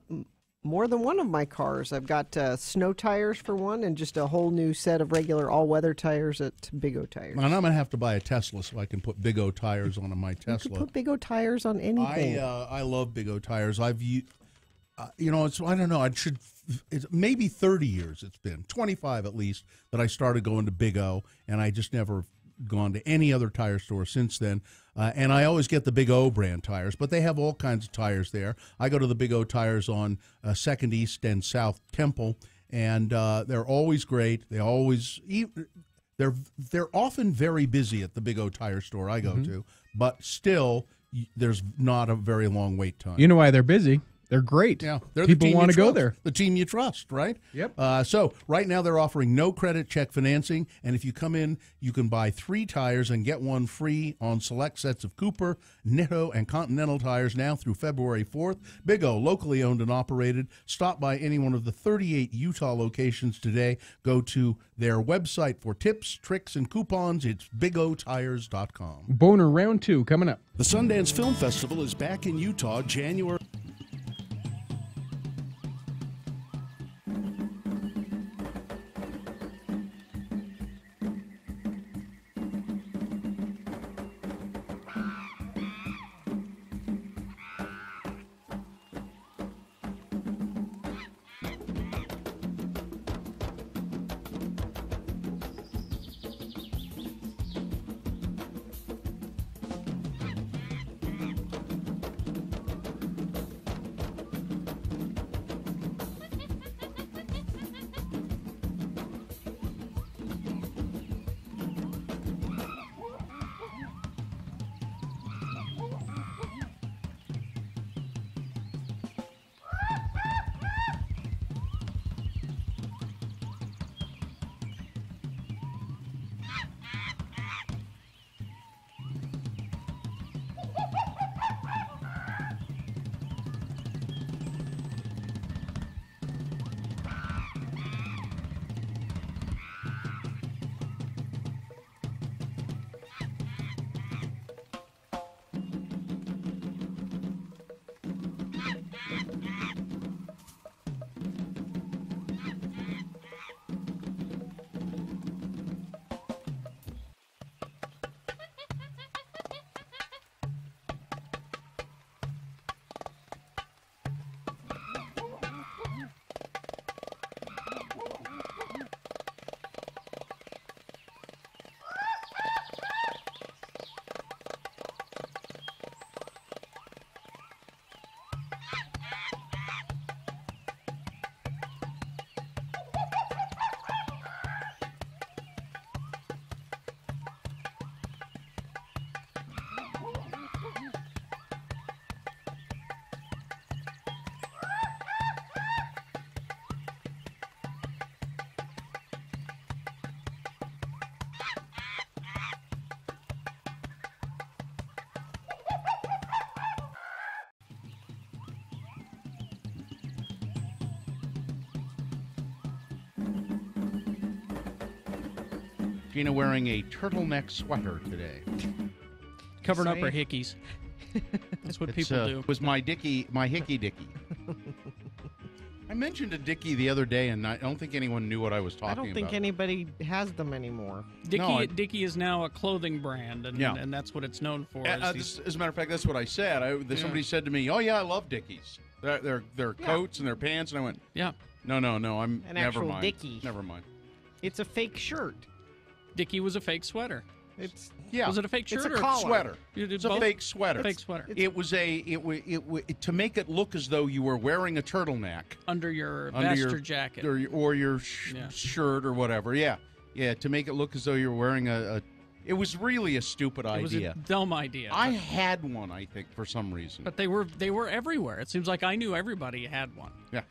more than one of my cars. I've got snow tires for one and just a whole new set of regular all-weather tires at Big O Tires. And I'm going to have to buy a Tesla so I can put Big O tires on my Tesla. You can put Big O tires on anything. I love Big O tires. I've used, it's, I don't know. It's maybe 30 years it's been, 25 at least, that I started going to Big O, and I just never gone to any other tire store since then. And I always get the Big O brand tires, but they have all kinds of tires there. I go to the Big O tires on 2nd East and South Temple, and they're always great. They're often very busy at the Big O tire store I go to, but still there's not a very long wait time. You know why they're busy? They're great. Yeah, they're People want to go trust. there. The team you trust, right? Yep. So right now they're offering no credit check financing, and if you come in, you can buy 3 tires and get one free on select sets of Cooper, Nitto, and Continental tires now through February 4th. Big O, locally owned and operated. Stop by any one of the 38 Utah locations today. Go to their website for tips, tricks, and coupons. It's bigotires.com. Boner round 2 coming up. The Sundance Film Festival is back in Utah January. Gina wearing a turtleneck sweater today. Covering up her hickeys. That's what people do. It was my hickey dicky. I mentioned a dicky the other day, and I don't think anyone knew what I was talking about. I don't think anybody has them anymore. Dicky is now a clothing brand, and that's what it's known for. As a matter of fact, that's what I said. Somebody said to me, "Oh yeah, I love Dickies. Their coats and their pants," and I went, "Yeah, no, I'm an never actual mind. Dickie. Never mind. It's a fake shirt. Dickie was a fake sweater. Was it a fake shirt or a collar? Sweater? You did It's both? a fake sweater. Fake sweater. It was to make it look as though you were wearing a turtleneck under your vest or jacket or your shirt or whatever. Yeah, to make it look as though you were wearing a. It was really a stupid idea. It was a dumb idea. I had one, I think, for some reason. But they were everywhere. It seems like I knew everybody had one. Yeah.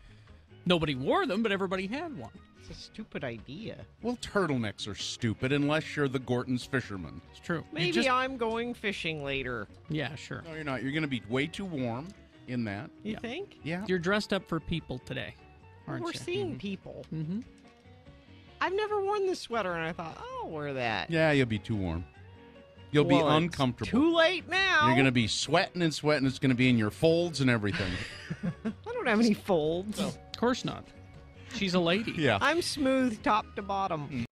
Nobody wore them, but everybody had one. It's a stupid idea. Well, turtlenecks are stupid unless you're the Gorton's fisherman. It's true. Maybe I'm going fishing later. Yeah, sure. No, you're not. You're going to be way too warm in that. You think? Yeah. You're dressed up for people today, aren't We're you? seeing people. Mm-hmm. I've never worn this sweater, and I thought, I'll wear that. Yeah, you'll be too warm. You'll be Well, it's uncomfortable. too late now. You're going to be sweating and sweating. It's going to be in your folds and everything. I don't have any folds. Of course not. She's a lady. Yeah. I'm smooth top to bottom.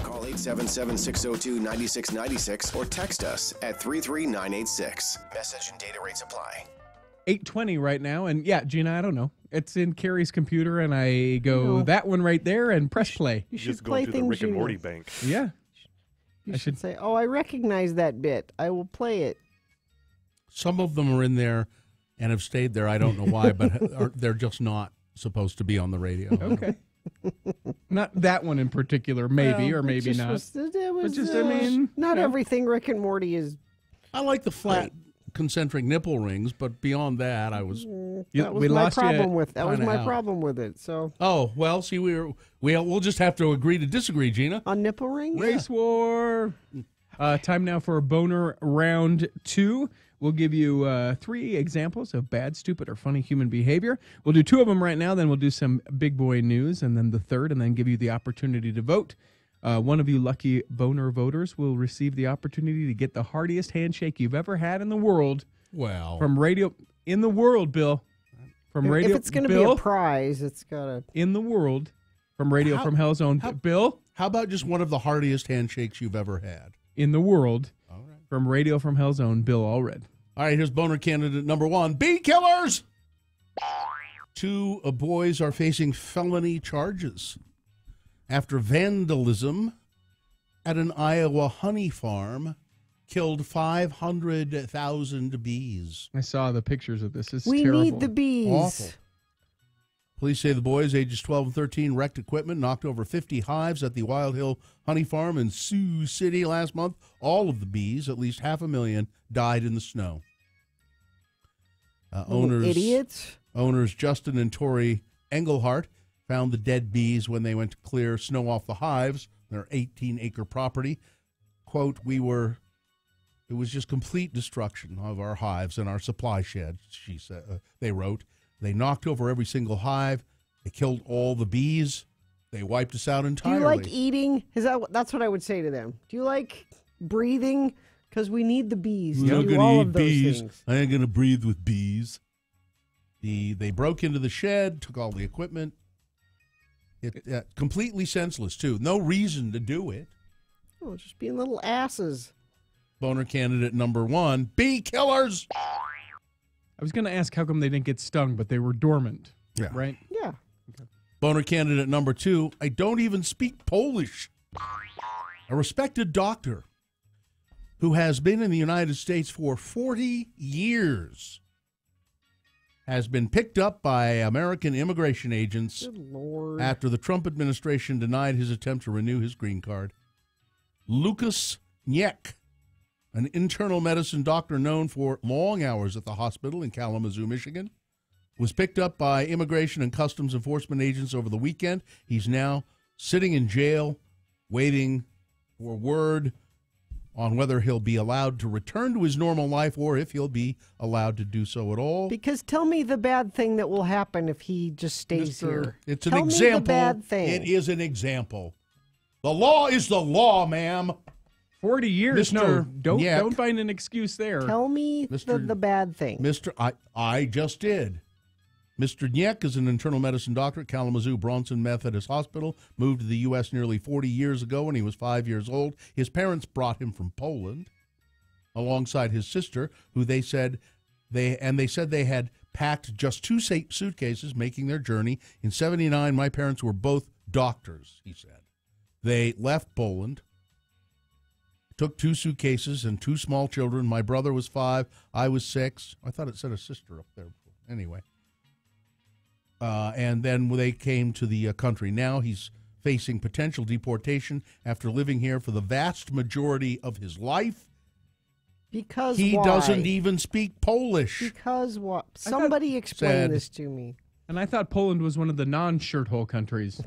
Call 877-602-9696 or text us at 33986. Message and data rates apply. 8:20 right now, and yeah, Gina, I don't know. It's in Carrie's computer, and I go that one right there and press play. You should Just play going through the things Rick and you Morty know. bank. Yeah. You should say, "Oh, I recognize that bit. I will play it." Some of them are in there and have stayed there. I don't know why, but they're just not supposed to be on the radio. Okay. Not that one in particular, maybe, Well, or it maybe just not. was- it But was, just, I mean, not you know. everything Rick and Morty is. I like the flat concentric nipple rings, but beyond that, I was. That was my problem with. That was my problem with it. So Oh well, see, we'll just have to agree to disagree, Gina. on nipple rings. Race war. Time now for boner round 2. We'll give you 3 examples of bad, stupid, or funny human behavior. We'll do 2 of them right now, then we'll do some big boy news, and then the third, and then give you the opportunity to vote. One of you lucky boner voters will receive the opportunity to get the hardiest handshake you've ever had in the world. Well, From radio in the world, Bill. From radio. If it's going to be Bill, a prize, it's gotta. in the world, from Radio from Hell's Own. Bill, how about just one of the hardiest handshakes you've ever had? in the world, from Radio from Hell's Own, Bill Allred. All right, here's boner candidate number 1. Bee killers! 2 boys are facing felony charges after vandalism at an Iowa honey farm killed 500,000 bees. I saw the pictures of this. It's We terrible. need the bees. Awful. Police say the boys, ages 12 and 13, wrecked equipment, knocked over 50 hives at the Wild Hill Honey Farm in Sioux City last month. All of the bees, at least 500,000, died in the snow. Idiots. Owners Justin and Tori Engelhart found the dead bees when they went to clear snow off the hives, their 18-acre property. Quote, it was just complete destruction of our hives and our supply shed, she said. They wrote. They knocked over every single hive. They killed all the bees. They wiped us out Do entirely. you like eating? That's what I would say to them. Do you like breathing? Because we need the bees to I'm do gonna all eat of those bees. things. I ain't going to breathe with bees. They broke into the shed, took all the equipment. Completely senseless, too. No reason to do it. Oh, just being little asses. Boner candidate number 1, bee killers. I was going to ask how come they didn't get stung, but they were dormant. Yeah. Right? Yeah. Boner candidate number 2, I don't even speak Polish. A respected doctor who has been in the United States for 40 years has been picked up by American immigration agents Good Lord. after the Trump administration denied his attempt to renew his green card. Lucas Nyek, an internal medicine doctor known for long hours at the hospital in Kalamazoo, Michigan, was picked up by Immigration and Customs Enforcement agents over the weekend. He's now sitting in jail waiting for word on whether he'll be allowed to return to his normal life or if he'll be allowed to do so at all. Because tell me the bad thing that will happen if he just stays here. It's an Tell example. me the bad thing. It is an example. The law is the law, ma'am. 40 years. No, don't Nyek. don't find an excuse there. Tell me the bad thing. I just did. Mr. Nyek is an internal medicine doctor at Kalamazoo Bronson Methodist Hospital, moved to the U.S. nearly 40 years ago when he was 5 years old. His parents brought him from Poland alongside his sister, who they said they had packed just 2 suitcases making their journey. In 1979, my parents were both doctors, he said. They left Poland, took 2 suitcases and 2 small children. My brother was 5, I was 6. I thought it said a sister up there. Anyway. And then they came to the country. Now he's facing potential deportation after living here for the vast majority of his life. Because he why? doesn't even speak Polish. Because what? Somebody explain this to me. And I thought Poland was one of the non-shirthole countries.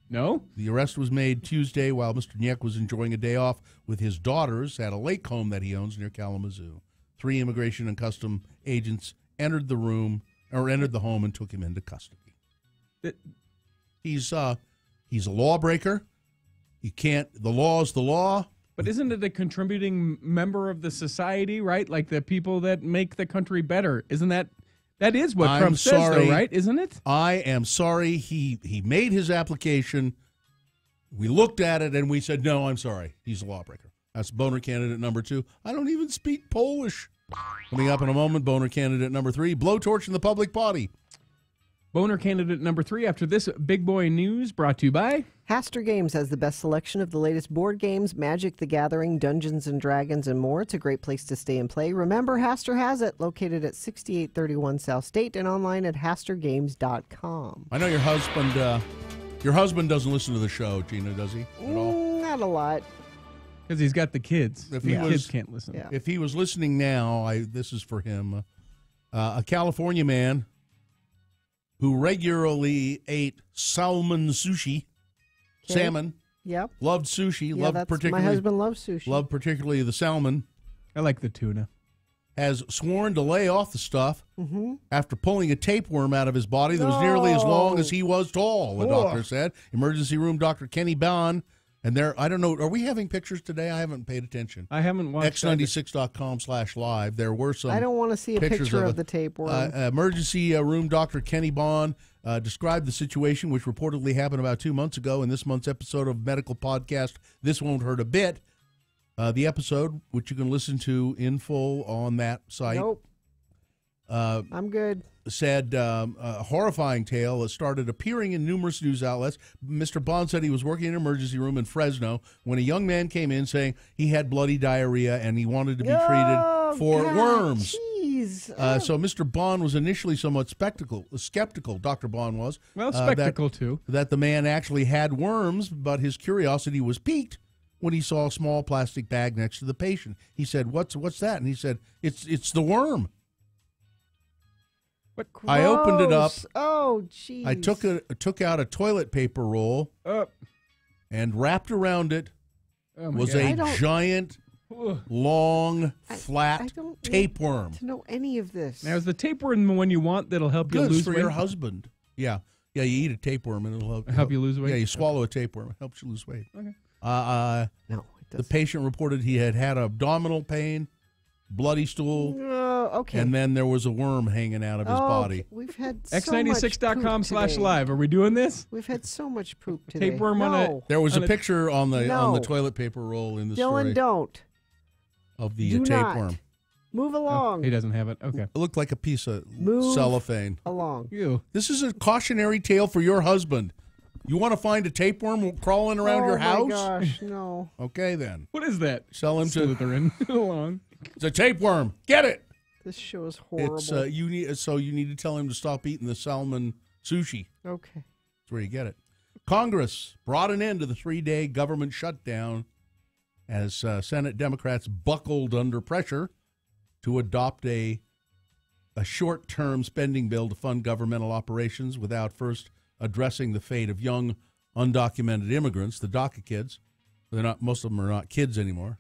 No? The arrest was made Tuesday while Mr. Nyek was enjoying a day off with his daughters at a lake home that he owns near Kalamazoo. 3 immigration and custom agents entered the home and took him into custody. He's a lawbreaker. The law is the law. But isn't it a contributing member of the society, right? Like the people that make the country better. Isn't that is what Trump says, though, right? Isn't it? I am sorry. He made his application. We looked at it and we said, no, I'm sorry. He's a lawbreaker. That's boner candidate number 2. I don't even speak Polish. Coming up in a moment, boner candidate number 3, blowtorch in the public body. Boner candidate number 3 after this big boy news brought to you by Haster Games has the best selection of the latest board games, Magic the Gathering, Dungeons and Dragons, and more. It's a great place to stay and play. Remember, Haster has it, located at 6831 South State and online at hastergames.com. I know your husband doesn't listen to the show, Gina, does he? At all? Not a lot. Because he's got the kids. Kids can't listen. Yeah. If he was listening now, this is for him. A California man who regularly ate salmon sushi, salmon. Yep. Loved sushi. Yeah, my husband loves sushi. Loved particularly the salmon. I like the tuna. Has sworn to lay off the stuff after pulling a tapeworm out of his body that was nearly as long as he was tall, the doctor said. Emergency room doctor Kenny Bond. And I don't know, are we having pictures today? I haven't paid attention. I haven't watched X96.com/live. There were some I don't want to see a picture of the tapeworm. Emergency room doctor Kenny Bond described the situation, which reportedly happened about 2 months ago in this month's episode of Medical Podcast, This Won't Hurt a Bit. The episode, which you can listen to in full on that site. Nope. I'm good. Said a horrifying tale that started appearing in numerous news outlets. Mr. Bond said he was working in an emergency room in Fresno when a young man came in saying he had bloody diarrhea and he wanted to be treated for worms. So Mr. Bond was initially somewhat skeptical, Dr. Bond was. Well, spectacle too. That the man actually had worms, but his curiosity was piqued when he saw a small plastic bag next to the patient. He said, "What's that?" And he said, "It's the worm." What? I opened it up. Oh, jeez. I took out a toilet paper roll and wrapped around it was a giant, long, flat tapeworm. To know any of this. Now, is the tapeworm the one you want that'll help you lose for weight? your husband. Yeah. You eat a tapeworm and it'll help you lose weight? Yeah, you swallow a tapeworm. It helps you lose weight. Okay. No, it doesn't. The patient reported he had abdominal pain, bloody stool. Okay. And then there was a worm hanging out of his body. We've had X96.com/live. Are we doing this? We've had so much poop today. Tapeworm on it. There was a picture on the toilet paper roll in the story. Dylan, don't. Of the tapeworm. Move along. He doesn't have it. Okay. It looked like a piece of Move cellophane. Along. This is a cautionary tale for your husband. You want to find a tapeworm crawling around your house? Oh, my gosh, no. Okay, then. What is that? Sell him to Slytherin. Along. It's a tapeworm. Get it. This show is horrible. It's you need to tell him to stop eating the salmon sushi. Okay. That's where you get it. Congress brought an end to the 3-day government shutdown as Senate Democrats buckled under pressure to adopt a short-term spending bill to fund governmental operations without first addressing the fate of young, undocumented immigrants, the DACA kids. Most of them are not kids anymore.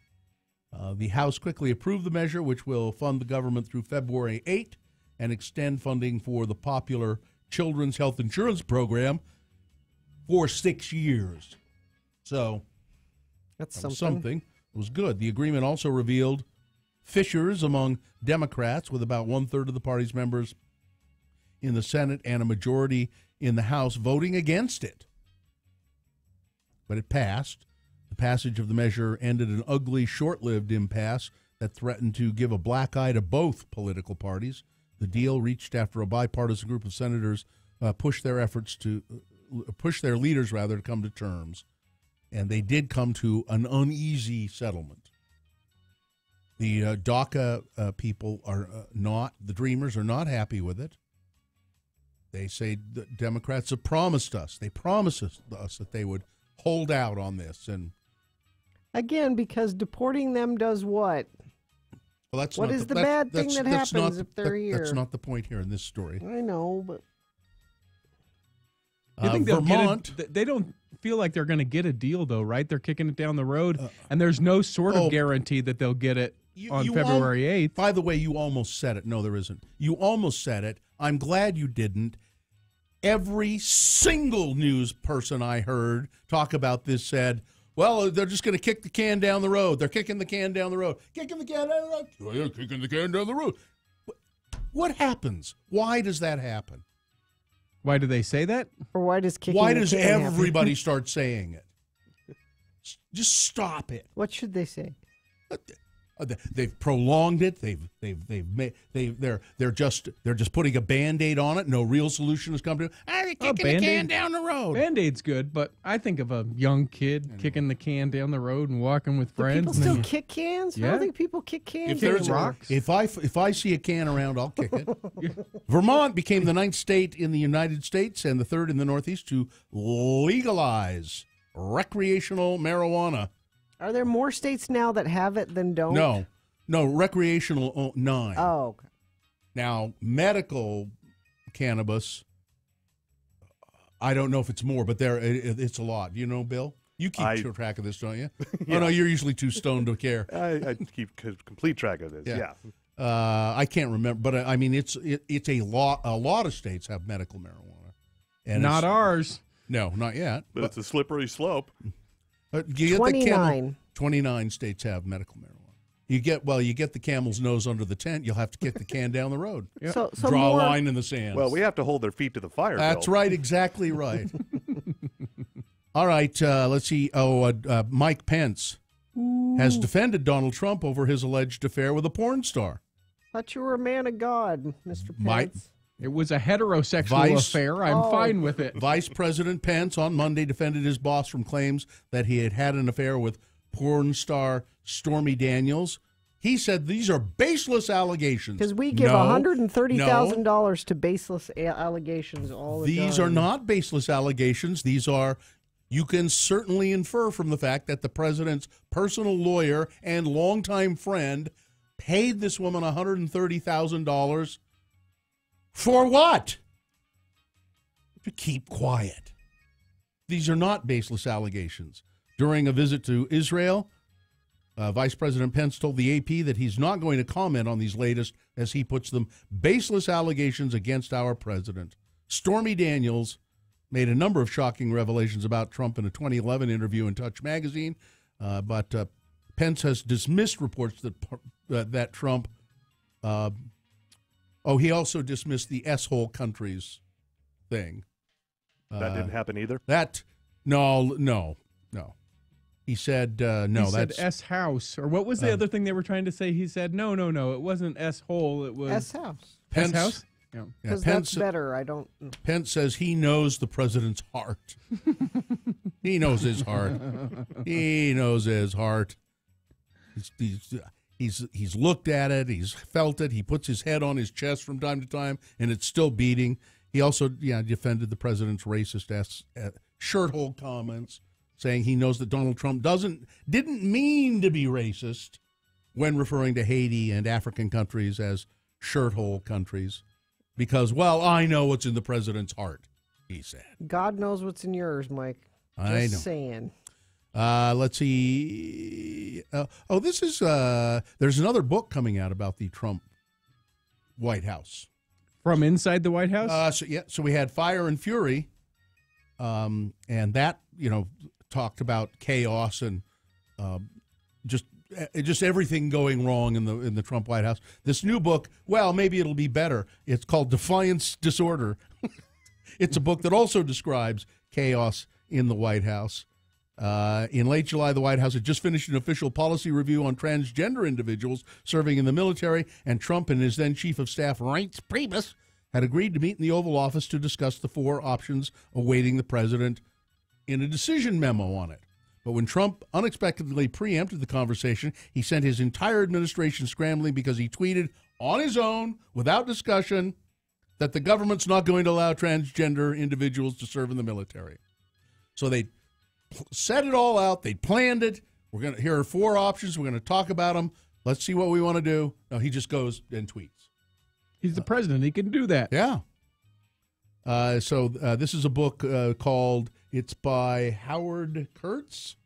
The House quickly approved the measure, which will fund the government through February 8 and extend funding for the popular Children's Health Insurance Program for 6 years. So that's that was something. It was good. The agreement also revealed fissures among Democrats, with about one-third of the party's members in the Senate and a majority in the House voting against it. But it passed. The passage of the measure ended an ugly, short-lived impasse that threatened to give a black eye to both political parties. The deal, reached after a bipartisan group of senators pushed their leaders to come to terms, and they did come to an uneasy settlement. The DACA people are not, the Dreamers are not happy with it. They say the Democrats have promised us, they promised us that they would hold out on this. And again, because deporting them does what? Well, that's what not is the bad thing that happens if they're here? That's not the point here in this story. I know, but You think they'll Vermont, they don't feel like they're going to get a deal, though, right? They're kicking it down the road, and there's no sort of guarantee that they'll get it on February 8th. By the way, you almost said it. No, there isn't. You almost said it. I'm glad you didn't. Every single news person I heard talk about this said, well, they're just going to kick the can down the road. They're kicking the can down the road. Kicking the can down the road. Oh, yeah, kicking the can down the road. What happens? Why does that happen? Why do they say that? Or why does everybody start saying it? Just stop it. What should they say? They've prolonged it. They're just putting a Band-Aid on it. No real solution has come to it. They're kicking the can down the road. Band-Aid's good, but I think of a young kid kicking the can down the road and walking with friends. People still kick cans? I don't think people kick cans anymore. If I see a can around, I'll kick it. Vermont became the 9th state in the United States and the 3rd in the Northeast to legalize recreational marijuana. Are there more states now that have it than don't? No, recreational 9. Oh, okay. Now, medical cannabis, I don't know if it's more, but it's a lot. You know, Bill? You keep track of this, don't you? Yeah. Oh, no, you're usually too stoned to care. I keep complete track of this, yeah. I can't remember, but I mean, it's a lot. A lot of states have medical marijuana. And not ours. No, not yet. But it's a slippery slope. 29. 29 states have medical marijuana. You get the camel's nose under the tent. You'll have to kick the can down the road. Yep. So draw a line in the sand. Well, we have to hold their feet to the fire. That's Bill. right. Exactly right. All right. Let's see. Mike Pence has defended Donald Trump over his alleged affair with a porn star. Thought you were a man of God, Mr. Pence. It was a heterosexual affair. I'm fine with it. Vice President Pence on Monday defended his boss from claims that he had had an affair with porn star Stormy Daniels. He said these are baseless allegations. Because we give $130,000 to baseless allegations all the time. These are not baseless allegations. These are, you can certainly infer from the fact that the president's personal lawyer and longtime friend paid this woman $130,000 for what? To keep quiet. These are not baseless allegations. During a visit to Israel, Vice President Pence told the AP that he's not going to comment on these latest, as he puts them, baseless allegations against our president. Stormy Daniels made a number of shocking revelations about Trump in a 2011 interview in Touch magazine, but Pence has dismissed reports that Trump he also dismissed the S-hole countries thing. That didn't happen either? No. He said, no. He said S-house. Or what was the other thing they were trying to say? He said, no. It wasn't S-hole. It was S-house. S-house? Yeah. Because that's better. I don't. Pence says he knows the president's heart. He knows his heart. He knows his heart. He's looked at it. He's felt it. He puts his head on his chest from time to time, and it's still beating. He also defended the president's racist shirt-hole comments, saying he knows that Donald Trump didn't mean to be racist when referring to Haiti and African countries as shirt-hole countries, because, well, I know what's in the president's heart, he said. God knows what's in yours, Mike. Just saying. Let's see. This is there's another book coming out about the Trump White House. From inside the White House? So we had Fire and Fury, and that, talked about chaos and just everything going wrong in the Trump White House. This new book, well, maybe it'll be better. It's called Defiance Disorder. It's a book that also describes chaos in the White House. In late July, the White House had just finished an official policy review on transgender individuals serving in the military, and Trump and his then Chief of Staff, Reince Priebus, had agreed to meet in the Oval Office to discuss the 4 options awaiting the president in a decision memo on it. But when Trump unexpectedly preempted the conversation, he sent his entire administration scrambling because he tweeted on his own, without discussion, that the government's not going to allow transgender individuals to serve in the military. So they set it all out. They planned it. Here are 4 options. We're going to talk about them. Let's see what we want to do. No, he just goes and tweets. He's the president. He can do that. Yeah. So this is a book called, it's by Howard Kurtz.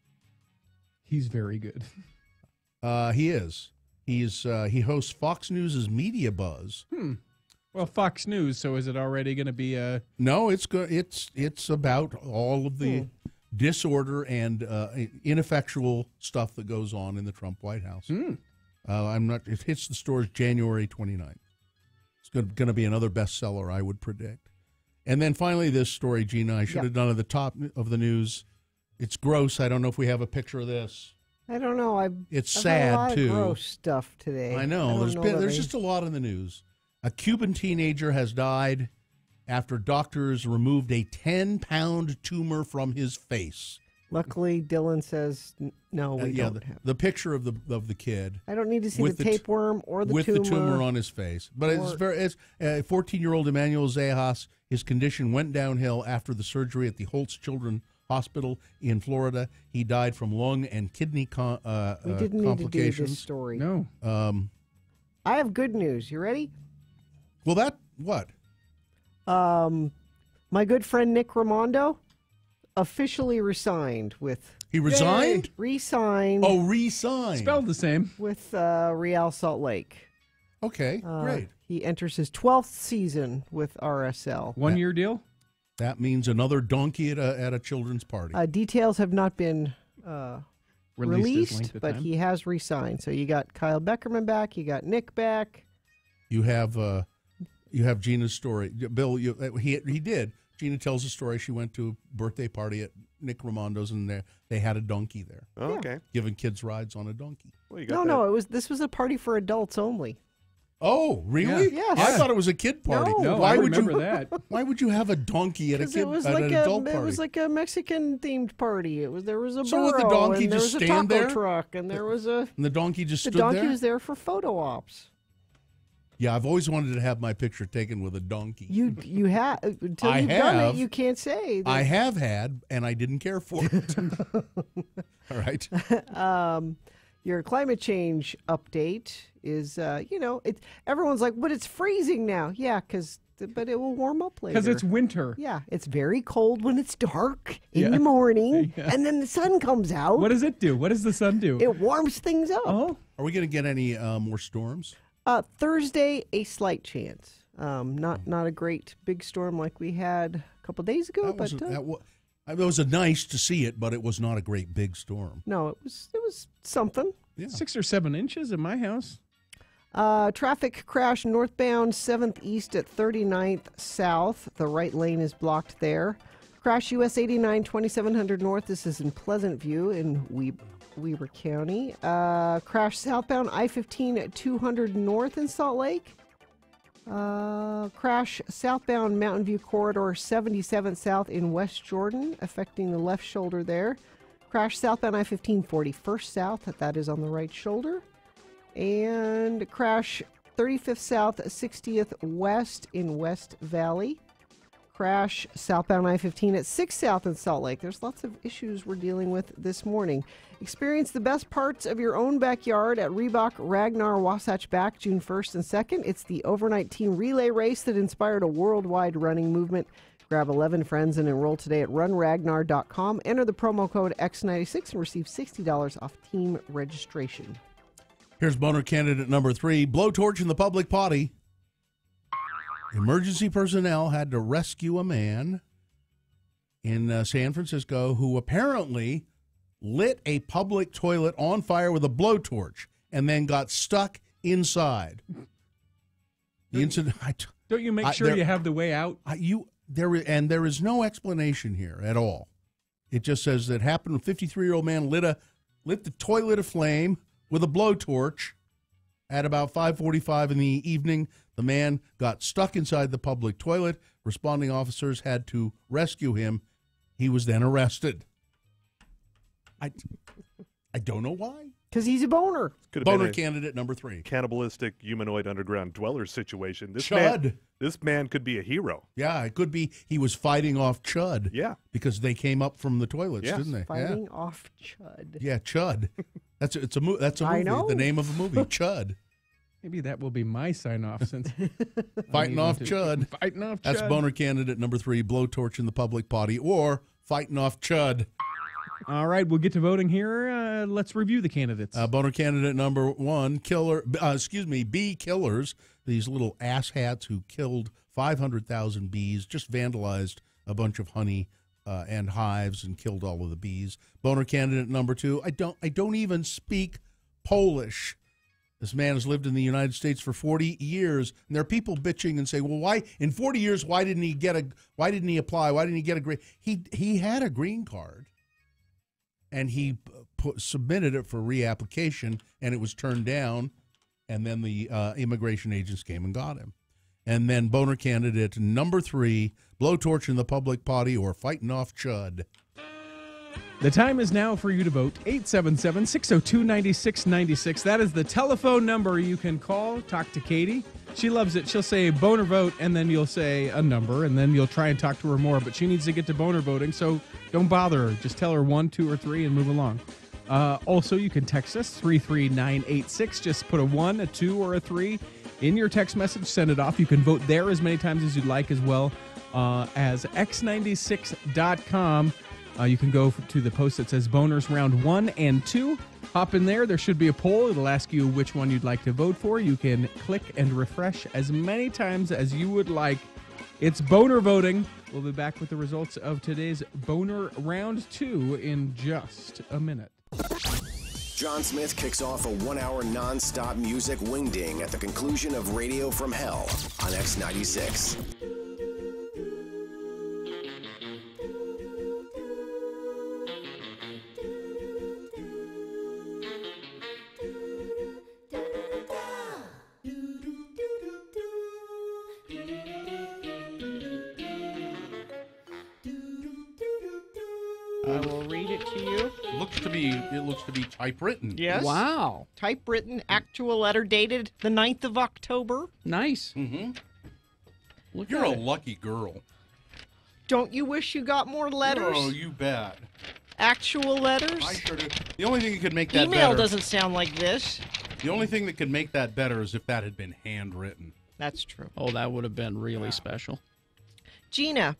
He's very good. He is. He hosts Fox News' Media Buzz. Well, Fox News. So is it already going to be a? No, it's good. It's about all of the disorder and ineffectual stuff that goes on in the Trump White House. It hits the stores January 29th. It's going to be another bestseller, I would predict. And then finally, this story, Gina, I should have done at the top of the news. It's gross. I don't know if we have a picture of this. I don't know. It's I've sad had a lot too. Of gross stuff today. I know. There's just a lot in the news. A Cuban teenager has died after doctors removed a 10-pound tumor from his face. Luckily, Dylan says no. We don't have the picture of the kid. I don't need to see the tapeworm or the tumor. With the tumor on his face. But it's 14-year-old Emmanuel Zejas. His condition went downhill after the surgery at the Holtz Children's Hospital in Florida. He died from lung and kidney complications. We didn't need to do this story. No. I have good news. You ready? Well, what? My good friend Nick Raimondo officially resigned with. He resigned? Yay, resigned. Oh, resigned. Spelled the same. With Real Salt Lake. Okay, great. He enters his 12th season with RSL. 1-year deal? That means another donkey at a children's party. Details have not been released, but time. he has resigned. So you got Kyle Beckerman back. You got Nick back. You have Gina's story. Bill, he did. Gina tells a story. She went to a birthday party at Nick Raimondo's, and they had a donkey there. Oh, okay. Giving kids rides on a donkey. Well, no, this was a party for adults only. Oh, really? Yeah. Yes. I thought it was a kid party. No, why I would remember you? that. Why would you have a donkey at an adult party? It was like a Mexican themed party. There was a So would the burro, donkey and there just was a stand taco there? truck, and there was a. And the donkey just The stood donkey there? was there for photo ops. Yeah, I've always wanted to have my picture taken with a donkey. You have until I you've done have. it. You can't say. I have had, and I didn't care for it. All right. Your climate change update is, everyone's like, but it's freezing now. Yeah, but it will warm up later. Because it's winter. Yeah, it's very cold when it's dark in the morning, and then the sun comes out. What does it do? What does the sun do? It warms things up. Oh. Are we going to get any more storms? Thursday, a slight chance. Not a great big storm like we had a couple days ago, It was nice to see it, but it was not a great big storm. No, it was something. Yeah. 6 or 7 inches in my house. Traffic crash northbound 7th East at 39th South. The right lane is blocked there. Crash US 89 2700 North. This is in Pleasant View in Weber County. Crash southbound I-15 at 200 North in Salt Lake. Crash southbound Mountain View Corridor 77 South in West Jordan, affecting the left shoulder there. Crash southbound I-15 41st South, that is on the right shoulder. And crash 35th South 60th West in West Valley. Crash southbound I-15 at 6 South in Salt Lake. There's lots of issues we're dealing with this morning. Experience the best parts of your own backyard at Reebok Ragnar Wasatch Back June 1st and 2nd. It's the overnight team relay race that inspired a worldwide running movement. Grab 11 friends and enroll today at runragnar.com. Enter the promo code X96 and receive $60 off team registration. Here's boner candidate number 3. Blowtorch in the public potty. Emergency personnel had to rescue a man in San Francisco who apparently lit a public toilet on fire with a blowtorch and then got stuck inside. The incident. Don't you make sure you have the way out? There is no explanation here at all. It just says that happened. A 53-year-old man lit the toilet aflame with a blowtorch at about 5:45 in the evening. The man got stuck inside the public toilet. Responding officers had to rescue him. He was then arrested. I don't know why. Because he's a boner. Boner candidate number 3. Cannibalistic humanoid underground dweller situation. This man could be a hero. Yeah, it could be he was fighting off Chud. Yeah. Because they came up from the toilets, didn't they? Fighting off Chud. Yeah, Chud. That's a movie. I know. The name of a movie, Chud. Maybe that will be my sign-off since... Fighting off Chud. Fighting off Chud. That's boner candidate number 3, blowtorch in the public potty, or fighting off Chud. All right, we'll get to voting here. Let's review the candidates. Boner candidate number 1, bee killers. These little asshats who killed 500,000 bees, just vandalized a bunch of honey and hives and killed all of the bees. Boner candidate number 2, I don't even speak Polish. This man has lived in the United States for 40 years, and there are people bitching and say, "Well, why in 40 years? Why didn't he apply? Why didn't he get a green?" He had a green card, and he submitted it for reapplication, and it was turned down, and then the immigration agents came and got him. And then boner candidate number 3, blowtorch in the public potty or fighting off Chud. The time is now for you to vote. 877-602-9696. That is the telephone number you can call. Talk to Katie. She loves it. She'll say boner vote, and then you'll say a number, and then you'll try and talk to her more. But she needs to get to boner voting, so don't bother her. Just tell her 1, 2, or 3 and move along. Also, you can text us 33986. Just put a 1, a 2, or a 3 in your text message. Send it off. You can vote there as many times as you'd like, as well as x96.com. You can go to the post that says Boners Round 1 and 2. Hop in there. There should be a poll. It'll ask you which one you'd like to vote for. You can click and refresh as many times as you would like. It's boner voting. We'll be back with the results of today's Boner Round 2 in just a minute. John Smith kicks off a 1-hour non-stop music wingding at the conclusion of Radio from Hell on X96. I will read it to you. It looks to be typewritten. Yes. Wow. Typewritten, actual letter dated the 9th of October. Nice. Mm-hmm. Look You're at a it. lucky girl. Don't you wish you got more letters? Oh, you bet. Actual letters? I sure do. The only thing that could make that Email better. doesn't sound like this. The only thing that could make that better is if that had been handwritten. That's true. Oh, that would have been really special. Gina,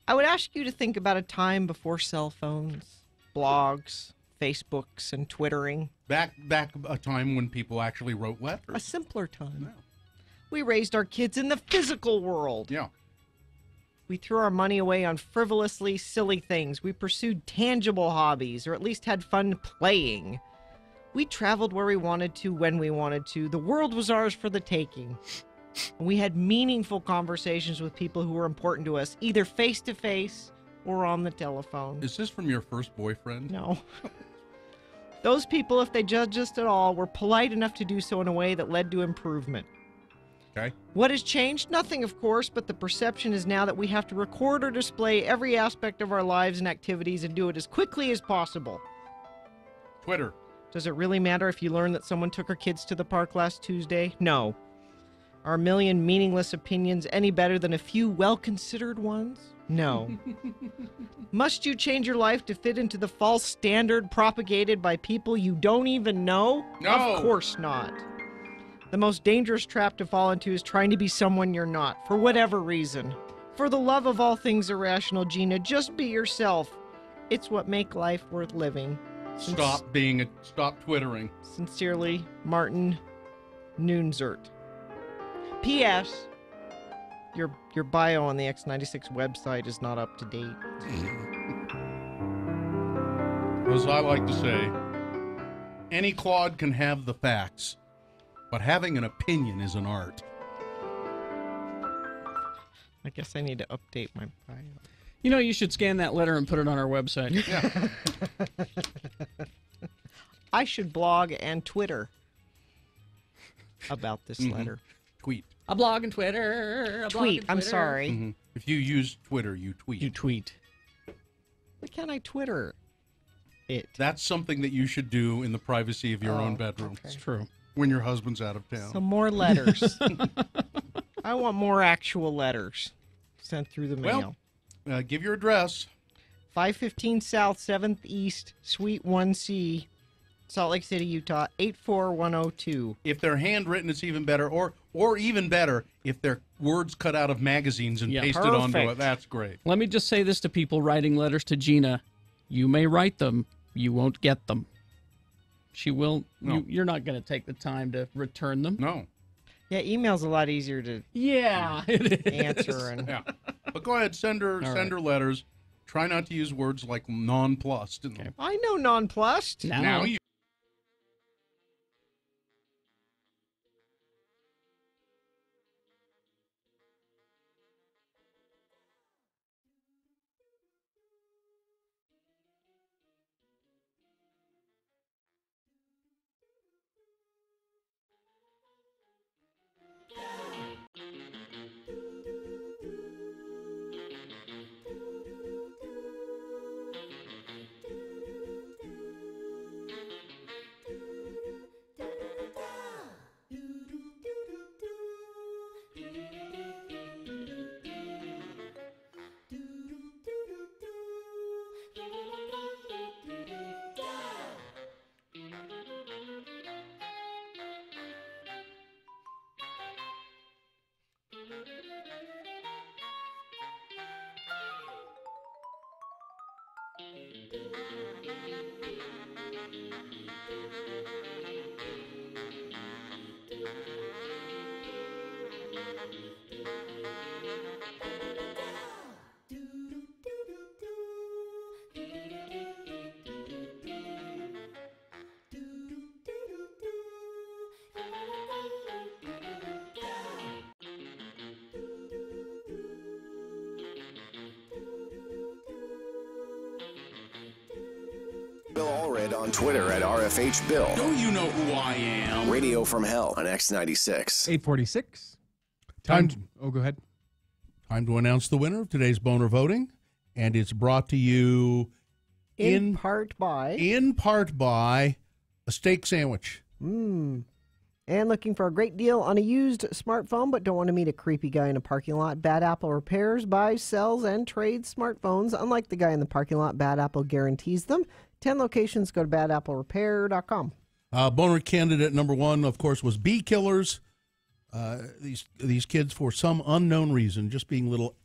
I would ask you to think about a time before cell phones, blogs, Facebooks, and Twittering. Back a time when people actually wrote letters. A simpler time. Yeah. We raised our kids in the physical world. Yeah. We threw our money away on frivolously silly things. We pursued tangible hobbies, or at least had fun playing. We traveled where we wanted to, when we wanted to. The world was ours for the taking. And we had meaningful conversations with people who were important to us, either face-to-face or on the telephone. Is this from your first boyfriend? No. Those people, if they judged us at all, were polite enough to do so in a way that led to improvement. Okay. What has changed? Nothing, of course, but the perception is now that we have to record or display every aspect of our lives and activities and do it as quickly as possible. Twitter. Does it really matter if you learn that someone took our kids to the park last Tuesday? No. Are a million meaningless opinions any better than a few well-considered ones? No. Must you change your life to fit into the false standard propagated by people you don't even know? No. Of course not. The most dangerous trap to fall into is trying to be someone you're not, for whatever reason. For the love of all things irrational, Gina, just be yourself. It's what make life worth living. Stop twittering. Sincerely, Martin Noonzert. P.S. Your bio on the X96 website is not up to date. As I like to say, any clod can have the facts, but having an opinion is an art. I guess I need to update my bio. You know, you should scan that letter and put it on our website. Yeah. I should blog and Twitter about this Mhm. letter. Tweet. A blog and Twitter. Tweet. I'm sorry. Mhm. If you use Twitter, you tweet. You tweet. Why can't I Twitter it? That's something that you should do in the privacy of your own bedroom. okay. It's true. When your husband's out of town. Some more letters. I want more actual letters sent through the mail. Well, give your address. 515 South, 7th East, Suite 1C, Salt Lake City, Utah, 84102. If they're handwritten, it's even better. Or even better, if they're words cut out of magazines and pasted onto it. That's great. Let me just say this to people writing letters to Gina. You may write them. You won't get them. She will. No. You're not going to take the time to return them. No. Yeah, email's a lot easier to answer. And Yeah. But go ahead, send her letters. Try not to use words like nonplussed. Okay. I know nonplussed. Now you. Bill Allred on Twitter at RFH Bill. Do you know who I am? Radio from Hell on X96. 846. Oh, go ahead. Time to announce the winner of today's boner voting, and it's brought to you in part by a steak sandwich. And looking for a great deal on a used smartphone, but don't want to meet a creepy guy in a parking lot? Bad Apple repairs, buys, sells, and trades smartphones. Unlike the guy in the parking lot, Bad Apple guarantees them. 10 locations. Go to badapplerepair.com. Boner candidate number one, of course, was bee killers. These kids, for some unknown reason, just being little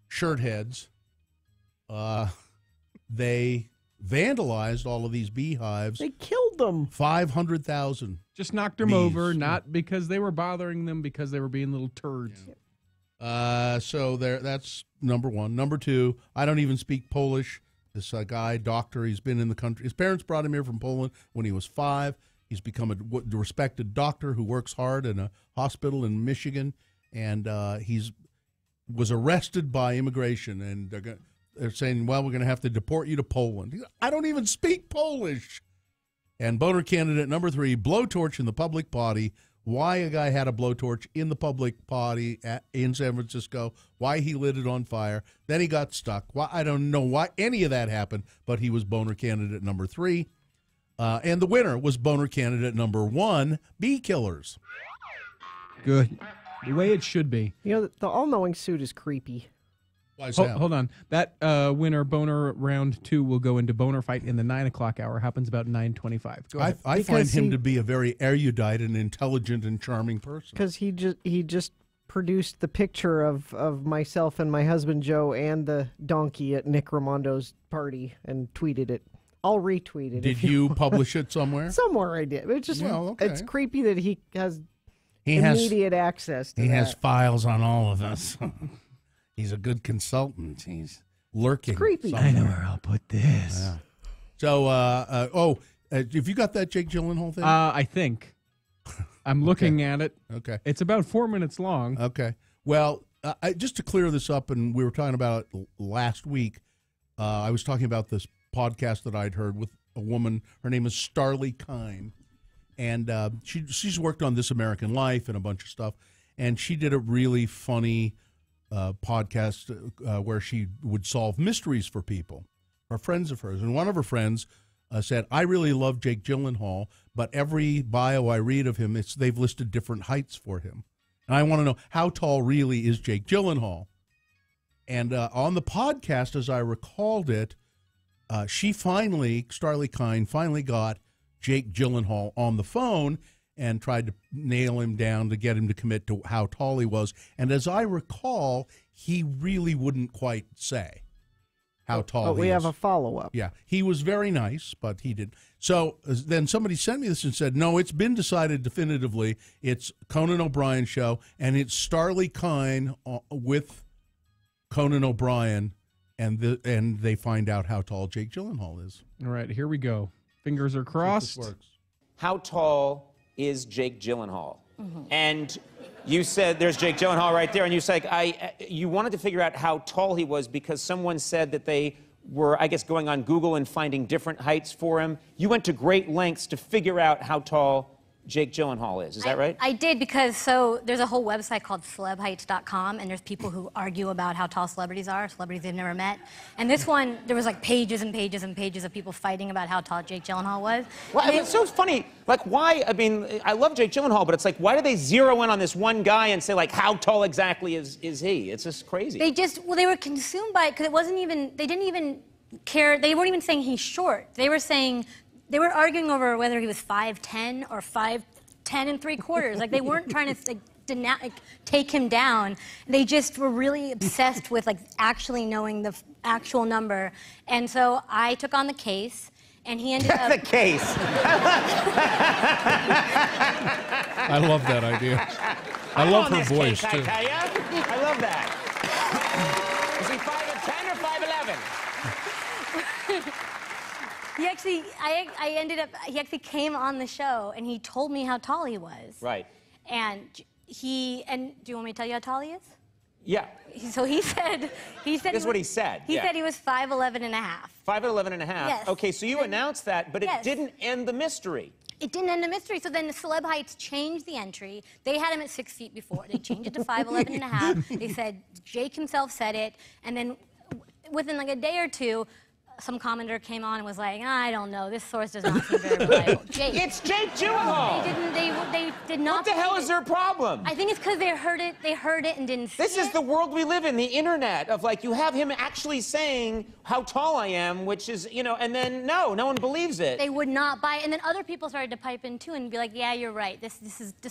shirt heads, they vandalized all of these beehives. They killed them. 500,000. Just knocked them over, not because they were bothering them, because they were being little turds. So that's number one. Number two, I don't even speak Polish. This guy, doctor, he's been in the country. His parents brought him here from Poland when he was 5. He's become a respected doctor who works hard in a hospital in Michigan, and was arrested by immigration, and they're saying, well, we're going to have to deport you to Poland. I don't even speak Polish. And boner candidate number 3, blowtorch in the public potty. Why a guy had a blowtorch in the public potty in San Francisco, why he lit it on fire, then he got stuck. Why, I don't know why any of that happened, but he was boner candidate number 3. And the winner was boner candidate number 1, bee killers. Good. The way it should be. You know, the all-knowing suit is creepy. Why is that? Hold on. That winner, boner round 2, will go into boner fight in the 9 o'clock hour. Happens about 9:25. Go ahead. I find him to be a very erudite and intelligent and charming person. Because he just produced the picture of myself and my husband Joe and the donkey at Nick Ramondo's party and tweeted it. I'll retweet it. Did you publish it somewhere? Somewhere I did. It's just it's creepy that he has immediate access to He that. has files on all of us. He's a good consultant. He's lurking. It's creepy. Somewhere. I know where I'll put this. Yeah. So, have you got that Jake Gyllenhaal thing? I think. I'm looking at it. Okay. It's about 4 minutes long. Okay. Well, just to clear this up, and we were talking about it last week, I was talking about this podcast that I'd heard with a woman. Her name is Starlee Kine, and she's worked on This American Life and a bunch of stuff, and she did a really funny podcast where she would solve mysteries for people, or friends of hers. And one of her friends said, I really love Jake Gyllenhaal, but every bio I read of him, they've listed different heights for him. And I want to know, how tall really is Jake Gyllenhaal? And on the podcast, as I recalled it, Starlee Kine finally got Jake Gyllenhaal on the phone and tried to nail him down to get him to commit to how tall he was. And as I recall, he really wouldn't quite say how tall he is. But we have a follow-up. Yeah, he was very nice, but he didn't. So then somebody sent me this and said, no, it's been decided definitively. It's Conan O'Brien show, and it's Starlee Kine with Conan O'Brien, and they find out how tall Jake Gyllenhaal is. All right, here we go. Fingers are crossed. How tall is Jake Gyllenhaal? And you said there's Jake Gyllenhaal right there, and you said you wanted to figure out how tall he was because someone said that they were, I guess, going on Google and finding different heights for him. You went to great lengths to figure out how tall Jake Gyllenhaal is. Is that right? I did because there's a whole website called celebheights.com, and there's people who argue about how tall celebrities are, celebrities they've never met. And this one, there was like pages and pages and pages of people fighting about how tall Jake Gyllenhaal was. Well, it's so funny. Like, why? I mean, I love Jake Gyllenhaal, but it's like, why do they zero in on this one guy and say, like, how tall exactly is he? It's just crazy. They were consumed by it because it wasn't even, they didn't even care. They weren't even saying he's short. They were arguing over whether he was 5'10" or 5'10 3/4. Like, they weren't trying to take him down. They just were really obsessed with actually knowing the actual number. And so I took on the case, and he ended up the case. I love that idea. I love her voice case, too. I tell ya. I love that. Is he 5'10" or 5'11"? He actually, he actually came on the show and he told me how tall he was. Right. And do you want me to tell you how tall he is? Yeah. So he said This is what he said. He said he was 5'11" and a half. 5'11" and a half. Yes. Okay, so you announced that, but it Yes. didn't end the mystery. It didn't end the mystery. So then the Celeb Heights changed the entry. They had him at 6 feet before. They changed it to 5'11" and a half. They said Jake himself said it. And then within like a day or two, some commenter came on and was like, I don't know, this source does not seem very reliable. Jake. It's Jake Gyllenhaal. They did not. What the hell is their problem? I think it's because they heard it and didn't see it. This is the world we live in, the internet, of like, you have him actually saying how tall I am, which is, and then no one believes it. They would not buy it. And then other people started to pipe in too and be like, yeah, you're right. This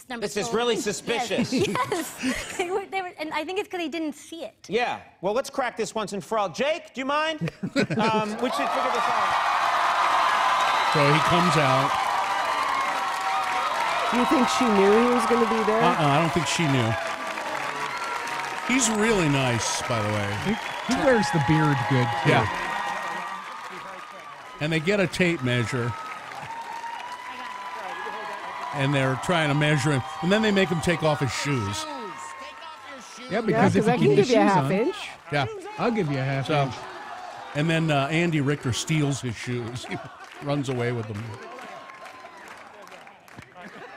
number. This is really suspicious. Yes. They were, and I think it's because they didn't see it. Yeah. Well, let's crack this once and for all. Jake, do you mind? We should figure this out. So he comes out. Do you think she knew he was going to be there? I don't think she knew. He's really nice, by the way. He wears the beard good, too. Yeah. And they get a tape measure. And they're trying to measure him. And then they make him take off his shoes. Yeah, because if I you can keep give your you a shoes half on, inch. Yeah. I'll give you a half inch. And then Andy Richter steals his shoes. He runs away with them.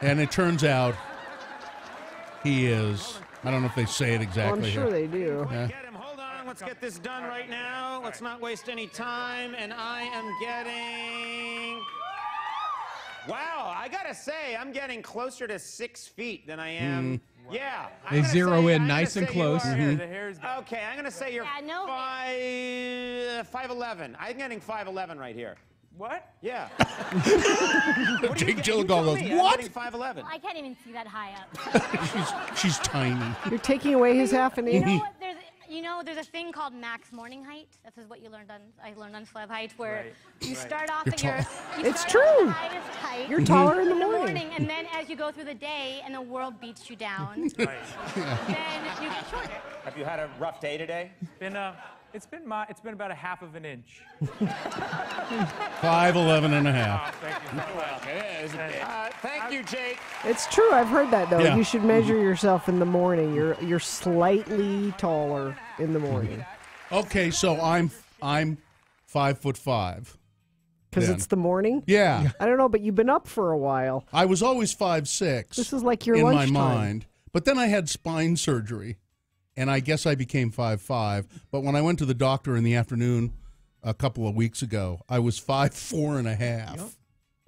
And it turns out he is, I don't know if they say it exactly. Well, I'm sure here. they do. Yeah. Get him. Hold on. Let's get this done right now. Let's not waste any time. And I am getting... Wow, I gotta say, I'm getting closer to 6 feet than I am. Yeah. They zero in nice and close. Okay, I'm gonna say you're 5'11". I'm getting 5'11" right here. What? Yeah. Jake Gyllenhaal goes, I'm what? getting 5'11". I can't even see that high up. She's tiny. You're taking away his half an You inch. know what? There's a thing called max morning height. This is what I learned on Celeb Height, where you start off at your It's start true. off at the highest height. You're taller in the morning. and then as you go through the day and the world beats you down, then you get shorter. Have you had a rough day today? It's been about a half of an inch. 5'11" and a half. Thank you, Jake. It's true. I've heard that though. Yeah. You should measure yourself in the morning. You're slightly taller in the morning. Okay, so I'm 5'5". Because then. it's the morning? Yeah. I don't know, but you've been up for a while. I was always 5'6". This is like your in my lunchtime. mind. But then I had spine surgery, and I guess I became 5'5". But when I went to the doctor in the afternoon a couple of weeks ago, I was 5'4" and a half. Yep.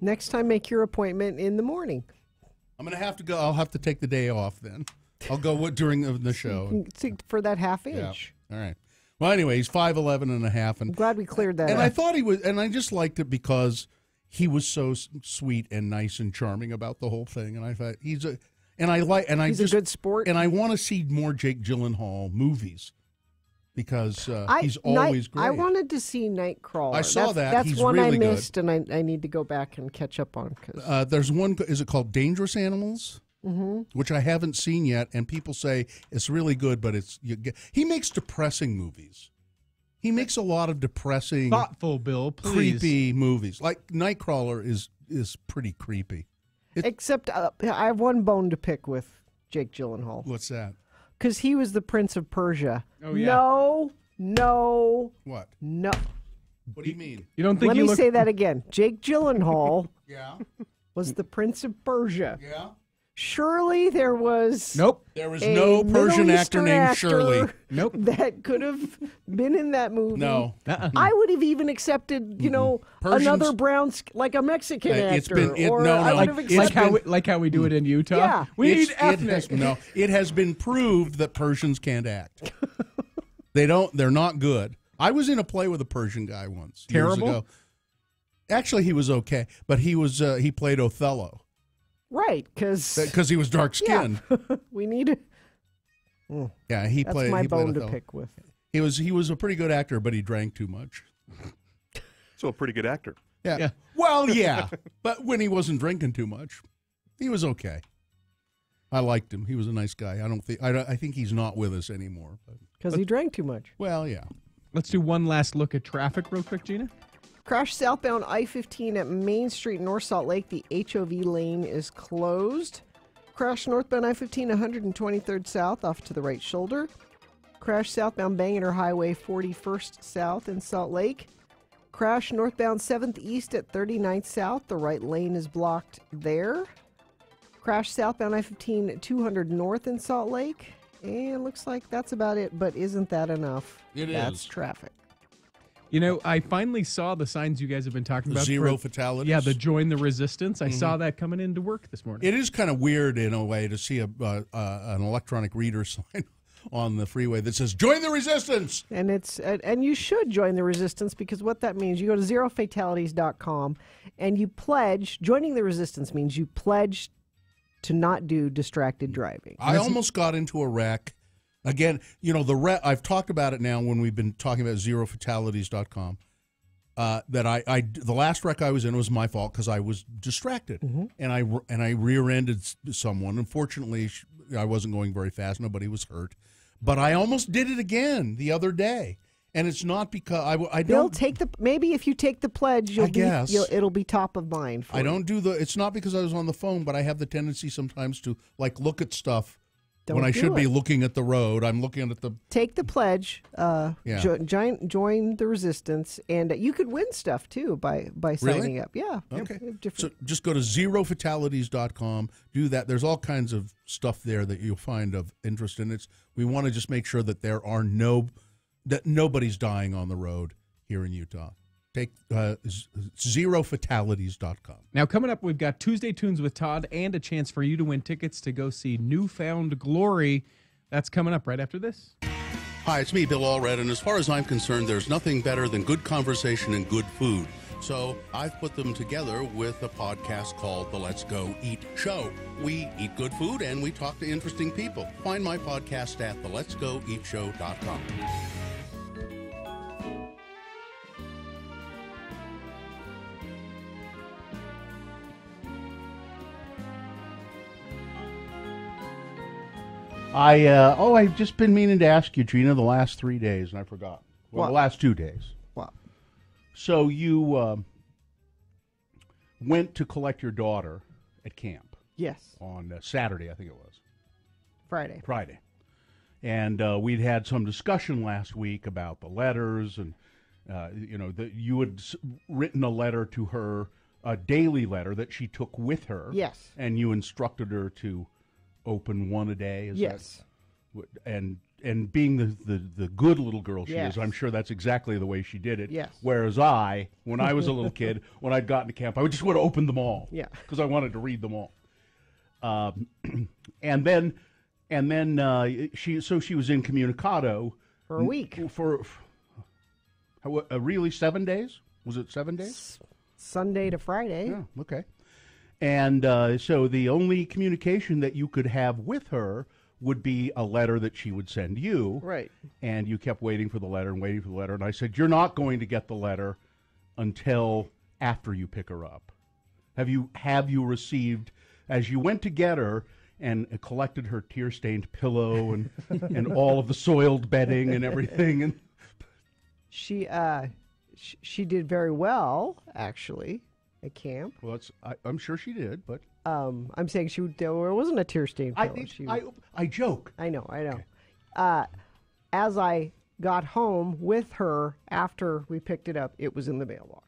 Next time, make your appointment in the morning. I'm going to have to go. I'll have to take the day off then. I'll go during the show. For that half inch. Yeah. All right. Well, anyway, he's 5'11" and a half. And I'm glad we cleared that And up. I thought he was, and I just liked it because he was so sweet and nice and charming about the whole thing. And I thought he's a good sport. And I want to see more Jake Gyllenhaal movies because he's always great. I wanted to see Nightcrawler. I saw that. That's He's one really I good. missed, and I need to go back and catch up on. Cause, There's one. Is it called Dangerous Animals? Which I haven't seen yet, and people say it's really good, but he makes depressing movies. He makes a lot of depressing, Thoughtful, Bill, please. creepy movies. Like Nightcrawler is pretty creepy. Except I have one bone to pick with Jake Gyllenhaal. What's that? Because he was the Prince of Persia. Oh, yeah. No. What? No. What do you mean? You don't think Let you me look... say that again. Jake Gyllenhaal Yeah. was the Prince of Persia. Yeah. Surely there was There was a no Persian Middle actor Eastern named actor Shirley. that could have been in that movie. No. I would have even accepted, Persians- another brown, like a Mexican It's actor. been- it- or no, I no. would have accepted. Like how we do it in Utah. Yeah. We need It has been proved that Persians can't act. They're not good. I was in a play with a Persian guy once. years Terrible? ago. Actually, he was okay, but he played Othello Right, because he was dark skinned. we need it. Yeah, he That's played. my he played bone to Othello. pick with. He was a pretty good actor, but he drank too much. So a pretty good actor. Yeah. Well, yeah, but when he wasn't drinking too much, he was okay. I liked him. He was a nice guy. I think he's not with us anymore. Because he drank too much. Well, yeah. Let's do one last look at traffic real quick, Gina. Crash southbound I-15 at Main Street, North Salt Lake. The HOV lane is closed. Crash northbound I-15, 123rd South, off to the right shoulder. Crash southbound Bangor Highway, 41st South in Salt Lake. Crash northbound 7th East at 39th South. The right lane is blocked there. Crash southbound I-15, 200 North in Salt Lake. And looks like that's about it, but isn't that enough? That's traffic. I finally saw the signs you guys have been talking about. Zero fatalities? Yeah, the join the resistance. I saw that coming into work this morning. It is kind of weird in a way to see an electronic reader sign on the freeway that says "Join the resistance." And and you should join the resistance, because what that means, you go to zerofatalities.com and you pledge. Joining the resistance means you pledge to not do distracted driving. I almost got into a wreck. Again, the wreck, I've talked about it now when we've been talking about zerofatalities.com. That the last wreck I was in was my fault because I was distracted, and I rear-ended someone. Unfortunately, I wasn't going very fast. Nobody was hurt, but I almost did it again the other day. And it's not because I Bill, don't. maybe if you take the pledge, it'll be top of mind. For I you. don't do it's not because I was on the phone, but I have the tendency sometimes to look at stuff when I should be looking at the road. I'm looking at the. Take the pledge. Join the resistance, and you could win stuff too by signing up. Yeah. Okay. So just go to zerofatalities.com. Do that. There's all kinds of stuff there that you'll find of interest in it. We want to just make sure that that nobody's dying on the road here in Utah. Take zerofatalities.com. Now, coming up, we've got Tuesday Tunes with Todd and a chance for you to win tickets to go see Newfound Glory. That's coming up right after this. Hi, it's me, Bill Allred, and as far as I'm concerned, there's nothing better than good conversation and good food. So I've put them together with a podcast called The Let's Go Eat Show. We eat good food and we talk to interesting people. Find my podcast at theletsgoeatshow.com. I've just been meaning to ask you, Gina, the last 3 days, and I forgot. Well, What? the last 2 days. What? So you went to collect your daughter at camp. Yes. On Saturday, I think it was. Friday. And we'd had some discussion last week about the letters, and that you had written a letter to her, a daily letter that she took with her. Yes. And you instructed her to open one a day. Is Yes. that, and being the good little girl she Yes. is, I'm sure that's exactly the way she did it. Yes. Whereas when I was a little kid, when I'd gotten to camp, I would just want to open them all. Yeah. Because I wanted to read them all. And then she was incommunicado for a week. For really 7 days? Was it 7 days? Sunday to Friday. Yeah. Okay. And so the only communication that you could have with her would be a letter that she would send you. Right. And you kept waiting for the letter and waiting for the letter. And I said, you're not going to get the letter until after you pick her up. Have you received, as you went to get her and collected her tear-stained pillow and and all of the soiled bedding and everything? And She did very well, actually, at camp. Well, I'm sure she did, but I'm saying there wasn't a tear-stained pillow. I joke. I know. As I got home with her after we picked it up, it was in the mailbox.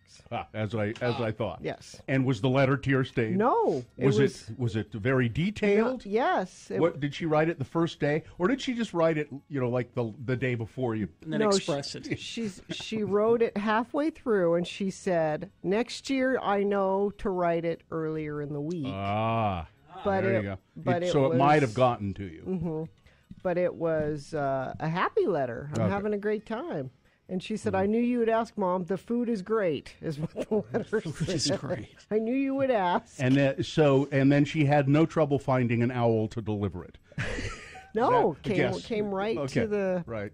As I thought. Yes. And was the letter tear-stained? No. Was it very detailed? Yes. What did she write it the first day, or did she just write it, like the day before you? And then express it. She wrote it halfway through, and she said, "Next year, I know to write it earlier in the week." But there you go. So it might have gotten to you. Mm-hmm. But it was a happy letter. I'm Okay. having a great time. And she said, "I knew you would ask, Mom. The food is great," is what the letter said. Food is great. I knew you would ask. And then she had no trouble finding an owl to deliver it. No, Yes. came right Okay. to the. Right.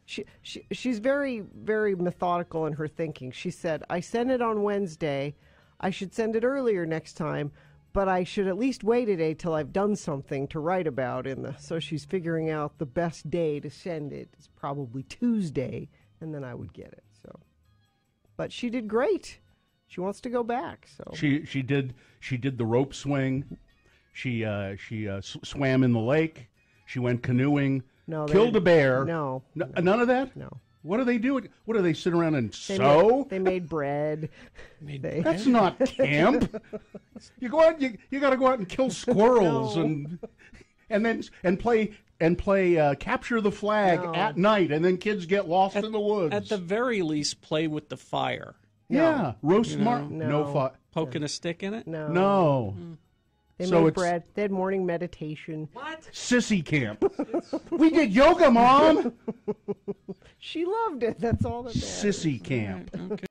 She's very, very methodical in her thinking. She said, "I sent it on Wednesday. I should send it earlier next time, but I should at least wait a day till I've done something to write about So she's figuring out the best day to send it. It's probably Tuesday, and then I would get it. But she did great. She wants to go back. So She did the rope swing. She swam in the lake. She went canoeing. No, killed a bear. No, none of that. No. What do they do? What do they sit around and sew? They made bread. That's not camp. You go out. You got to go out and kill squirrels and play capture the flag at night, and then kids get lost in the woods. At the very least, play with the fire. Yeah, roast You know? no fire. Poking a stick in it? No. They So made it's- bread. They had morning meditation. What? Sissy camp. We did yoga, Mom. She loved it. That's all that matters. Sissy camp. Okay.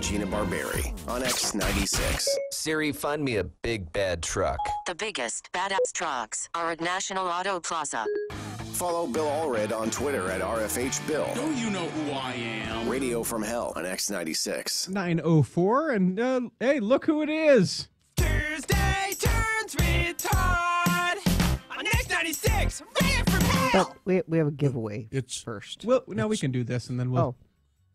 Gina Barberi on X96. Siri, find me a big bad truck. The biggest, badass trucks are at National Auto Plaza. Follow Bill Allred on Twitter at RFHBill. Don't you know who I am? Radio from Hell on X96. 9:04, and hey, look who it is. Tuesday turns with Todd on X96. Radio from Hell. But we have a giveaway. It's first. Well, now we can do this, and then we'll. Oh.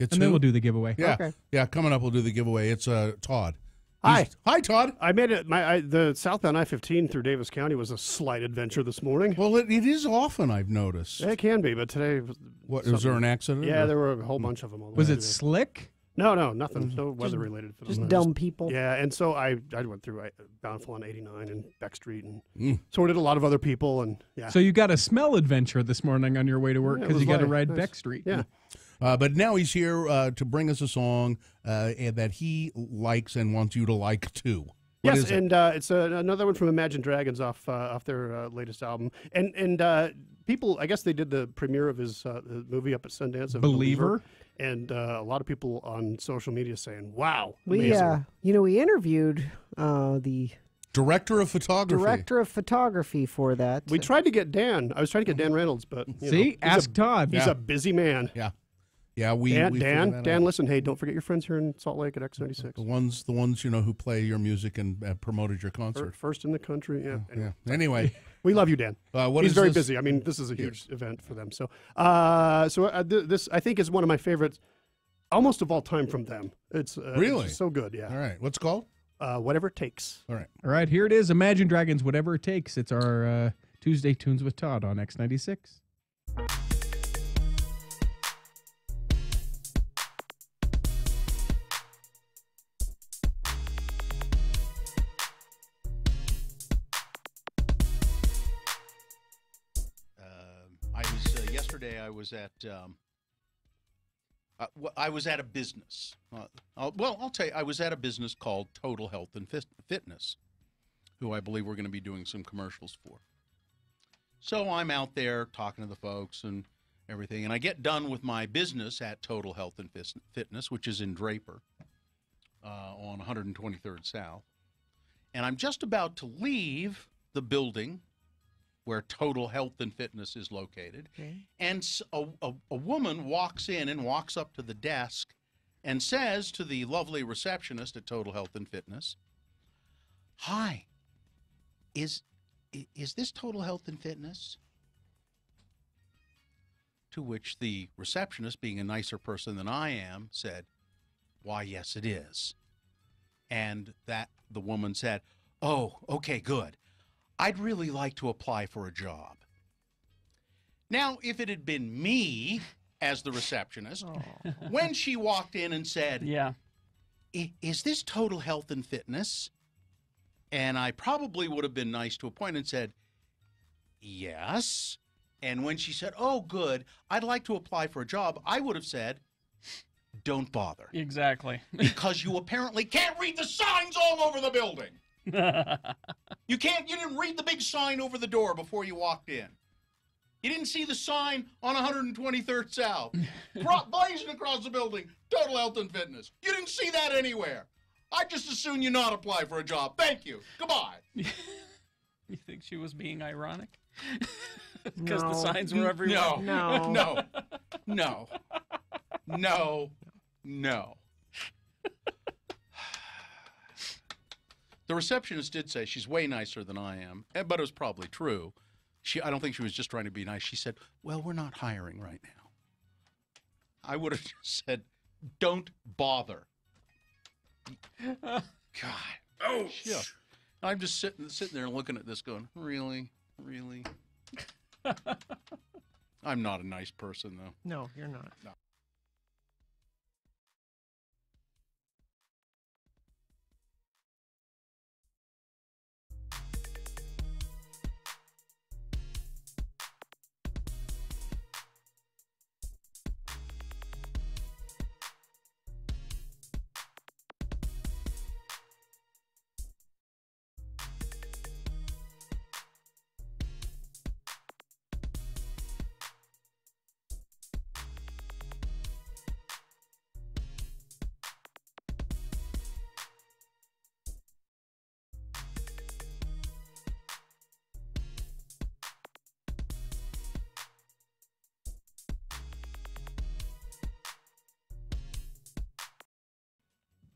It's and then who? we'll do the giveaway. Yeah, Okay. yeah. Coming up, we'll do the giveaway. It's Todd. Hi. Hi, Todd. I made it. The southbound I-15 through Davis County was a slight adventure this morning. Well, it is often, I've noticed. It can be, but today What, was there an accident? Yeah, or- there were a whole bunch of them. All the Was way it today. slick? No, nothing. No weather-related. Just dumb people. Yeah, and so I went through Bountiful on 89 and Beck Street, and so did a lot of other people, and yeah. So you got a smell adventure this morning on your way to work Yeah, it because was you got to light. ride Nice. Beck Street. Yeah. But now he's here to bring us a song that he likes and wants you to like too. What Yes, is it? and it's another one from Imagine Dragons off their latest album. And people, I guess they did the premiere of his movie up at Sundance of Believer. And a lot of people on social media saying, "Wow, We amazing." we interviewed the Director of photography. For that. We tried to get Dan. I was trying to get Dan Reynolds, but you See? know, he's Ask Todd. He's Yeah. a busy man. Yeah. Yeah, we Dan, figured that Dan, out. listen, hey, don't forget your friends here in Salt Lake at X96. The ones who play your music and promoted your concert. First in the country. Yeah. Anyway. Yeah. Anyway, we love you, Dan. What He's is very this? busy. I mean, this is a huge event for them. So, this I think is one of my favorites, almost of all time from them. It's Really? it's so good. Yeah. All right. What's it called? Whatever it takes. All right. All right, here it is. Imagine Dragons, whatever it takes. It's our Tuesday Tunes with Todd on X96. Yesterday I was at I was at a business. I'll tell you, I was at a business called Total Health and Fitness, who I believe we're going to be doing some commercials for. So I'm out there talking to the folks and everything, and I get done with my business at Total Health and Fitness, which is in Draper on 123rd South, and I'm just about to leave the building where Total Health and Fitness is located. Okay. And a woman walks in and walks up to the desk and says to the lovely receptionist at Total Health and Fitness, "Hi, is this Total Health and Fitness?" To which the receptionist, being a nicer person than I am, said, "Why, yes, it is." And the woman said, "Oh, okay, good. I'd really like to apply for a job." Now, if it had been me as the receptionist, when she walked in and said, "Yeah, is this Total Health and Fitness?" And I probably would have been nice to a point and said, "Yes." And when she said, "Oh, good, I'd like to apply for a job," I would have said, "Don't bother." Exactly. Because you apparently can't read the signs all over the building. You didn't read the big sign over the door before you walked in. You didn't see the sign on 123rd South, blazing across the building, Total Health and Fitness. You didn't see that anywhere. I'd just as soon you not apply for a job. Thank you. Goodbye. You think she was being ironic? Because the No. signs were everywhere. No. No. The receptionist did say she's way nicer than I am, but it was probably true. I don't think she was just trying to be nice. She said, "Well, we're not hiring right now." I would have just said, "Don't bother." God. Oh, shit. I'm just sitting there and looking at this going, really? I'm not a nice person, though. No, you're not. No.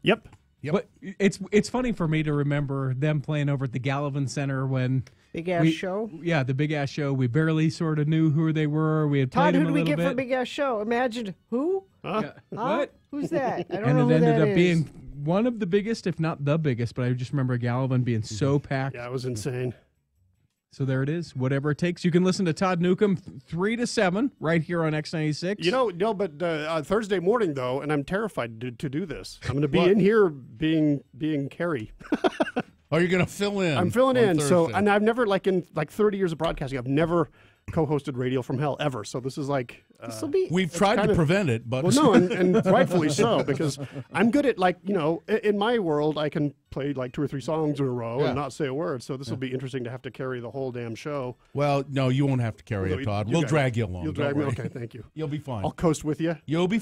Yep. But it's funny for me to remember them playing over at the Gallivan Center when Big ass show. Yeah, the big ass show. We barely sort of knew who they were. We had played Todd, who them a did we little get bit. for big ass show? Imagine who? Yeah. Huh? What? Who's that? I don't And know it who ended that up is. being one of the biggest, if not the biggest. But I just remember Gallivan being so packed. Yeah, it was insane. So there it is. Whatever it takes. You can listen to Todd Newcomb 3 to 7 right here on X96. You know, no, but Thursday morning though, and I'm terrified to do this. I'm going to be in here being Carrie. Oh, you're going to fill in. I'm filling on in. So, Thursday. and I've never in 30 years of broadcasting, I've never co-hosted Radio from Hell ever. So this is like We've tried to prevent it, but well, no, and rightfully so, because I'm good at in my world I can play like 2 or 3 songs in a row Yeah. and not say a word. So this will be interesting to have to carry the whole damn show. Well, no, you won't have to carry No, it, Todd. you We'll guys- drag you along. You'll Don't drag me. worry. Okay, thank you. You'll be fine. I'll coast with you. You'll be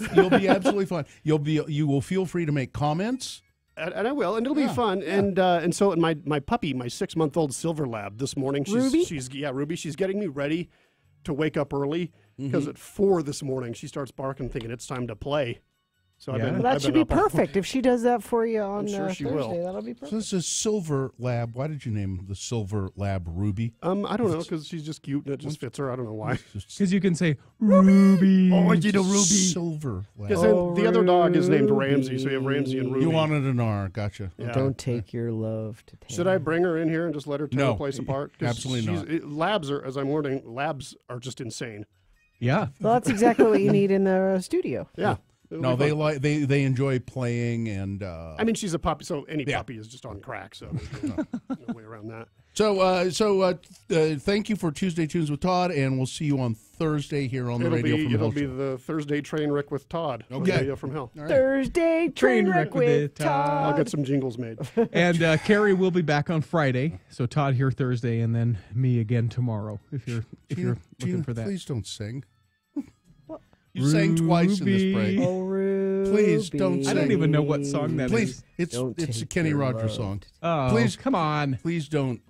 absolutely fine. You will feel free to make comments. And I will, and it'll be fun. And so my puppy, my 6-month-old silver lab, this morning, Ruby? Ruby, she's getting me ready to wake up early because at 4 this morning she starts barking, thinking it's time to play. So I've been. Well, that I've should been be up all- perfect. If she does that for you on sure she Thursday, will. that'll be So perfect. this is Silver Lab. Why did you name the Silver Lab Ruby? I don't know, because she's just cute and it just fits her. I don't know why. Because you can say Ruby. Oh, you know, Ruby. Silver Lab. Because the other dog is named Ramsey, so you have Ramsey and Ruby. You wanted an R. Gotcha. Yeah. Don't take your love to Should I bring her in here and just let her tear No, the place apart? 'Cause absolutely not. Labs are, as I'm learning, labs are just insane. Yeah. Well, that's exactly what you need in the studio. Yeah. It'll No, be they fun. like they enjoy playing and. I mean, she's a puppy, so any puppy is just on crack. So there's no way around that. So thank you for Tuesday Tunes with Todd, and we'll see you on Thursday here on the Radio from Hell It'll be show. the Thursday train wreck with Todd. on Okay. Radio from Hell. All right. Thursday train wreck with Todd. I'll get some jingles made. And Carrie will be back on Friday. So Todd here Thursday, and then me again tomorrow. If you're looking Gina, for that. please don't sing. You sang twice in this break. Oh, Ruby. Please don't sing. I don't even know what song that is. Please, it's a Kenny Rogers song. Oh, please, come on. Please don't.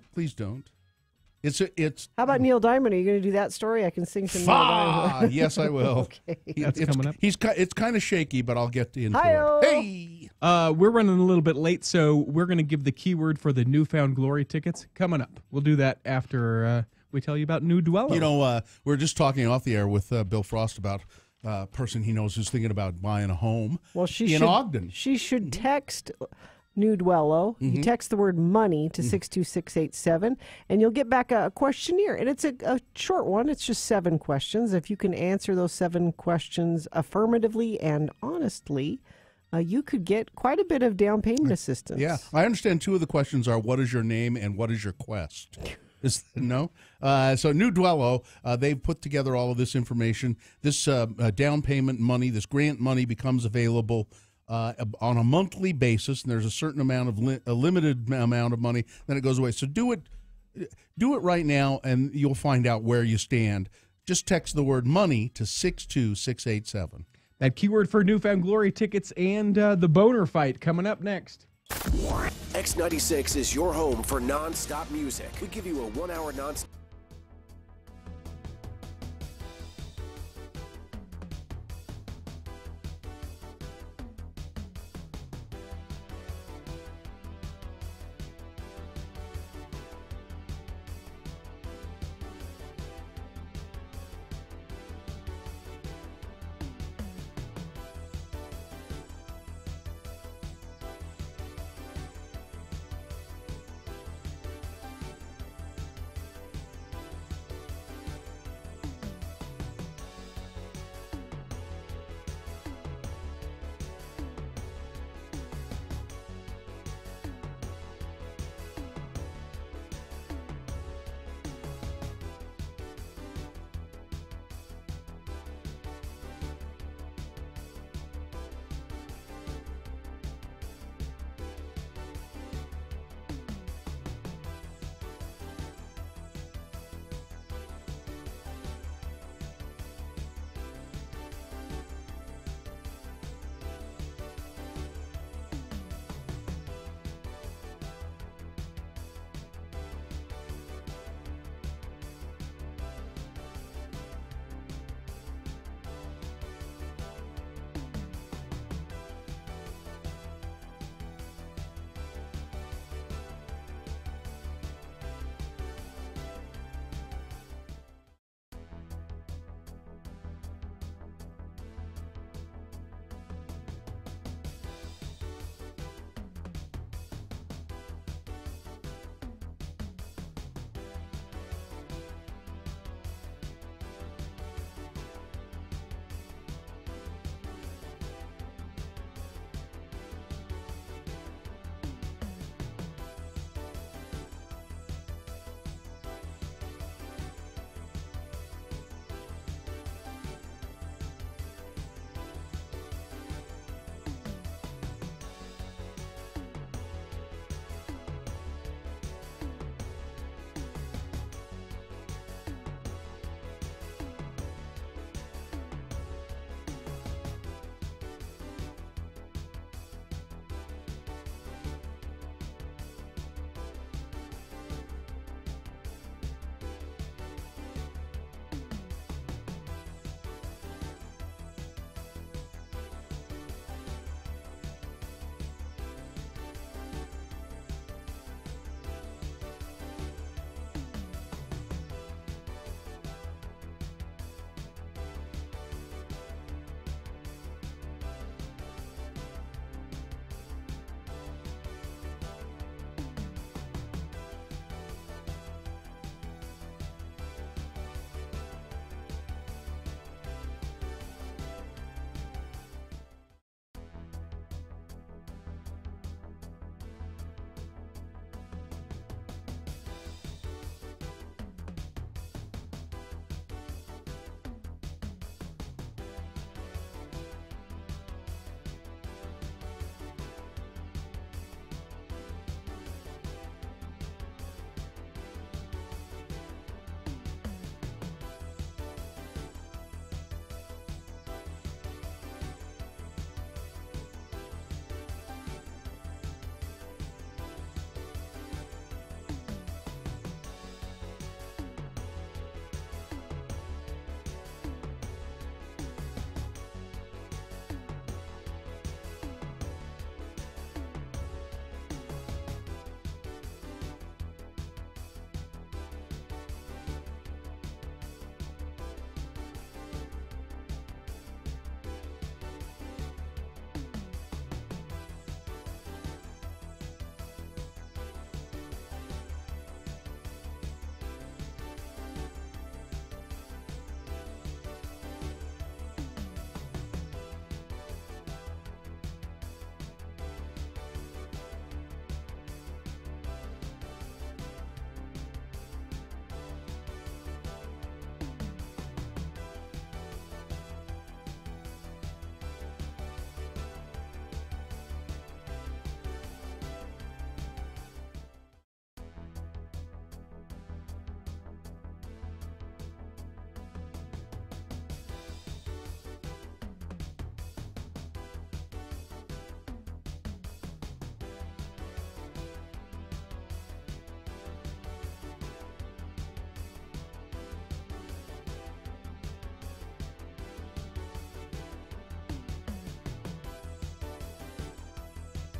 It's. How about Neil Diamond? Are you going to do that story? I can sing some Neil Diamond. Yes, I will. Okay. That's coming up. It's kind of shaky, but I'll get into Hi-yo. it. Hey. We're running a little bit late, so we're going to give the keyword for the Newfound Glory tickets coming up. We'll do that after we tell you about New Dweller. You know, we're just talking off the air with Bill Frost about a person he knows who's thinking about buying a home in Ogden. She should text New Dwello. You text the word money to 62687, and you'll get back a questionnaire. And it's a short one. It's just 7 questions. If you can answer those 7 questions affirmatively and honestly, you could get quite a bit of down payment assistance. Yeah, I understand 2 of the questions are what is your name and what is your quest? No? So New Dwello, they've put together all of this information. This down payment money, this grant money becomes available on a monthly basis, and there's a certain amount of a limited amount of money, then it goes away. So do it right now, and you'll find out where you stand. Just text the word money to 62687. That keyword for Newfound Glory tickets and the boner fight coming up next. X96 is your home for non-stop music. We give you a 1-hour non-stop.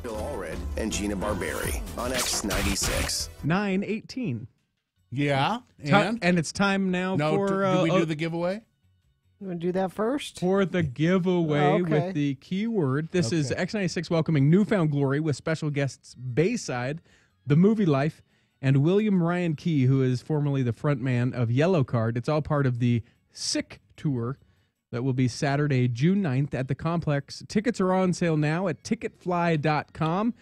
Bill Allred and Gina Barberi on X96. 9:18. Yeah, and it's time now for. Did we do the giveaway? You want to do that first? For the giveaway Okay. with the keyword. This is X96 welcoming Newfound Glory with special guests Bayside, The Movie Life, and William Ryan Key, who is formerly the frontman of Yellow Card. It's all part of the Sick Tour that will be Saturday, June 9th at the Complex. Tickets are on sale now at ticketfly.com.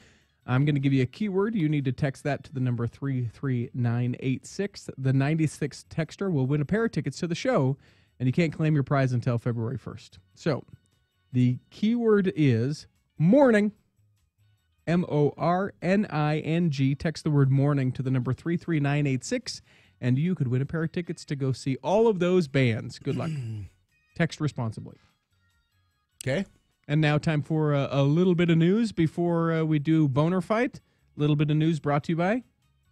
I'm going to give you a keyword. You need to text that to the number 33986. The 96 texter will win a pair of tickets to the show, and you can't claim your prize until February 1st. So the keyword is morning, MORNING. Text the word morning to the number 33986, and you could win a pair of tickets to go see all of those bands. Good luck. Text responsibly. Okay. And now time for a little bit of news before we do Boner Fight. A little bit of news brought to you by...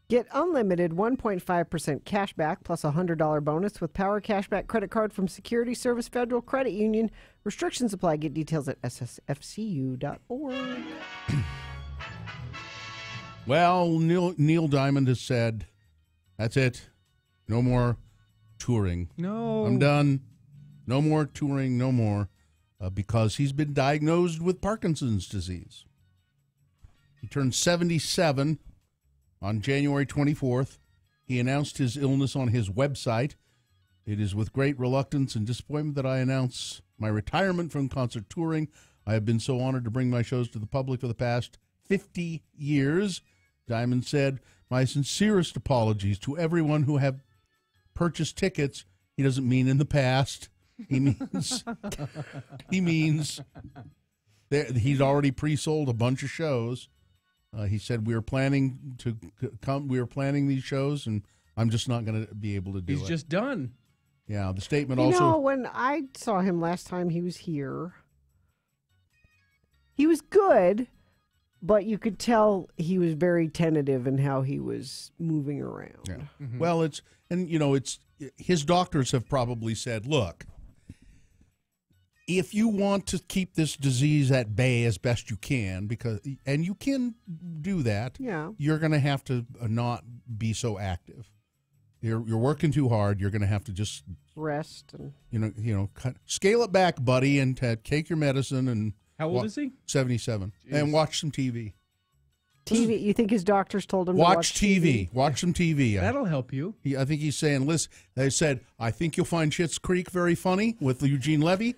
Get unlimited 1.5% cash back plus a $100 bonus with Power Cashback credit card from Security Service Federal Credit Union. Restrictions apply. Get details at ssfcu.org. Well, Neil Diamond has said, that's it. No more touring. No. I'm done. No more touring, no more. Because he's been diagnosed with Parkinson's disease. He turned 77 on January 24th. He announced his illness on his website. It is with great reluctance and disappointment that I announce my retirement from concert touring. I have been so honored to bring my shows to the public for the past 50 years. Diamond said, my sincerest apologies to everyone who have purchased tickets. He doesn't mean in the past. He means he'd already pre-sold a bunch of shows. He said we were planning to come. We were planning these shows, and I'm just not going to be able to do it. He's just done. Yeah, the statement You also. know, when I saw him last time he was here, he was good, but you could tell he was very tentative in how he was moving around. Yeah. Well, it's his doctors have probably said, look, if you want to keep this disease at bay as best you can, and you can do that, you're going to have to not be so active. You're working too hard. You're going to have to just rest and scale it back, buddy, and take your medicine. And how old is he? 77, and watch some TV. TV. You think his doctors told him to watch TV? Watch some TV. That'll help you. I think he's saying, listen. They said, I think you'll find Schitt's Creek very funny with Eugene Levy.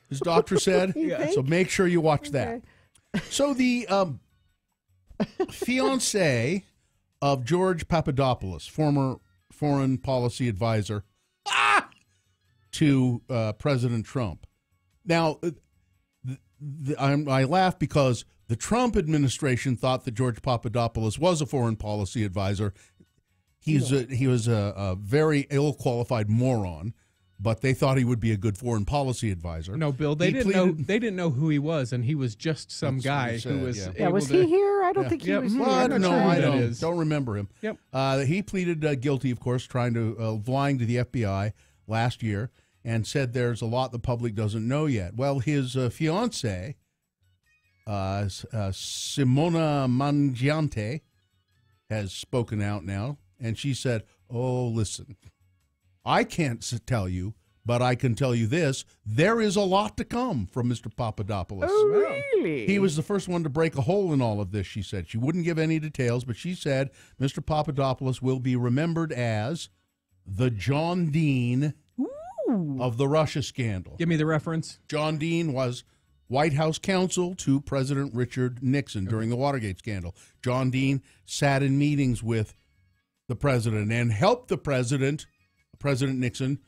His doctor said, so make sure you watch that. So the fiancé of George Papadopoulos, former foreign policy advisor to President Trump. Now, I laugh because the Trump administration thought that George Papadopoulos was a foreign policy advisor. He was a very ill-qualified moron. But they thought he would be a good foreign policy advisor. No, Bill, they didn't know who he was, and he was just some guy who was able was he here? I don't think he was here. Well, no, I don't remember him. Yep. He pleaded guilty, of course, lying to the FBI last year, and said there's a lot the public doesn't know yet. Well, his fiancée, Simona Mangiante, has spoken out now, and she said, oh, listen, I can't tell you, but I can tell you this. There is a lot to come from Mr. Papadopoulos. Oh, really? He was the first one to break a hole in all of this, she said. She wouldn't give any details, but she said Mr. Papadopoulos will be remembered as the John Dean of the Russia scandal. Give me the reference. John Dean was White House counsel to President Richard Nixon during the Watergate scandal. John Dean sat in meetings with the president and helped the President Nixon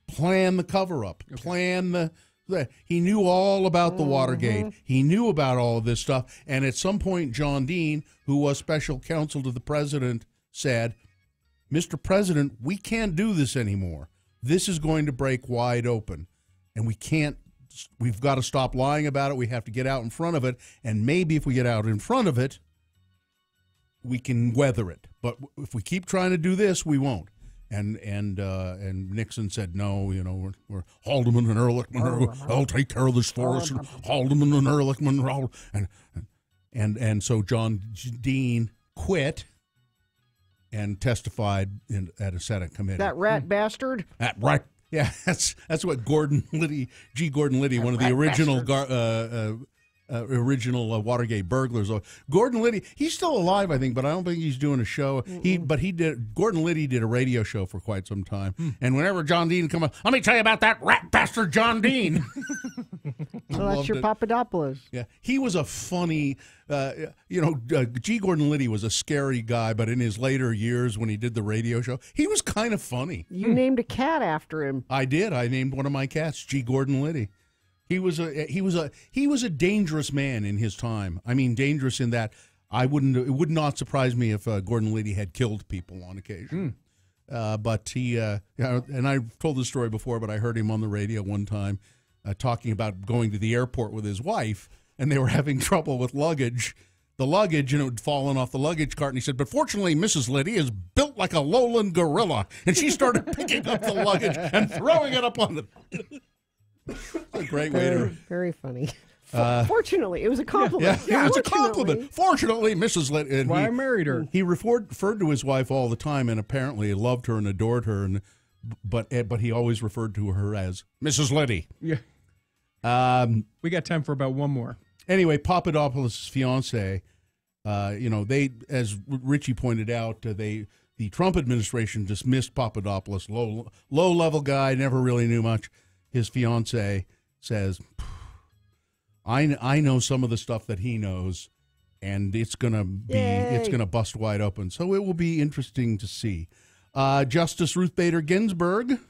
plan the cover-up, he knew all about the Watergate. He knew about all of this stuff. And at some point, John Dean, who was special counsel to the president, said, Mr. President, we can't do this anymore. This is going to break wide open. And we've got to stop lying about it. We have to get out in front of it. And maybe if we get out in front of it, we can weather it. But if we keep trying to do this, we won't. And Nixon said, no, we're Haldeman and Ehrlichman. I'll take care of this for us. And Haldeman and Ehrlichman. And so John Dean quit and testified at a Senate committee. That rat bastard. Right. Yeah, that's what Gordon Liddy, Gordon Liddy, one of the original original Watergate burglars. Gordon Liddy, he's still alive, I think, but I don't think he's doing a show. Gordon Liddy did a radio show for quite some time. And whenever John Dean come up, let me tell you about that rat bastard John Dean. Well, that's your Papadopoulos. Yeah, he was a funny, G. Gordon Liddy was a scary guy, but in his later years when he did the radio show, he was kind of funny. You named a cat after him. I did. I named one of my cats G. Gordon Liddy. He was a dangerous man in his time. I mean, dangerous in that it would not surprise me if Gordon Liddy had killed people on occasion. But he, and I've told this story before, but I heard him on the radio one time talking about going to the airport with his wife, and they were having trouble with luggage. The luggage, had fallen off the luggage cart, and he said, but fortunately, Mrs. Liddy is built like a lowland gorilla, and she started picking up the luggage and throwing it up on the... a great way to... Very funny. Fortunately, it was a compliment. Yeah, it was a compliment. Fortunately, Mrs. Liddy... Why I married her. He referred to his wife all the time, and apparently loved her and adored her, but he always referred to her as Mrs. Liddy. Yeah. We got time for about one more. Anyway, Papadopoulos' fiance, they, as Richie pointed out, the Trump administration dismissed Papadopoulos, low-level guy, never really knew much. His fiance says, I know some of the stuff that he knows, and it's gonna bust wide open. So it will be interesting to see. Justice Ruth Bader Ginsburg.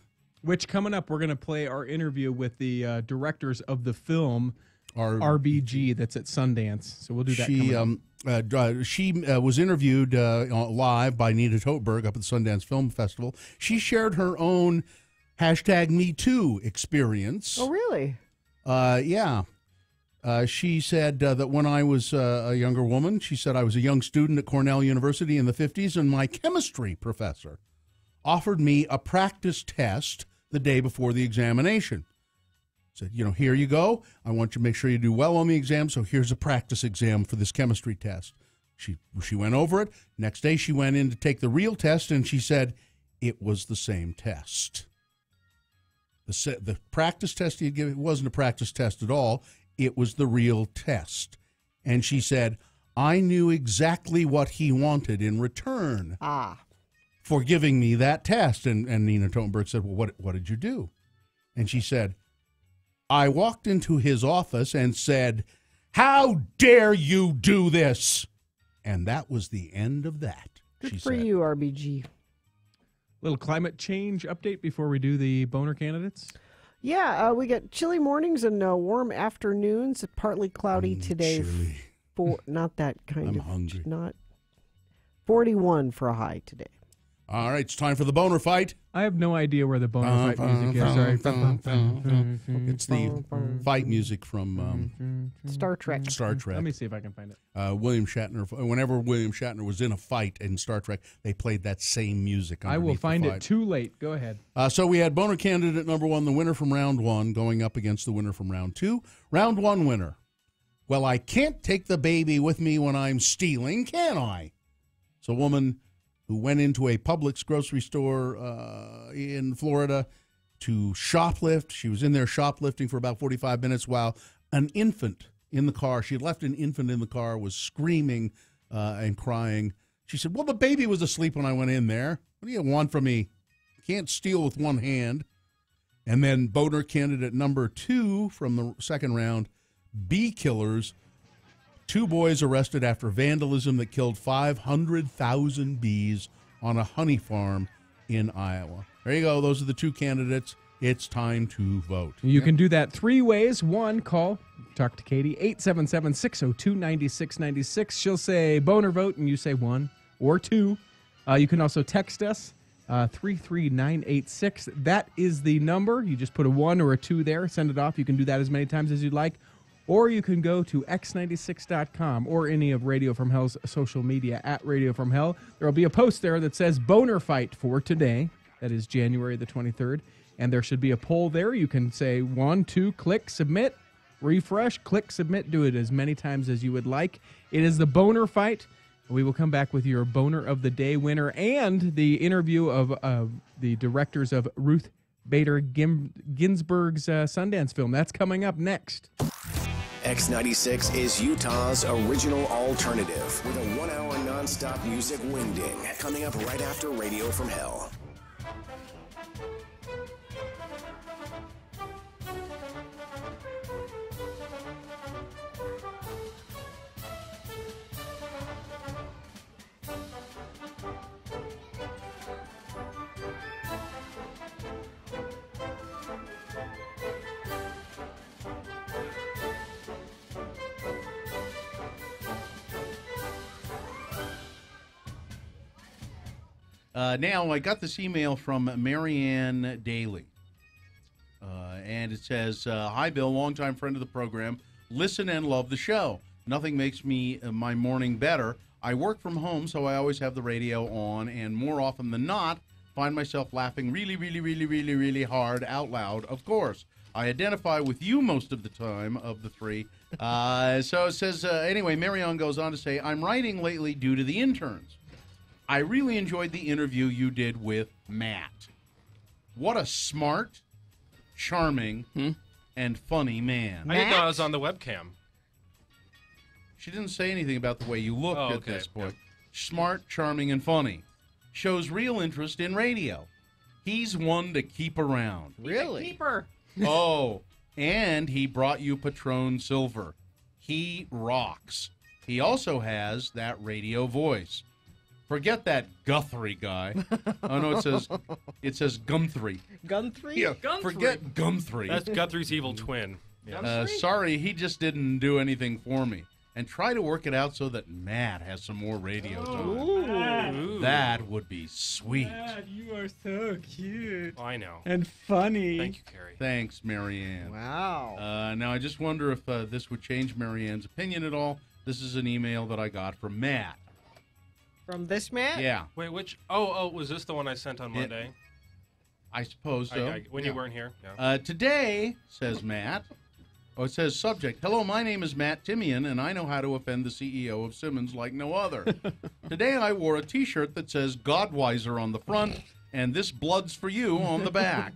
Which, coming up, we're going to play our interview with the directors of the film RBG that's at Sundance. So we'll do that. She was interviewed live by Nina Totenberg up at the Sundance Film Festival. She shared her own #MeToo experience. Oh, really? Yeah. She said that when I was a younger woman, she said I was a young student at Cornell University in the 50s, and my chemistry professor offered me a practice test the day before the examination. Said, here you go. I want you to make sure you do well on the exam, so here's a practice exam for this chemistry test. She went over it. Next day she went in to take the real test, and she said it was the same test. The practice test he had given, it wasn't a practice test at all. It was the real test. And she said, I knew exactly what he wanted in return for giving me that test. And Nina Totenberg said, well, what did you do? And she said, I walked into his office and said, how dare you do this? And that was the end of that. Good for you, RBG. Little climate change update before we do the boner candidates. Yeah, we got chilly mornings and warm afternoons. Partly cloudy today. Not that kind I'm of. hungry. Not 41 for a high today. All right, it's time for the boner fight. I have no idea where the boner fight music is. Sorry. It's the fight music from Star Trek. Star Trek. Let me see if I can find it. William Shatner. Whenever William Shatner was in a fight in Star Trek, they played that same music. I will find it too late. Go ahead. So we had boner candidate number 1, the winner from round 1, going up against the winner from round 2. Round 1 winner. Well, I can't take the baby with me when I'm stealing, can I? It's a woman who went into a Publix grocery store in Florida to shoplift. She was in there shoplifting for about 45 minutes while an infant in the car, she had left an infant in the car, was screaming and crying. She said, well, the baby was asleep when I went in there. What do you want from me? Can't steal with one hand. And then boner candidate number 2 from the second round, bee killers. 2 boys arrested after vandalism that killed 500,000 bees on a honey farm in Iowa. There you go. Those are the 2 candidates. It's time to vote. You can do that 3 ways. 1, call, talk to Katie, 877-602-9696. She'll say boner vote, and you say 1 or 2. You can also text us, 33986. That is the number. You just put a 1 or a 2 there. Send it off. You can do that as many times as you'd like. Or you can go to x96.com or any of Radio From Hell's social media at Radio From Hell. There will be a post there that says boner fight for today. That is January the 23rd. And there should be a poll there. You can say 1, 2, click, submit. refresh, click submit, do it as many times as you would like. It is the boner fight. We will come back with your boner of the day winner and the interview of the directors of Ruth Bader Ginsburg's Sundance film. That's coming up next. X96 is Utah's original alternative with a 1 hour nonstop music winding coming up right after Radio from Hell. Now, I got this email from Marianne Daly, and it says, Hi, Bill, longtime friend of the program. Listen and love the show. Nothing makes me my morning better. I work from home, so I always have the radio on, and more often than not, find myself laughing really, really, really, really, really hard out loud, of course. I identify with you most of the time of the three. So it says, anyway, Marianne goes on to say, I'm writing lately due to the interns. I really enjoyed the interview you did with Matt. What a smart, charming, and funny man. I didn't know I was on the webcam. She didn't say anything about the way you looked at okay. this point. Smart, charming, and funny. Shows real interest in radio. He's one to keep around. Really? Keeper. Oh, and he brought you Patron Silver. He rocks. He also has that radio voice. Forget that Guthrie guy. Oh no, it says Gumthrie. Gunthrie? Yeah, Gunthrie. forget Gumthrie. That's Guthrie's evil twin. Yeah. Sorry, he just didn't do anything for me. And try to work it out so that Matt has some more radio time. Ooh. That would be sweet. Matt, you are so cute. I know. And funny. Thank you, Carrie. Thanks, Marianne. Wow. Now, I just wonder if this would change Marianne's opinion at all. This is an email that I got from Matt. From this man? Yeah. Wait, which? Oh, was this the one I sent on Monday? I suppose so. When you weren't here. Yeah. Today, says Matt. It says subject. Hello, my name is Matt Timian, and I know how to offend the CEO of Simmons like no other. Today I wore a T-shirt that says Godweiser on the front and This Blood's for You on the back.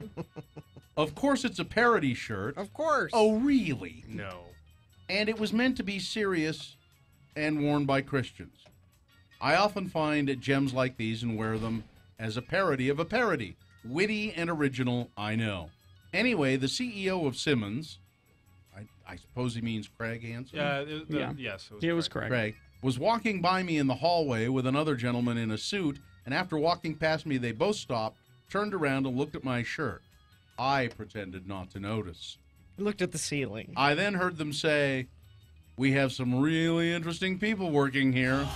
Of course, it's a parody shirt. Of course. Oh, really? No. And it was meant to be serious and worn by Christians. I often find gems like these and wear them as a parody of a parody. Witty and original, I know. Anyway, the CEO of Simmons, I suppose he means Craig Hansen? Yes, it was Craig. Craig was walking by me in the hallway with another gentleman in a suit, and after walking past me, they both stopped, turned around, and looked at my shirt. I pretended not to notice. Looked at the ceiling. I then heard them say, "We have some really interesting people working here."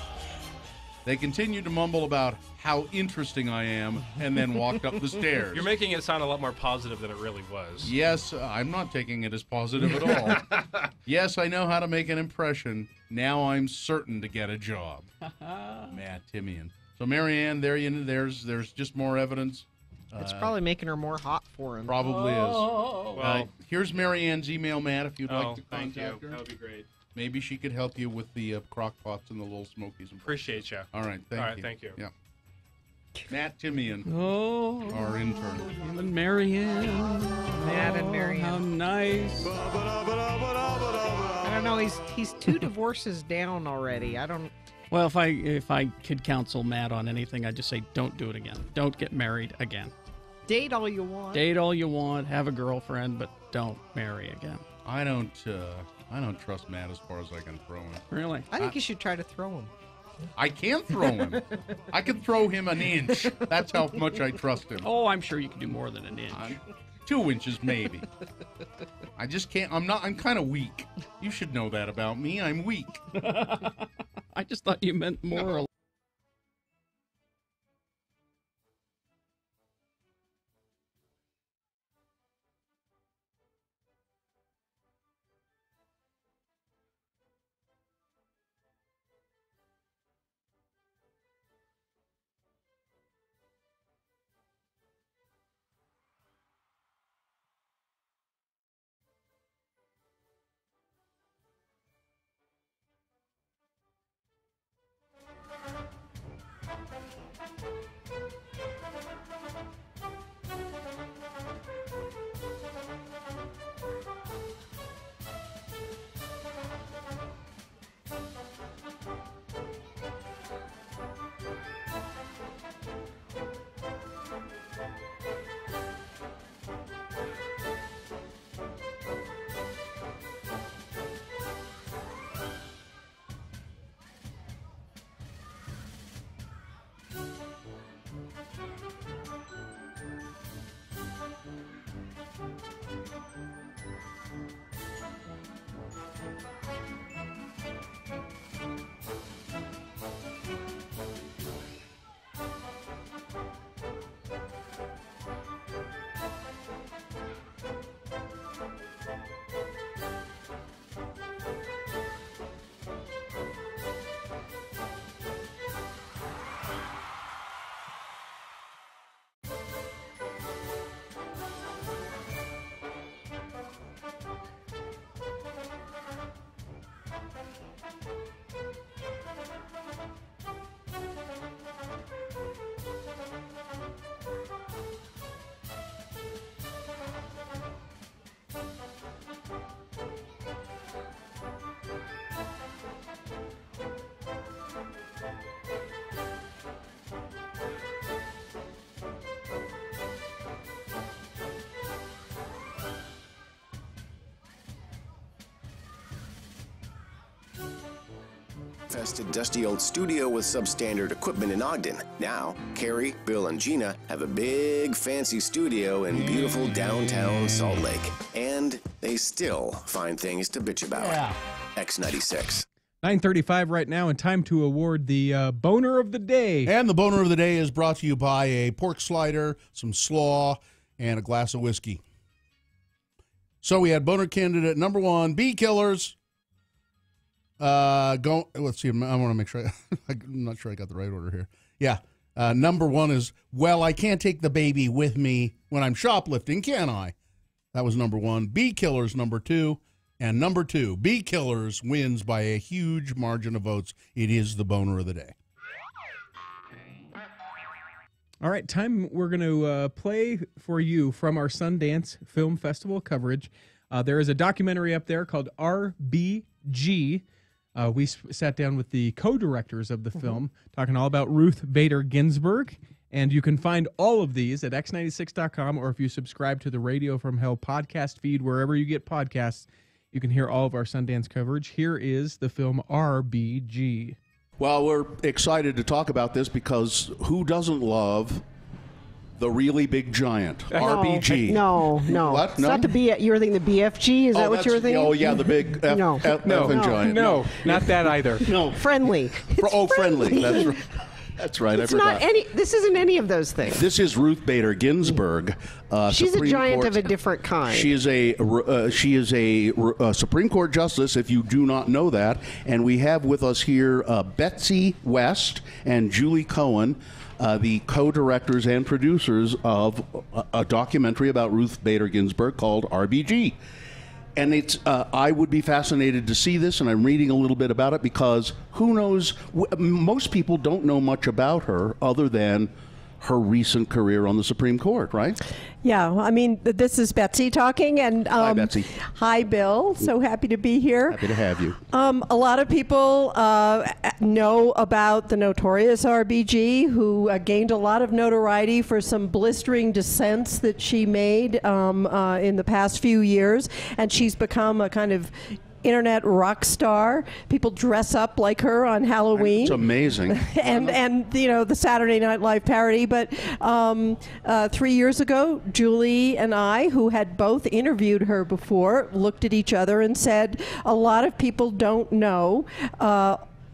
They continued to mumble about how interesting I am and then walked up the stairs. You're making it sound a lot more positive than it really was. Yes, I'm not taking it as positive at all. Yes, I know how to make an impression. Now I'm certain to get a job. Matt Timian. So, Marianne, there's just more evidence. It's probably making her more hot for him. Probably is. Well, here's Marianne's email, Matt, if you'd like to thank contact you. her. That would be great. Maybe she could help you with the crock pots and the little smokies. Appreciate you. All right, thank you. Thank you. Yeah. Matt Timian, our intern. Him and Marianne. Matt and Marianne. How nice. I don't know. He's 2 divorces down already. I don't. Well, if I could counsel Matt on anything, I'd just say don't do it again. Don't get married again. Date all you want. Date all you want. Have a girlfriend, but don't marry again. I don't trust Matt as far as I can throw him. Really? I think you should try to throw him. I can't throw him. I can throw him an inch. That's how much I trust him. Oh, I'm sure you can do more than an inch. 2 inches, maybe. I just can't. I'm kind of weak. You should know that about me. I'm weak. I just thought you meant more. infested, dusty old studio with substandard equipment in Ogden. Now, Carrie, Bill, and Gina have a big, fancy studio in beautiful downtown Salt Lake. And they still find things to bitch about. Yeah. X96. 9:35 right now, and time to award the Boner of the Day. And the Boner of the Day is brought to you by a pork slider, some slaw, and a glass of whiskey. So we had Boner candidate number 1, bee killers. Let's see. I want to make sure. I'm not sure I got the right order here. Yeah. Number 1 is, well, I can't take the baby with me when I'm shoplifting, can I? That was number 1. Bee killers, number 2. And number 2, Bee Killers wins by a huge margin of votes. It is the Boner of the Day. All right, time we're going to play for you from our Sundance Film Festival coverage. There is a documentary up there called RBG. We sat down with the co-directors of the film, talking all about Ruth Bader Ginsburg. And you can find all of these at x96.com, or if you subscribe to the Radio from Hell podcast feed, wherever you get podcasts, you can hear all of our Sundance coverage. Here is the film RBG. Well, we're excited to talk about this because who doesn't love the really big giant, RBG? No. What? It's No? not you were thinking the BFG? Is that what you were thinking? Oh, yeah, the big effing giant. No, not that either. No. Friendly. Friendly. That's right. That's right. It's I forgot. not any. This isn't any of those things. This is Ruth Bader Ginsburg. She's Supreme a giant Court. of a different kind. She is a Supreme Court justice, if you do not know that. And we have with us here Betsy West and Julie Cohen, the co-directors and producers of a documentary about Ruth Bader Ginsburg called RBG. And it's I would be fascinated to see this, and I'm reading a little bit about it because who knows? Most people don't know much about her other than her recent career on the Supreme Court, right? Yeah, I mean, this is Betsy talking, and Hi, Betsy. Hi, Bill. So happy to be here. Happy to have you. A lot of people know about the notorious RBG, who gained a lot of notoriety for some blistering dissents that she made in the past few years, and she's become a kind of internet rock star. People dress up like her on Halloween. It's amazing. and you know, the Saturday Night Live parody. But 3 years ago, Julie and I, who had both interviewed her before, looked at each other and said, a lot of people don't know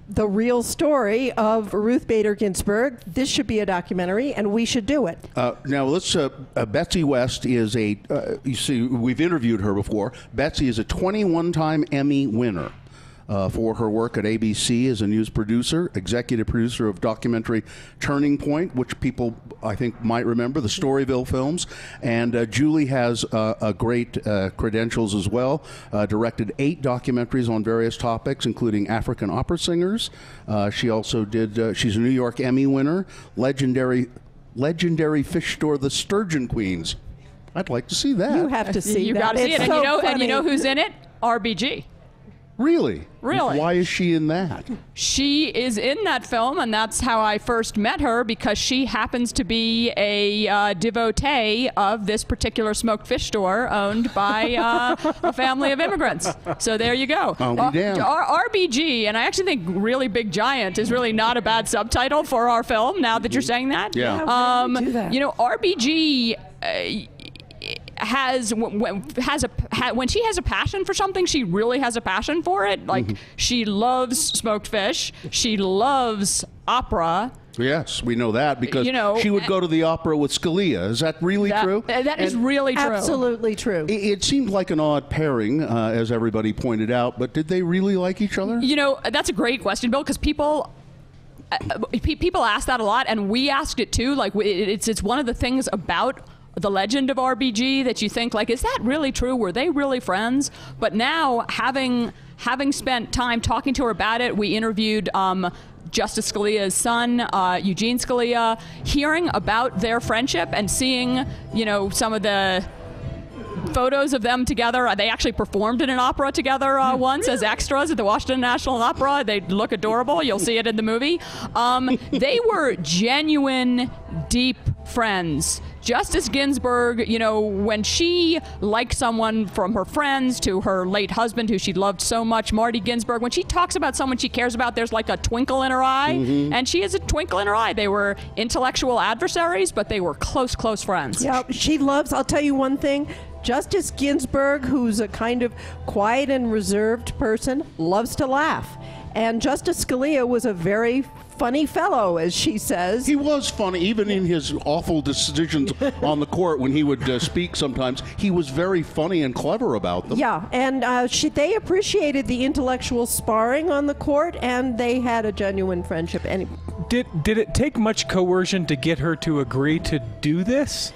the real story of Ruth Bader Ginsburg. This should be a documentary, and we should do it. Now, let's. Betsy West is a. You see, we've interviewed her before. Betsy is a 21-time Emmy winner for her work at ABC as a news producer, executive producer of documentary Turning Point, which people, I think, might remember, the Storyville films. And Julie has great credentials as well. Directed 8 documentaries on various topics, including African opera singers. She also did, she's a New York Emmy winner, legendary fish store, The Sturgeon Queens. I'd like to see that. You have to see You that. got to see It's it, so and you know funny. who's in it? RBG. Really? Really? Why is she in that? She is in that film, and that's how I first met her, because she happens to be a devotee of this particular smoked fish store owned by a family of immigrants. So there you go. I'll be damned. RBG, and I actually think Really Big Giant is really not a bad subtitle for our film, now that you're saying that. Yeah. You know, RBG... when she has a passion for something, she really has a passion for it. Like, she loves smoked fish. She loves opera. Yes, we know that because You know, she would go to the opera with Scalia. Is that really true? That is really true. Absolutely true. It seemed like an odd pairing, as everybody pointed out, but did they really like each other? You know, that's a great question, Bill, because people ask that a lot, and we asked it too. Like, it's one of the things about the legend of RBG that you think, like, is that really true? Were they really friends? But now, having spent time talking to her about it, we interviewed Justice Scalia's son, Eugene Scalia, hearing about their friendship and seeing, you know, some of the photos of them together. They actually performed in an opera together once as extras at the Washington National Opera. They look adorable. You'll see it in the movie. They were genuine, deep friends. Justice Ginsburg, you know, when she liked someone from her friends to her late husband who she loved so much, Marty Ginsburg, when she talks about someone she cares about, there's like a twinkle in her eye. And she has a twinkle in her eye. They were intellectual adversaries, but they were close, close friends. Yeah, she loves, I'll tell you one thing, Justice Ginsburg, who's a kind of quiet and reserved person, loves to laugh. And Justice Scalia was a very funny fellow, as she says. He was funny, even in his awful decisions on the court when he would speak sometimes. He was very funny and clever about them. Yeah, and they appreciated the intellectual sparring on the court, and they had a genuine friendship. Did it take much coercion to get her to agree to do this?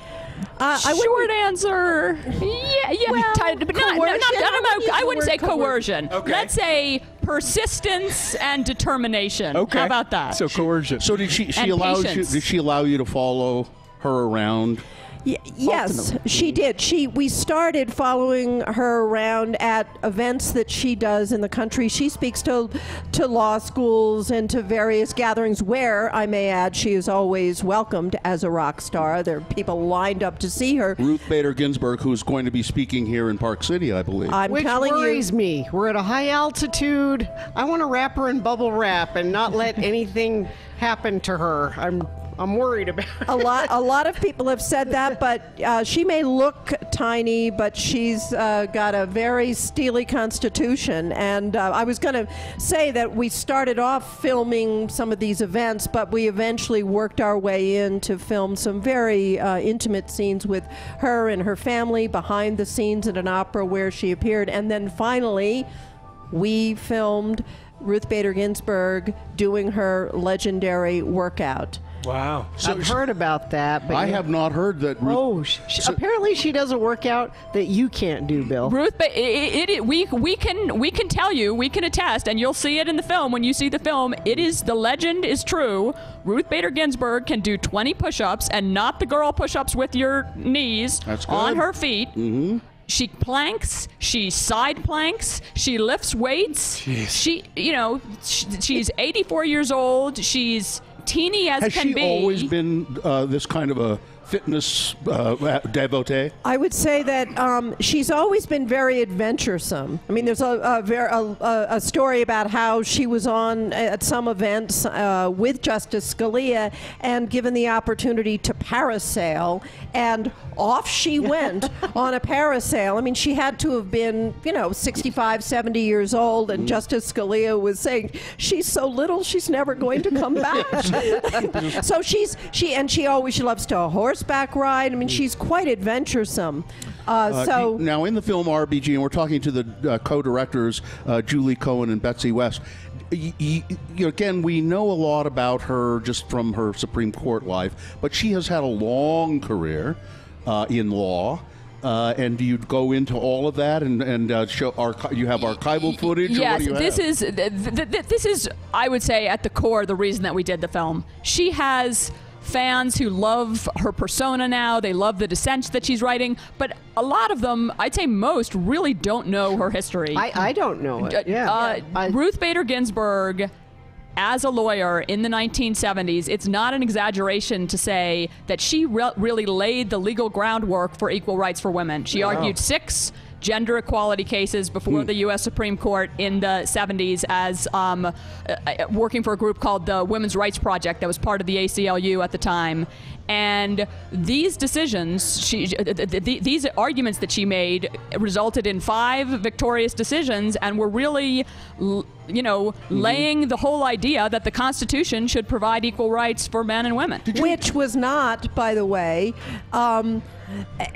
Short answer. Yeah. Well, But I wouldn't say coercion. Okay. Let's say persistence and determination. Okay. How about that? So coercion. So did she And allow you? patience. Did she allow you to follow her around? Yes, she did. We started following her around at events that she does in the country. She speaks to law schools and to various gatherings where, I may add, she is always welcomed as a rock star. There are people lined up to see her. Ruth Bader Ginsburg, who's going to be speaking here in Park City, I believe. Which worries me. We're at a high altitude. I want to wrap her in bubble wrap and not let anything happen to her. I'm worried about it. A lot of people have said that, but she may look tiny, but she's got a very steely constitution. And I was going to say that we started off filming some of these events, but we eventually worked our way in to film some very intimate scenes with her and her family behind the scenes at an opera where she appeared. And then finally, we filmed Ruth Bader Ginsburg doing her legendary workout. Wow. I've heard about that. But I have not heard that. Apparently she does a workout that you can't do, Bill. Ruth, we can tell you, we can attest, and you'll see it in the film when you see the film. The legend is true. Ruth Bader Ginsburg can do 20 push-ups, and not the girl push-ups with your knees on her feet. Mm-hmm. She planks, she side planks, she lifts weights. Jeez. She's 84 years old. She's teeny as Has can she be. always been this kind of a fitness devotee? I would say that she's always been very adventuresome. I mean, there's a story about how she was on at some events with Justice Scalia and given the opportunity to parasail, and off she went on a parasail. I mean, she had to have been, 65, 70 years old, and Justice Scalia was saying, she's so little, she's never going to come back. So she loves to horseback ride. I mean, she's quite adventuresome. Now, in the film RBG, and we're talking to the co-directors, Julie Cohen and Betsy West, again, we know a lot about her just from her Supreme Court life, but she has had a long career in law. And do you go into all of that and show you have archival footage? Yes, or what do you this is, I would say, at the core, the reason that we did the film. She has fans who love her persona now. They love the dissents that she's writing, but a lot of them, I'd say most, really don't know her history. I don't know it. Ruth Bader Ginsburg, as a lawyer in the 1970s, it's not an exaggeration to say that she really laid the legal groundwork for equal rights for women. She argued 6 gender equality cases before the U.S. Supreme Court in the 70s as working for a group called the Women's Rights Project that was part of the ACLU at the time. And these decisions, these arguments that she made resulted in 5 victorious decisions and were really, laying the whole idea that the Constitution should provide equal rights for men and women. Which was not, by the way,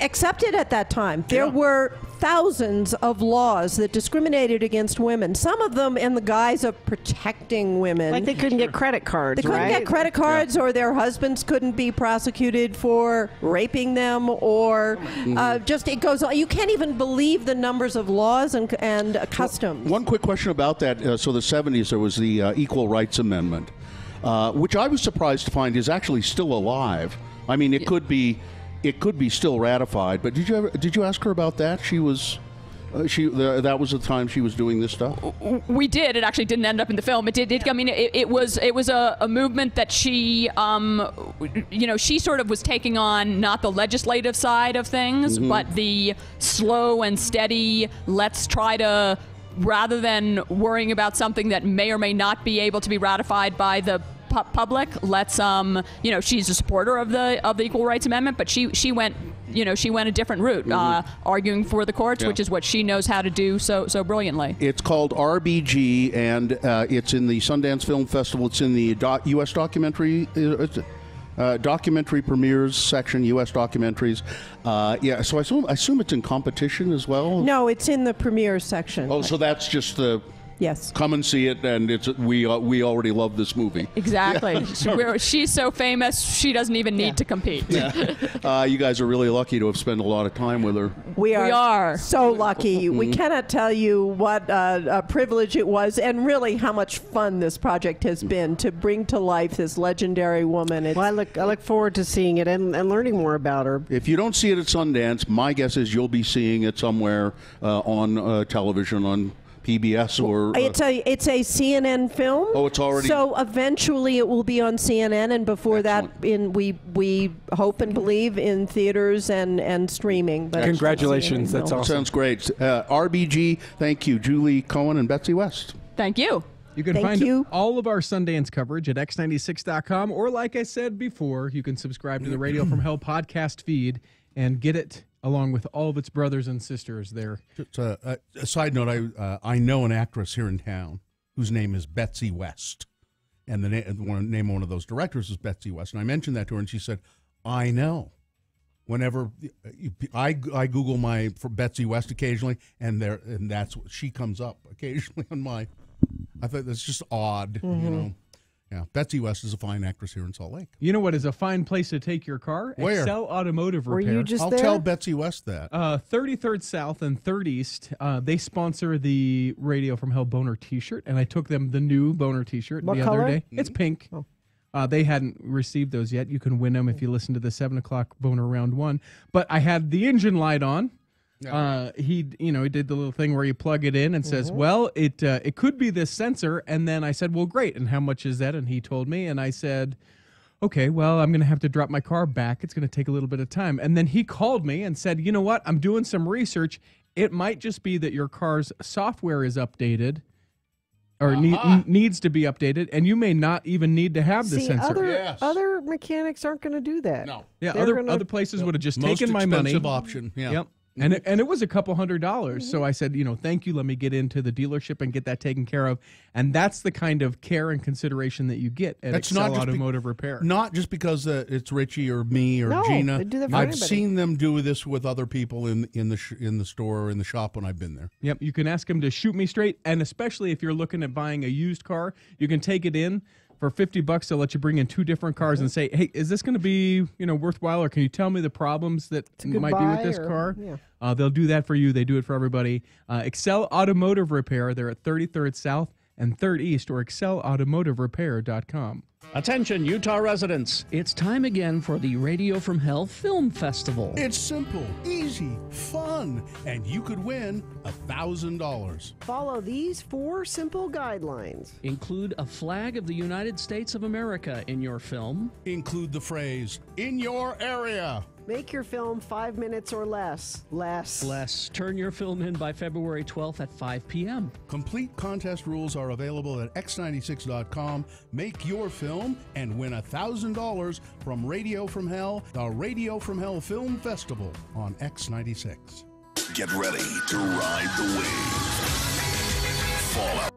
accepted at that time. There were thousands of laws that discriminated against women, some of them in the guise of protecting women. Like they couldn't get credit cards, They couldn't get credit cards, or their husbands couldn't be prosecuted for raping them, or it goes on. You can't even believe the numbers of laws and customs. One quick question about that. So the 70s, there was the Equal Rights Amendment, which I was surprised to find is actually still alive. I mean, it could be still ratified, but did you ask her about that? She was That was the time she was doing this stuff. We did. It actually didn't end up in the film. It did. I mean, it was a movement that she, she sort of was taking on not the legislative side of things, but the slow and steady. Let's try to, rather than worrying about something that may or may not be able to be ratified by the public. Let's she's a supporter of the Equal Rights Amendment, but she went a different route, arguing for the courts, which is what she knows how to do so brilliantly. It's called RBG, and it's in the Sundance Film Festival. It's in the U.S. documentary. Documentary premieres section, U.S. documentaries. So I assume it's in competition as well. No, it's in the premiere section. Oh, so that's just the. Yes. Come and see it, and we already love this movie. Exactly. She's so famous, she doesn't even need to compete. You guys are really lucky to have spent a lot of time with her. We are so lucky. We cannot tell you what a privilege it was, and really how much fun this project has been to bring to life this legendary woman. I look forward to seeing it and learning more about her. If you don't see it at Sundance, my guess is you'll be seeing it somewhere on television on PBS or it's a CNN film. Oh, it's already. So eventually it will be on CNN, and before that, we hope and believe in theaters and streaming. But congratulations, that's awesome. Sounds great. RBG, thank you, Julie Cohen and Betsy West. Thank you. You can find all of our Sundance coverage at x96.com, or like I said before, you can subscribe to the Radio from Hell podcast feed and get it along with all of its brothers and sisters there. Just a side note, I know an actress here in town whose name is Betsy West, and the name of one of those directors is Betsy West. And I mentioned that to her, and she said, I know. Whenever I Google for Betsy West occasionally, and that's what she comes up occasionally on my. I thought that's just odd, you know. Yeah, Betsy West is a fine actress here in Salt Lake. You know what is a fine place to take your car? Where? Excel Automotive Repair. Were you just I'll there? tell Betsy West that. 33rd South and 3rd East. They sponsor the Radio from Hell Boner T-shirt, and I took them the new Boner T-shirt What the color? other day. It's pink. They hadn't received those yet. You can win them if you listen to the 7 o'clock Boner Round 1. But I had the engine light on. He did the little thing where you plug it in and says, well, it could be this sensor. And then I said, well, great. And how much is that? And he told me, and I said, okay, well, I'm going to have to drop my car back. It's going to take a little bit of time. And then he called me and said, you know what? I'm doing some research. It might just be that your car's software is updated or needs to be updated, and you may not even need to have the sensor. Other mechanics aren't going to do that. No. Yeah, other places would have just Most taken my money. expensive option. Yeah. Yep. And it was a couple $100. So I said, thank you. Let me get into the dealership and get that taken care of. And that's the kind of care and consideration that you get at Excel Automotive Repair. Not just because it's Richie or me or No, Gina. they do that for I've anybody. seen them do this with other people in the store or in the shop when I've been there. Yep. You can ask them to shoot me straight. And especially if you're looking at buying a used car, you can take it in. For $50, they'll let you bring in 2 different cars and say, hey, is this going to be worthwhile, or can you tell me the problems that might be with this car? Yeah. They'll do that for you. They do it for everybody. Excel Automotive Repair. They're at 33rd South and 3rd East, or excelautomotiverepair.com. Attention, Utah residents. It's time again for the Radio from Hell Film Festival. It's simple, easy, fun, and you could win $1,000. Follow these 4 simple guidelines. Include a flag of the United States of America in your film. Include the phrase, in your area. Make your film 5 minutes or less. Less. Turn your film in by February 12th at 5 p.m. Complete contest rules are available at x96.com. Make your film and win $1,000 from Radio from Hell, the Radio from Hell Film Festival on X96. Get ready to ride the wave. Fallout.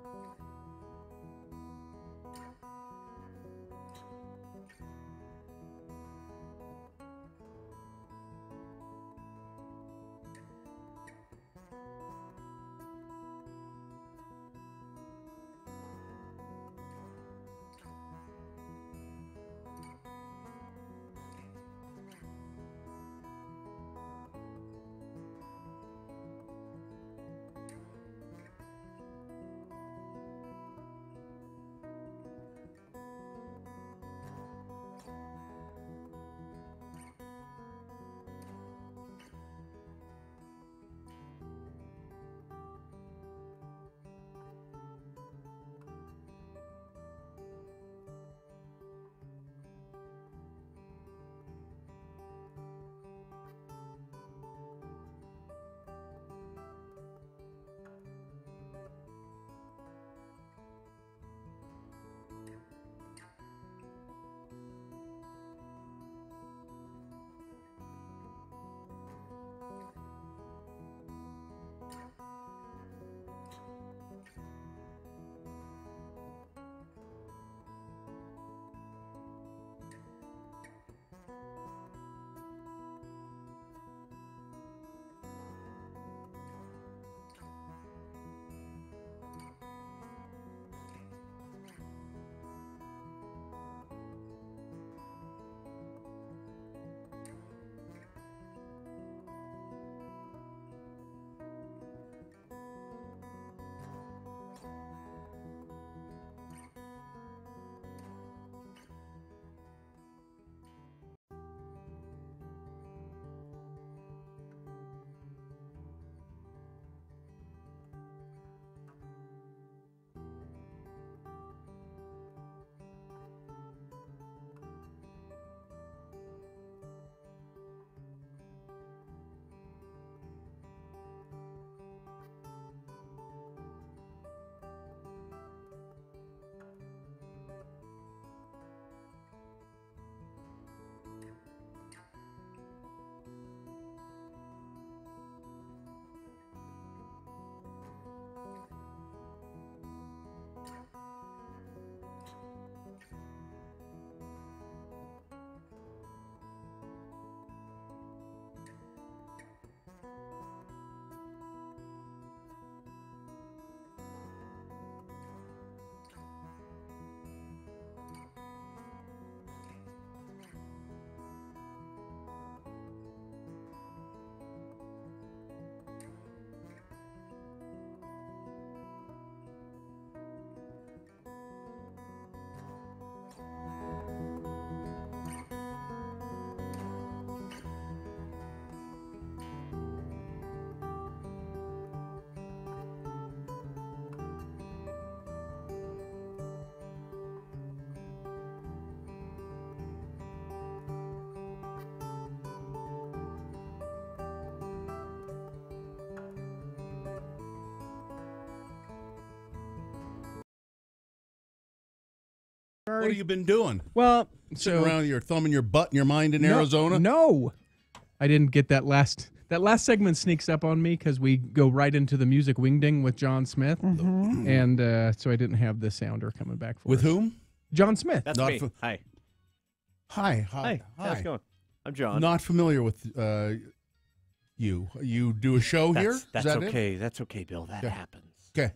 What have you been doing? Well, Sitting around with your thumb in your butt and your mind in Arizona? No. I didn't get that last. That last segment sneaks up on me because we go right into the music wingding with John Smith. Mm-hmm. And so I didn't have the sounder coming back for With us. whom? John Smith. That's Not me. Hi. Hi. Hi. How's it going? I'm John. Not familiar with you. You do a show here? That's Is that okay. That's okay, Bill. That happens. Okay.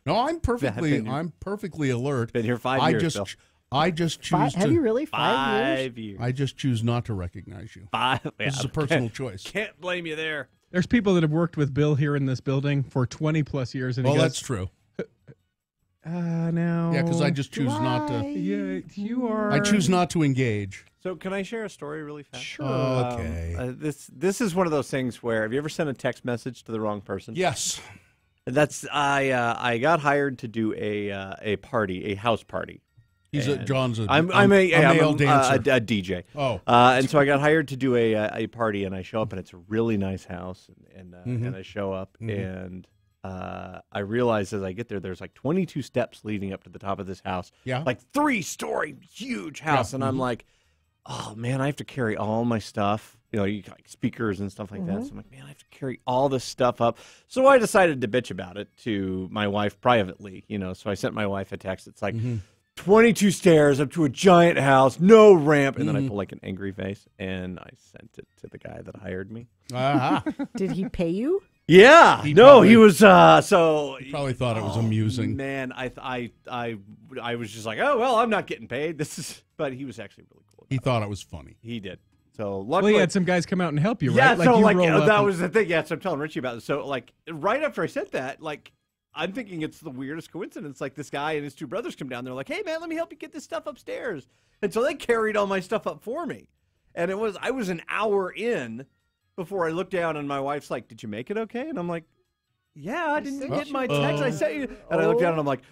No, I'm perfectly alert. Been here 5 years, Bill. I just choose to. Have you really 5 years? 5 years. I just choose not to recognize you. This is a personal choice. Can't blame you there. There's people that have worked with Bill here in this building for 20 plus years. And Well, he goes, that's true. Now. Yeah, because I just choose not to. Yeah, you are. I choose not to engage. So can I share a story really fast? Sure. Okay. This is one of those things where have you ever sent a text message to the wrong person? Yes. That's I got hired to do a party, a house party. John's a I'm a male dancer. A DJ. Oh. And so I got hired to do a party, and I show up, and it's a really nice house, and I show up, and I realize as I get there, there's like 22 steps leading up to the top of this house. Yeah. Like 3-story huge house, and I'm like, oh man, I have to carry all my stuff. You know, like speakers and stuff like that. So I'm like, man, I have to carry all this stuff up. So I decided to bitch about it to my wife privately. You know, so I sent my wife a text. It's like 22 stairs up to a giant house, no ramp, and then I pull like an angry face, and I sent it to the guy that hired me. Did he pay you? Yeah, he was. So he probably thought it was amusing. Man, I was just like, oh well, I'm not getting paid. But he was actually really cool. He thought it was funny. He did. So Well, luckily, you had some guys come out and help you, yeah. right? So you like roll up that and- was the thing. Yeah, so I'm telling Richie about it. So like right after I said that, like I'm thinking it's the weirdest coincidence. Like this guy and his two brothers come down. They're like, hey man, let me help you get this stuff upstairs. And so they carried all my stuff up for me. And I was an hour in before I looked down, and my wife's like, did you make it okay? And I'm like, yeah, I didn't get my text. I sent you. And I looked down and I'm like,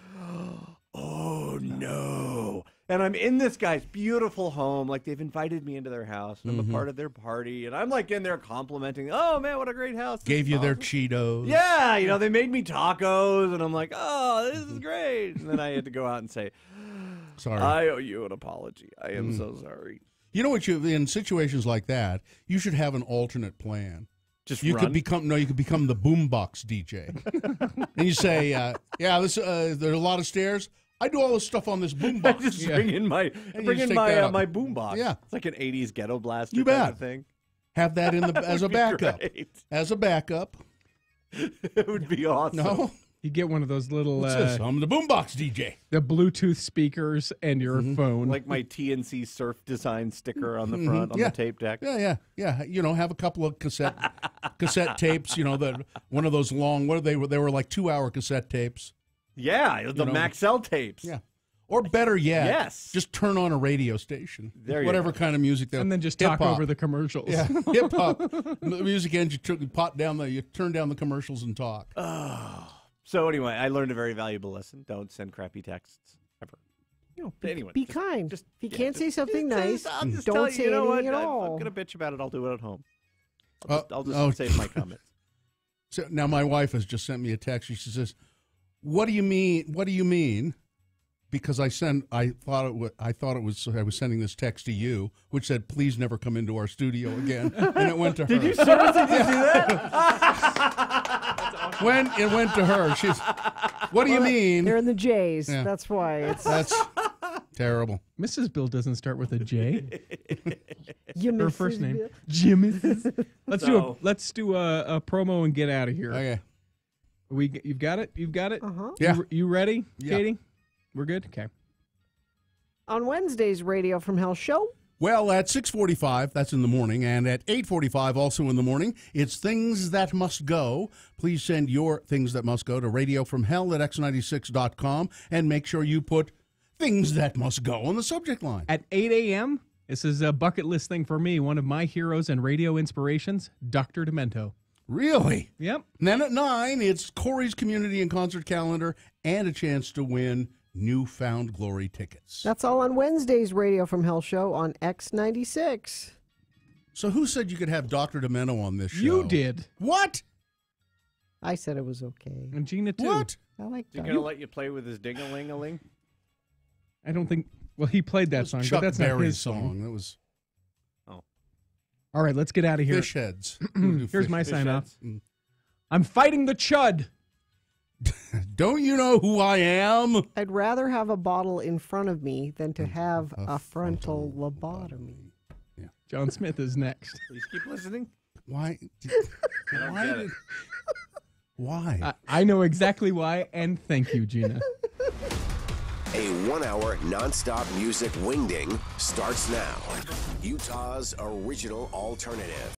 oh no. And I'm in this guy's beautiful home. Like they've invited me into their house. And I'm a part of their party. And I'm like in there complimenting, oh man, what a great house. Gave you their Cheetos. Yeah, you know, they made me tacos. And I'm like, oh, this is great. And then I had to go out and say, sorry. I owe you an apology. I am so sorry. You know what? In situations like that, you should have an alternate plan. You could become the boombox DJ, and you say, "Yeah, there are a lot of stairs. I do all this stuff on this boombox. Just bring in my my boombox. Yeah, it's like an '80s ghetto blaster you bet. kind of thing. Have that as a backup. As a backup, it would be awesome. No. You get one of those little. What's this? I'm the boombox DJ. The Bluetooth speakers and your phone, like my TNC Surf Design sticker on the front on the tape deck. Yeah. You know, have a couple of cassette tapes. You know, one of those long. What they were? They were like 2-hour cassette tapes. Yeah, the Maxell tapes. Yeah. Or better yet, yes, just turn on a radio station. Whatever kind of music that, and then just talk over the commercials. Yeah, hip hop music ends. You turn down the commercials and talk. So anyway, I learned a very valuable lesson. Don't send crappy texts ever. Anyway, be kind. If you can't say something nice, I'll just don't tell say you know anything what? at all. I'm going to bitch about it. I'll do it at home. I'll just save my comments. So now my wife has just sent me a text. She says, "What do you mean? What do you mean?" Because I thought I was sending this text to you, which said, "Please never come into our studio again," and it went to her. Did you seriously do that? When it went to her, she's, "What do you mean?" They're in the J's. Yeah. That's why That's terrible. Mrs. Bill doesn't start with a J. Her first name, Jim. Let's do a promo and get out of here. Okay. You've got it. You've got it. Yeah. You ready, Yeah. Katie? We're good. Okay. On Wednesday's Radio from Hell show. Well, at 6:45, that's in the morning, and at 8:45, also in the morning, it's Things That Must Go. Please send your Things That Must Go to radiofromhell@x96.com, and make sure you put Things That Must Go on the subject line. At 8 a.m., this is a bucket list thing for me. One of my heroes and radio inspirations, Dr. Demento. Really? Yep. And then at 9, it's Corey's Community and Concert Calendar, and a chance to win Newfound Glory tickets. That's all on Wednesday's Radio from Hell show on X96. So who said you could have Dr. Demento on this show? You did. What? I said it was okay. And Gina, too. What? I like Is he that. going to let you play with his ding-a-ling-a-ling? I don't think. Well, he played that song, Chuck but that's not Berry's his song. That was. All right, let's get out of here. Fish heads. Here's my sign off. I'm fighting the chud. Don't you know who I am? I'd rather have a bottle in front of me than to have a frontal lobotomy. John Smith is next. Please keep listening. Why? I don't get it. Why? I know exactly why, and thank you, Gina. A 1-hour nonstop music wingding starts now. Utah's original alternative.